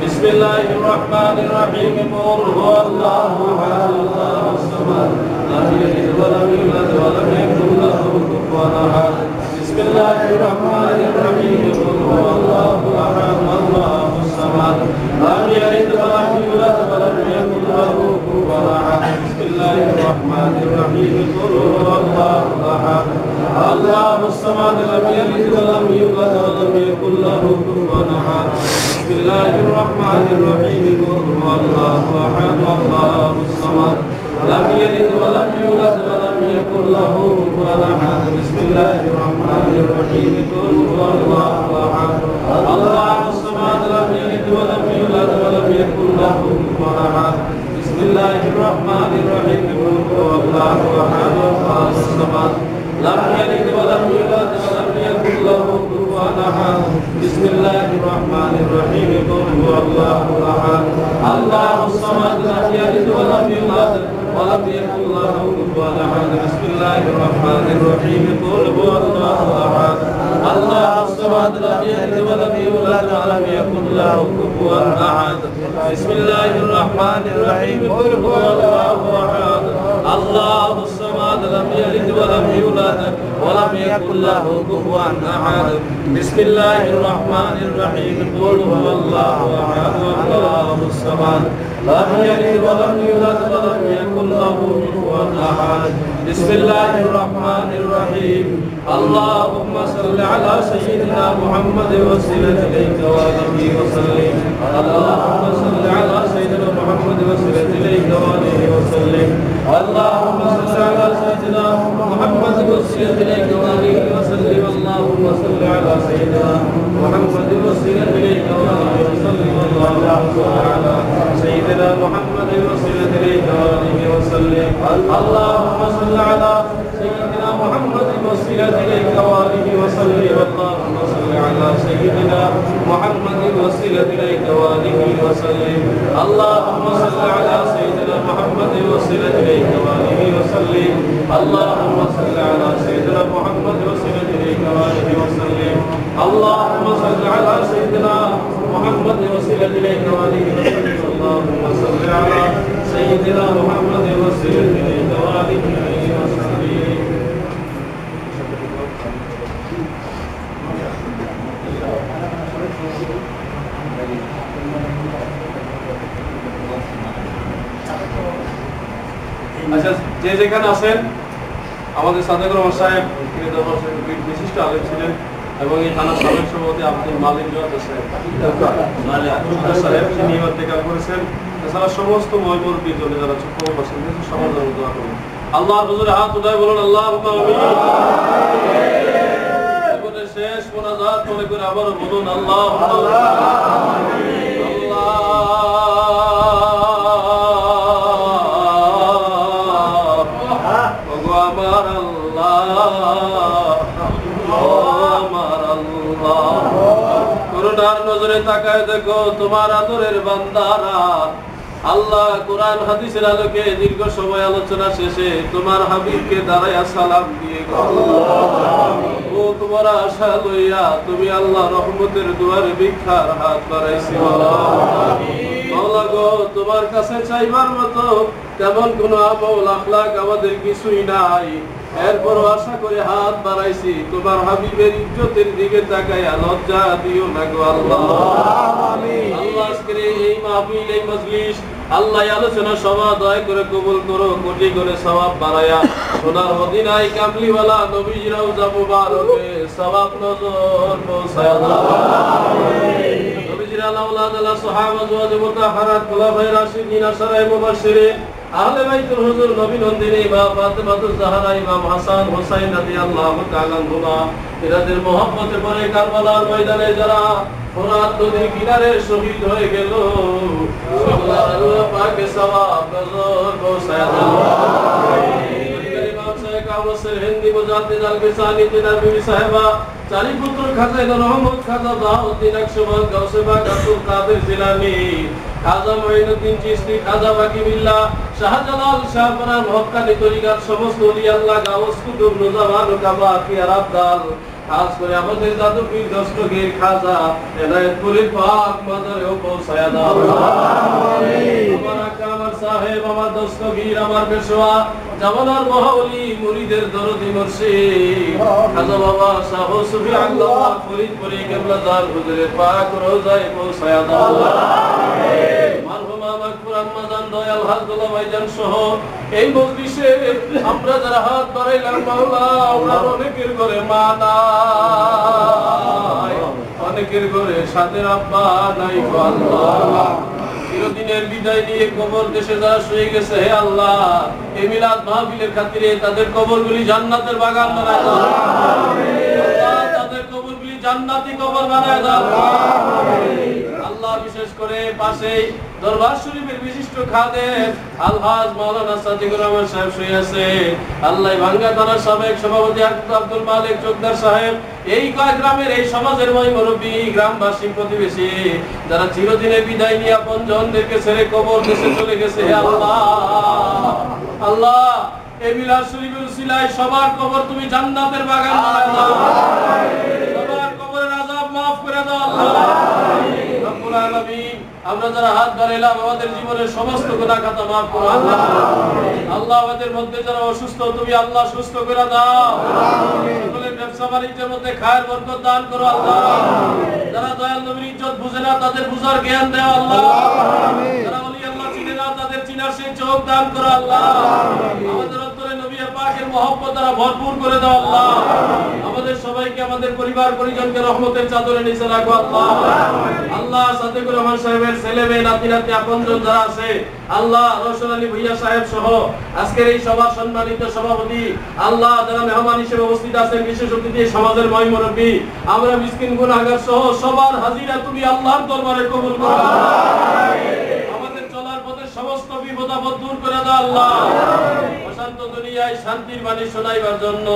بسم الله الرحمن الرحيم قل هو الله أحد الله الصمد لم يلد ولم يولد ولم يكن له كفوا أحد. بسم الله الرحمن الرحيم قل هو الله أحد الله الصمد لم يلد ولم يولد ولم يكن له كفوا أحد. بسم الله الرحمن الرحيم قل هو الله أحد الله الصمد لم يلد ولم يولد ولم يكن له كفوا أحد. بسم الله الرحمن الرحيم قل هو الله أحد الله الصمد لم يلد ولم يولد ولم يكن له كفوا أحد. بسم الله الرحمن الرحيم قل هو الله أحد الله الصمد لم يلد ولم يولد ولم يكن له كفوا أحد. بسم الله الرحمن الرحيم قل هو الله أحد الله الصمد لم يلد ولم يولد ولم يكن له كفوا أحد. بسم الله الرحمن الرحيم قل هو الله أحد الله الصمد لم يلد ولم يولد ولم يكن له كفوا أحد. বিসমিল্লাহির রহমানির রহিম কুল হুয়াল্লাহু আহাদ আল্লাহুস সামাদ লাম ইয়ালিদ ওয়া লাম ইউলাদ ওয়া লাম ইয়াকুল লাহু কুফুওয়ান আহাদ বিসমিল্লাহির রহমানির রহিম কুল হুয়াল্লাহু আহাদ আল্লাহুস সামাদ লাম ইয়ালিদ ওয়া লাম ইউলাদ ওয়া লাম ইয়াকুল লাহু কুফুওয়ান আহাদ বিসমিল্লাহির রহমানির রহিম কুল হুয়াল্লাহু আহাদ আল্লাহুস সামাদ لم يلد ولم يولد ولم يكن له كفوا احد بسم الله الرحمن الرحيم اللهم صل على سيدنا محمد وسلم اليك وآله وسلم اللهم صل على سيدنا محمد وسلم اليك وآله وسلم اللهم صل على سيدنا محمد وسلم اليك وآله وسلم اللهم صل على سيدنا محمد وسلم اليك وآله وسلم اللهم صل على سيدنا محمد وسلم اليك وآله وسلم اللهم صل على سيدنا محمد وسلم اليك وآله وسلم اللهم صل على سيدنا محمد وسلم اليك وآله وسلم اللهم صل على سيدنا محمد وسلم اليك وآله وسلم اللهم صل على سيدنا محمد وسلم اليك وآله وسلم اللهم صل على سيدنا محمد وسلم اليك وآله وسلم اللهم صل على سيدنا محمد وسلم اليك وآله وسلم আচ্ছা, যে যেখানে আছেন আমাদের সাদেক রহমান সাহেব তিনি বিশিষ্ট আলেম ছিলেন এবং এই থানার সাবেক সভাপতি আব্দুল মালিক সাহেব তিনি ইন্তেকাল করেছেন। এছাড়া সমস্ত ময়মুরব্বী জন্য যারা চুপ বসেন সবার জন্য দোয়া করুন। আল্লাহর হুজুরে হাত উঠায় বলুন আল্লাহুম্মা আমিন। জীবনের শেষ মোনাজাত মনে করে আবারও বলুন আল্লাহুম্মা আমিন। করুণার নজরে তাকায় দেখো তোমার আদরের বান্দারা আল্লাহ কোরআন হাদিসের আলোকে দীর্ঘ সময় আলোচনা শেষে তোমার হাবিবকে দাঁড়াইয়া সালাম দিয়ে ও তোমার আশা লইয়া তুমি আল্লাহ রহমতের দুয়ারে ভিক্ষার হাত বাড়াইছি। মাওলা গো, তোমার কাছে চাইবার মতো তেমন কোন আমল আখলাক আমাদের কিছুই নাই, এরপরও আশা করে হাত বাড়াইছি। তোমার হাবিবের ইজ্জতের দিকে তাকাইয়া লজ্জা দিও না গো আল্লাহ। আল্লাহ আজকের এই মাহফিল, এই মজলিস, আল্লাহ আলোচনা সভা দয়া করে কবুল করো, কোটি করে সওয়াব বাড়ায়া সোনার মদিনায় কামলিওয়ালা নবীর রওজা মুবারকে সওয়াব নজর পৌঁছায়া দাও। নবীজির আলাউলাদ আলা সাহাবা ওয়াজ মুতাহারাত খোলাফায়ে রাশিদিন আশরায়ে মুবাশশিরিন আহলে বাইতুল হুজুর নবী নন্দিনী মা ফাতেমাতুজ জাহরা ইমাম হাসান হুসাইন রাদিয়াল্লাহু তাআলা আনহুমা এদের মহব্বতে পরে কারবালার ময়দানে যারা ফোরাত নদীর কিনারে শহীদ হয়ে গেল আল্লাহ পাকে সওয়াব নজর পৌঁছায়া দাও। ইমাম সাহেব কাওয়াসের হিন্দি মুজাদ্দিদ আল-বিসানি তিনার বিবি সাহেবা চারি পুত্র খাজা রহমত, খাজা বাহাউদ্দিন আকসুবাদ, গাউসে পাক আব্দুল কাদের জিলানী, খাজা মঈনুদ্দিন চিশতি, খাজা বাকিবিল্লাহ, শাহজালাল, শাহপরান, হক্কানি তরিকার সমস্ত ওলি আল্লাহ, গাউস, কুতুব, নুজামান, কাবা, কিয়ার আবদাল, খাস করে আমাদের দাদু পীর দস্তগীর খাজা এনায়েতপুরের পাক মাজারেও পৌঁছায়া দাও। আমার আকা, আমার সাহেব, আমার দস্তগীর, আমার পেশোয়া, জামানার মহাওলি, মুরিদের দরদি মুর্শিদ খাজা বাবা শাহ সুফি আল্লাহ ফরিদপুরি কেবলাদার হুজুরের পাক রওজায় পৌঁছায়া দাও। মারহুমা মাগফুরান মাজান দয়াল হাজদুল্লাহ ভাইজান সহ এই মজলিসে আমরা যারা হাত বাড়াইলাম মাওলা, আমরা অনেকের ঘরে মা নাই, অনেকের ঘরে সাথে আব্বা নাই গো আল্লাহ। চিরদিনের বিদায় নিয়ে কবর দেশে যারা শুয়ে গেছে, হে আল্লাহ এই মিলাদ মাহফিলের খাতিরে তাদের কবরগুলি জান্নাতের বাগান বানায় দাও। তাদের কবরগুলি জান্নাতি কবর বানায় দাও আল্লাহ। বিশেষ করে পাশেই দরবার শরীফের বিশিষ্ট খাদেম আলহাজ মাওলানা সাদিকুর রহমান সাহেব শুয়ে আছে। আল্লাহ ভাঙ্গা থানার সাবেক সভাপতি আব্দুল মালিক চোকদার সাহেব, এই গ্রামের এই সমাজের মুরব্বী, গ্রামবাসী, প্রতিবেশী যারা চিরদিনের বিদায় নিয়ে আপনজনদেরকে ছেড়ে কবর দেশে চলে গেছে, হে আল্লাহ। আল্লাহ এই মিলাদ শরীফের উসিলায় সবার কবর তুমি জান্নাতের বাগান বানায় দাও, সবার কবরের আযাব মাফ করে দাও আল্লাহ। রব্বুল আলামিন, আমরা যারা হাত বাড়াইলাম আমাদের জীবনের সমস্ত গুনাহ খাতা মাফ করো আল্লাহ। আল্লাহ, আমাদের মধ্যে যারা অসুস্থ তুমি আল্লাহ সুস্থ করে দাও, সকলের ব্যবসা বাণিজ্যের মধ্যে খায়ের বরকত দান করো আল্লাহ। যারা দয়াল নবীর ইজ্জত বুঝে না তাদের বুঝার জ্ঞান দাও আল্লাহ। যারা ওলি আল্লাহ চিনে না তাদের চিনার সেই চোখ দান করো আল্লাহ। আমাদের অন্তরে নবী পাকের মহব্বত দ্বারা ভরপুর করে দাও আল্লাহ। আমাদের সবাইকে আমাদের পরিবার পরিজনকে রহমতের চাদরে নিচে রাখো আল্লাহ। আল্লাহ, সাদেকুর রহমান সাহেবের ছেলে মেয়ে নাতি নাতি আপনজন যারা আছে আল্লাহ, রওশন আলী ভূঁইয়া সাহেব সহ আজকের এই সভার সম্মানিত সভাপতি আল্লাহ, যারা মেহমান হিসেবে উপস্থিত আছেন, বিশেষ অতিথি সমাজের ময় মুরব্বী, আমরা মিসকিন গুনাহগার সহ সবার হাজিরা তুমি আল্লাহর দরবারে কবুল করো। আমাদের চলার পথে সমস্ত বিপদ আপদ দূর করে দাও আল্লাহ। অশান্ত দুনিয়ায় শান্তির বাণী শোনাইবার জন্য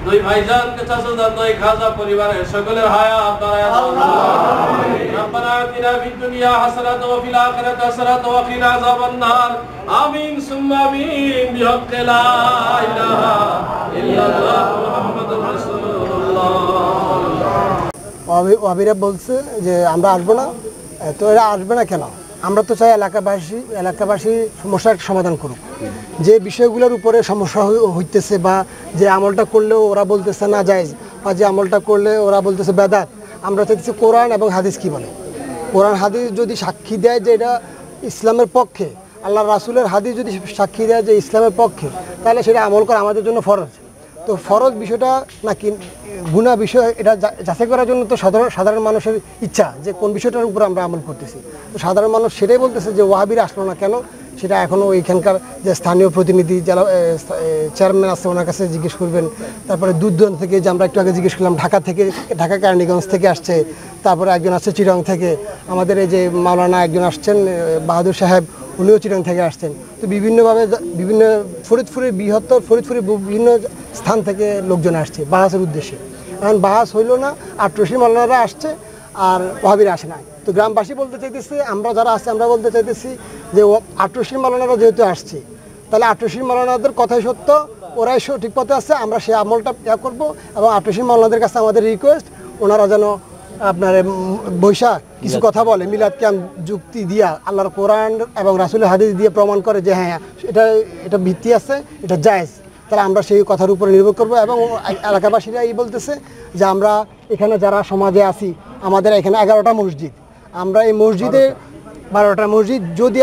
দুই ভাইজানকে চাচাজান নয় খাজা পরিবারের সকলের হায়াত বাড়ায় দাও আল্লাহ। রব্বানা আতিনা ফিদ দুনিয়া হাসানাতাও ওয়া ফিল আখিরাতি হাসানাতাও ওয়া কিনা আযাবান নার। আমিন সুম্মা আমিন বিহাক্কি লা ইলাহা ইল্লাল্লাহ মুহাম্মাদুর রাসূলুল্লাহ। ওয়াবিরা বলছে যে আমরা আসবো না, তো এরা আসবে না কেন? আমরা তো চাই এলাকাবাসী সমস্যার সমাধান করুক। যে বিষয়গুলোর উপরে সমস্যা হইতেছে বা যে আমলটা করলেও ওরা বলতেছে না জায়েজ, বা যে আমলটা করলে ওরা বলতেছে বেদাত, আমরা চাইতেছি কোরআন এবং হাদিস কি বলে। কোরআন হাদিস যদি সাক্ষী দেয় যে এটা ইসলামের পক্ষে, আল্লাহ রাসূলের হাদিস যদি সাক্ষী দেয় যে ইসলামের পক্ষে, তাহলে সেটা আমল করা আমাদের জন্য ফরজ। তো ফরজ বিষয়টা নাকি গুনাহ বিষয়, এটা যাচাই করার জন্য তো সাধারণ মানুষের ইচ্ছা যে কোন বিষয়টার উপর আমরা আমল করতেছি। তো সাধারণ মানুষ সেটাই বলতেছে যে ওয়াহাবিরা আসলো না কেন, সেটা এখনও ওইখানকার যে স্থানীয় প্রতিনিধি যারা চেয়ারম্যান আছে ওনার কাছে জিজ্ঞেস করবেন। তারপরে দূর দূরান্ত থেকে, যে আমরা একটু আগে জিজ্ঞেস করলাম, ঢাকা কেরানীগঞ্জ থেকে আসছে, তারপরে একজন আসছে চিটাং থেকে, আমাদের এই যে মাওলানা একজন আসছেন বাহাদুর সাহেব, উনিও চিটাং থেকে আসছেন। তো বিভিন্নভাবে বিভিন্ন ফরিদপুরের বিভিন্ন স্থান থেকে লোকজন আসছে বাহাসের উদ্দেশ্যে। এখন বাহাস হইল না, আর টসি মাওলানারা আসছে আর ওয়াহাবিরা আসে না। তো গ্রামবাসী বলতে চাইতেছে, আমরা যারা আছে আমরা বলতে চাইতেছি যে আটরশি মাওলানারা যেহেতু আসছে, তাহলে আটরশি মাওলানাদের কথাই সত্য, ওরাই সঠিক পথে আছে, আমরা সেই আমলটা করবো। এবং আটরশি মাওলানাদের কাছে আমাদের রিকোয়েস্ট, ওনারা যেন আপনার বৈশাখ কিছু কথা বলে, মিলাদ ক্যাম যুক্তি দিয়া আল্লাহর কোরআন এবং রাসূলের হাদিস দিয়ে প্রমাণ করে যে হ্যাঁ এটা ভিত্তি আছে, এটা জায়েজ, তাহলে আমরা সেই কথার উপরে নির্ভর করবো। এবং এলাকাবাসীরা এই বলতেছে যে আমরা এখানে যারা সমাজে আছি, আমাদের এখানে 11টা মসজিদ, আমরা এই মসজিদে 12টা মসজিদ, যদি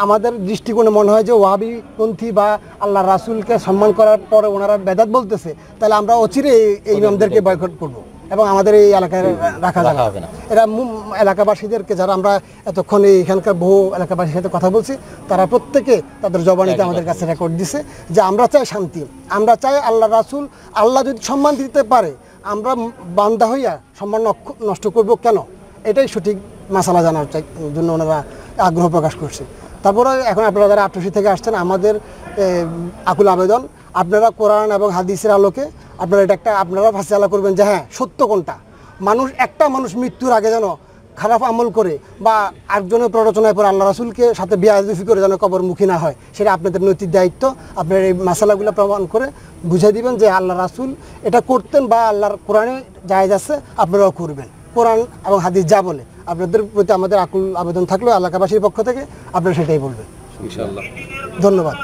আমাদের দৃষ্টিকোণে মনে হয় যে ওয়াহাবিপন্থী বা আল্লাহ রাসূলকে সম্মান করার পরে ওনারা বেদাত বলতেছে, তাহলে আমরা অচিরে এই ইমামদেরকে বয়কট করব এবং আমাদের এই এলাকায় রাখা যাবে না। এরা এলাকাবাসীদেরকে, যারা আমরা এতক্ষণ এখানকার বহু এলাকাবাসীর সাথে কথা বলছি, তারা প্রত্যেকে তাদের জবানিতে আমাদের কাছে রেকর্ড দিছে যে আমরা চাই শান্তি, আমরা চাই আল্লাহ রাসূল, আল্লাহ যদি সম্মান দিতে পারে আমরা বান্দা হইয়া সম্মান নষ্ট করব কেন? এটাই সঠিক মাসালা জানার জন্য ওনারা আগ্রহ প্রকাশ করছে। তারপরে এখন আপনারা যারা আটরশি থেকে আসছেন, আমাদের আকুল আবেদন, আপনারা কোরআন এবং হাদিসের আলোকে আপনারা ফায়সালা করবেন যে হ্যাঁ সত্য কোনটা। একটা মানুষ মৃত্যুর আগে যেন খারাপ আমল করে বা আরেকজনের প্ররোচনায় পরে আল্লাহ রাসূলকে সাথে বেয়াদবি করে যেন কবরমুখী না হয়, সেটা আপনাদের নৈতিক দায়িত্ব। আপনারা এই মাসালাগুলো প্রমাণ করে বুঝিয়ে দিবেন যে আল্লাহ রাসূল এটা করতেন বা আল্লাহর কোরআনে জায়েজ আছে, আপনারাও করবেন। কোরআন এবং হাদিস যা বলে, আপনাদের প্রতি আমাদের আকুল আবেদন থাকলো এলাকাবাসীর পক্ষ থেকে, আপনারা সেটাই বলবেন ইনশাআল্লাহ। ধন্যবাদ।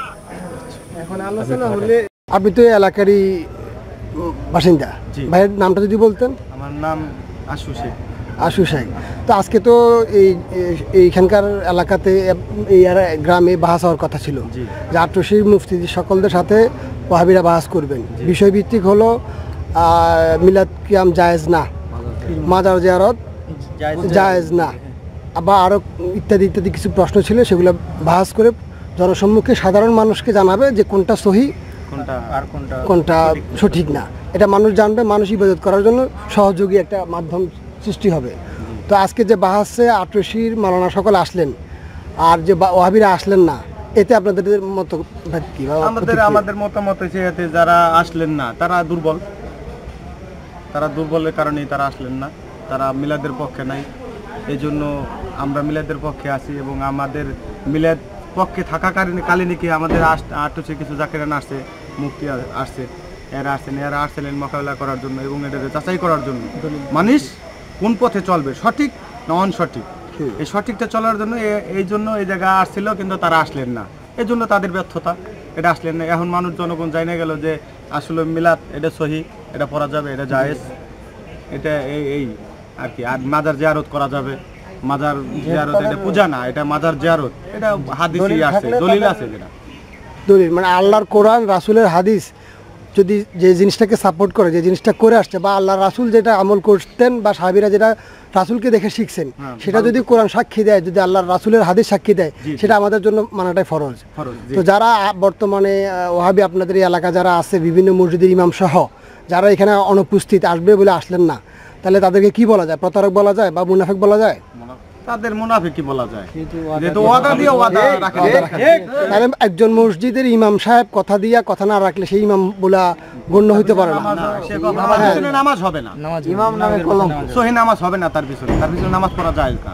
এখন আলোচনা হলে, আপনি তো এই এলাকারই বাসিন্দা, ভাইয়ের নামটা যদি বলতেন। আমার নাম আশু শেখ। আশু শেখ। তো আজকে তো এইখানকার এলাকাতে এই গ্রামে বাহাস হওয়ার কথা ছিল যে আটরশির মুফতি সকলদের সাথে ওয়াহাবিরা বাহাস করবেন। বিষয়ভিত্তিক হলো মিলাদ কিয়াম জায়েজ না, মাজার জিয়ারত জায়েজ না, বা আরও ইত্যাদি ইত্যাদি কিছু প্রশ্ন ছিল, সেগুলো বাহাস করে জনসম্মুখে সাধারণ মানুষকে জানাবে যে কোনটা সহি কোনটা সঠিক না। এটা মানুষ জানবে, মানুষ ইবাদত করার জন্য সহযোগী একটা মাধ্যম সৃষ্টি হবে। তো আজকে যে বাহাসে আটরশির মাওলানা সকল আসলেন আর যে ওয়াহাবিরা আসলেন না, এতে আপনাদের মত কি? আমাদের মতামত হচ্ছে এতে যারা আসলেন না তারা দুর্বলের কারণেই তারা আসলেন না, তারা মিলাদের পক্ষে নাই। এই জন্য আমরা মিলাদের পক্ষে আছি এবং আমাদের মিলাদ পক্ষে থাকাকালীন কি আমাদের আটছে কিছু জাকিরান আসছে, মুফতি আসছে, এরা আসছিলেন মোকাবেলা করার জন্য এবং এটাকে যাচাই করার জন্য মানুষ কোন পথে চলবে, সঠিক না অনসঠিক, এই সঠিকটা চলার জন্য এই জন্য এই জায়গায় আসছিল, কিন্তু তারা আসলেন না, এই জন্য তাদের ব্যর্থতা, এটা আসলেন না। এখন মানুষ জনগণ জানিয়ে গেল যে আসলে মিলাদ এটা সহি, এটা পড়া যাবে, এটা জায়েজ, এটা এই আর কি। আর মাজার জিয়ারত করা যাবে, মাজার জিয়ারত এটা পূজা না, এটা মাজার জিয়ারত, এটা হাদিসে আছে, দলিল আছে, যেটা দলিল মানে আল্লাহর কোরআন রাসূলের হাদিস যদি যে জিনিসটাকে সাপোর্ট করে, যে জিনিসটা করে আসছে, বা আল্লাহ রাসূল যেটা আমল করতেন বা সাহাবীরা যেটা রাসূলকে দেখে শিখছেন, সেটা যদি কোরআন সাক্ষী দেয়, যদি আল্লাহর রাসূলের হাদিস সাক্ষী দেয়, সেটা আমাদের জন্য মানাটাই ফরজ। তো যারা বর্তমানে ওয়াহাবি আপনাদের এই এলাকা যারা আছে, বিভিন্ন মসজিদের ইমাম সহ যারা এখানে অনুপস্থিত, আসবে বলে আসলেন না, তাহলে তাদেরকে কি বলা যায়? প্রতারক বলা যায় বা মুনাফিক বলা যায়? তাদের মুনাফিক কি বলা যায়? যেহেতু ওয়াদা দিয়ে ওয়াদা রাখে। তাহলে একজন মসজিদের ইমাম সাহেব কথা দিয়া কথা না রাখলে সেই ইমাম বলা গণ্য হইতে পারে না। সে কথা নামাজ হবে না, ইমাম নামে কলঙ্ক, সহি নামাজ হবে না, তার পিছনে নামাজ পড়া যায় না।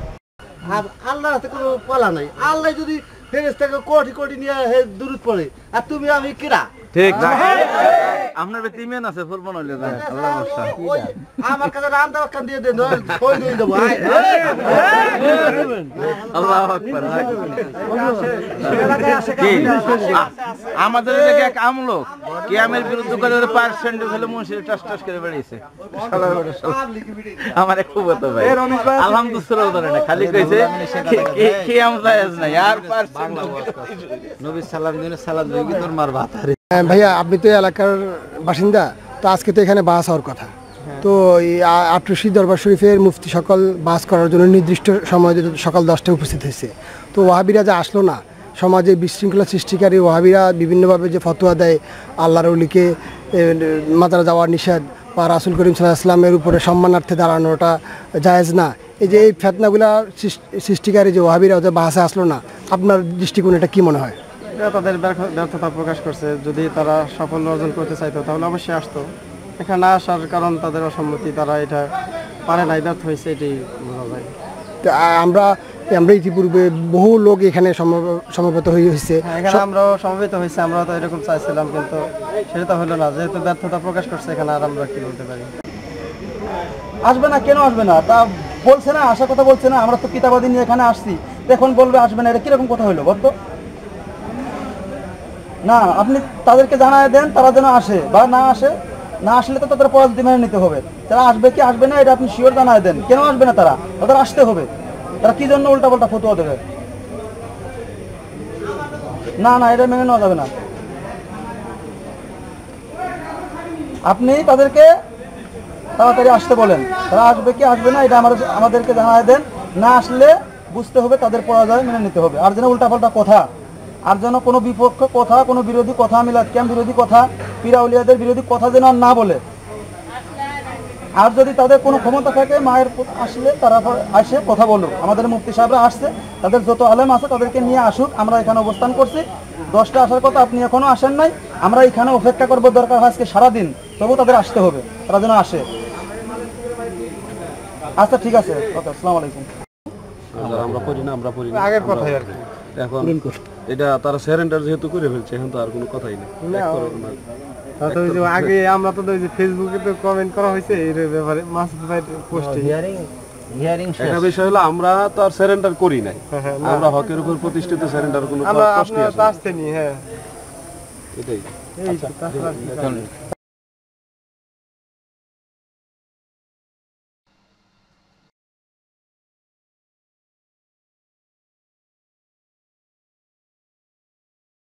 আর আল্লাহর হাতে কোনো পালা নাই। আল্লাহ যদি ফেরেশতাকে কোটি কোটি নিয়ে দুরূদ পড়ে, আর তুমি আমি কিরা? ঠিক আপনার ব্যক্তি ইমান আছে ফুলবন হইলে যায় আল্লাহ বর্ষা আমার কাছে রান্দা বাক্কান দিয়ে দেন, কই দিয়ে দেবো। আল্লাহু আকবার। আমাদের এদিকে এক আমলোক কিয়ামের বিরুদ্ধে করে পার্সেন্ট হলে মুন্সির টাস টাস করে বেরিয়েছে। আমার খুব হতো ভাই, আলহামদুলিল্লাহ ধরে না, খালি কইছে কিয়াম জায়েজ নাই আর পার্সেন্ট নবী সালাম দিনে সালাত দেই তোর মার ভাত। ভাইয়া, আপনি তো এলাকার বাসিন্দা, তো আজকে তো এখানে বাস হওয়ার কথা, তো এই আটরশি দরবার শরীফের মুফতি সকল বাস করার জন্য নির্দিষ্ট সময় সকাল 10টায় উপস্থিত হয়েছে, তো ওয়াহাবিরা যে আসলো না, সমাজে বিশৃঙ্খলা সৃষ্টিকারী ওয়াহাবিরা বিভিন্নভাবে যে ফতোয়া দেয়, আল্লাহর ওলিকে মাজারে যাওয়া নিষেধ বা রাসূল করিম সাল্লাল্লাহু আলাইহি ওয়াসাল্লামের উপরে সম্মানার্থে দাঁড়ানোটা জায়েজ না, এই যে এই ফিতনাগুলা সৃষ্টিকারী যে ওয়াহাবিরা যে বাসে আসলো না, আপনার দৃষ্টিকোণে এটা কী মনে হয়? এটা তাদের ব্যর্থতা প্রকাশ করছে। যদি তারা সাফল্য অর্জন করতে চাইতো তাহলে অবশ্যই আসতো। এখানে না আসার কারণ তাদের অসম্মতি, তারা এটা পারে নাই, ব্যর্থ হয়েছে, এটাই বোঝা যায়। তো আমরা ইতিপূর্বে বহু লোক এখানে সমবেত হয়েছে, এখানে আমরাও সমবেত হয়েছে, আমরা তো এরকম চাইছিলাম, কিন্তু সেটা তো হলো না। যেহেতু ব্যর্থতা প্রকাশ করছে, এখানে আর আমরা কি বলতে পারি? আসবে না, কেন আসবে না? তা বলছে না, আসার কথা বলছে না। আমরা তো কিতাবাদি নিয়ে এখানে আসছি, এখন বলবে আসবে না, এটা কিরকম কথা হইলো বলতো? না, আপনি তাদেরকে জানায় দেন, তারা যেন আসে, বা না আসে, না আসলে তো তাদের পরাজয় মেনে নিতে হবে। তারা আসবে কি আসবে না এটা আপনি শিওর জানায় দেন। কেন আসবে না তারা? তাদের আসতে হবে। তারা কি জন্য উল্টাপাল্টা ফতোয়া দেবে? না না, এটা মেনে নেওয়া যাবে না। আপনি তাদেরকে তাড়াতাড়ি আসতে বলেন, তারা আসবে কি আসবে না এটা আমাদেরকে জানায় দেন। না আসলে বুঝতে হবে তাদের পরাজয় মেনে নিতে হবে। আর যেন উল্টাপাল্টা কথা, আর যেন কোনো বিপক্ষ কথা, কোনো বিরোধী কথা, মিলাদ ক্যাম্প বিরোধী কথা, পীরাউলিয়াদের বিরোধী কথা যেন আর না বলে। আর যদি তাদের কোনো ক্ষমতা থাকে, মায়ের আসলে তারা আসে কথা বলুক। আমাদের মুফতি সাহেবরা আসছে, তাদের যত আলেম আছে তাদেরকে নিয়ে আসুক। আমরা এখানে অবস্থান করছি, 10টা আসার কথা, আপনি এখনো আসেন নাই। আমরা এখানে অপেক্ষা করবো, দরকার হয় আজকে সারাদিন, তবু তাদের আসতে হবে, তারা যেন আসে। আচ্ছা ঠিক আছে, ওকে, আসসালামু আলাইকুম। আমরা পড়ি না, আমরা পড়ি না, আগের কথাই আর কি। এখন এটা তারা সারেন্ডার যেহেতু করে ফেলছে, এখন তো আর কোনো কথাই নেই। আগে আমরা তো ফেসবুকে তো কমেন্ট করা হয়েছে এর ব্যাপারে, মাসুদ ভাই পোস্টে। একটা বিষয় হলো, আমরা তো আর সারেন্ডার করি নাই, আমরা হকের উপর প্রতিষ্ঠিত সারেন্ডার কোনো প্রশ্নই আসে না। হ্যাঁ, এটাই।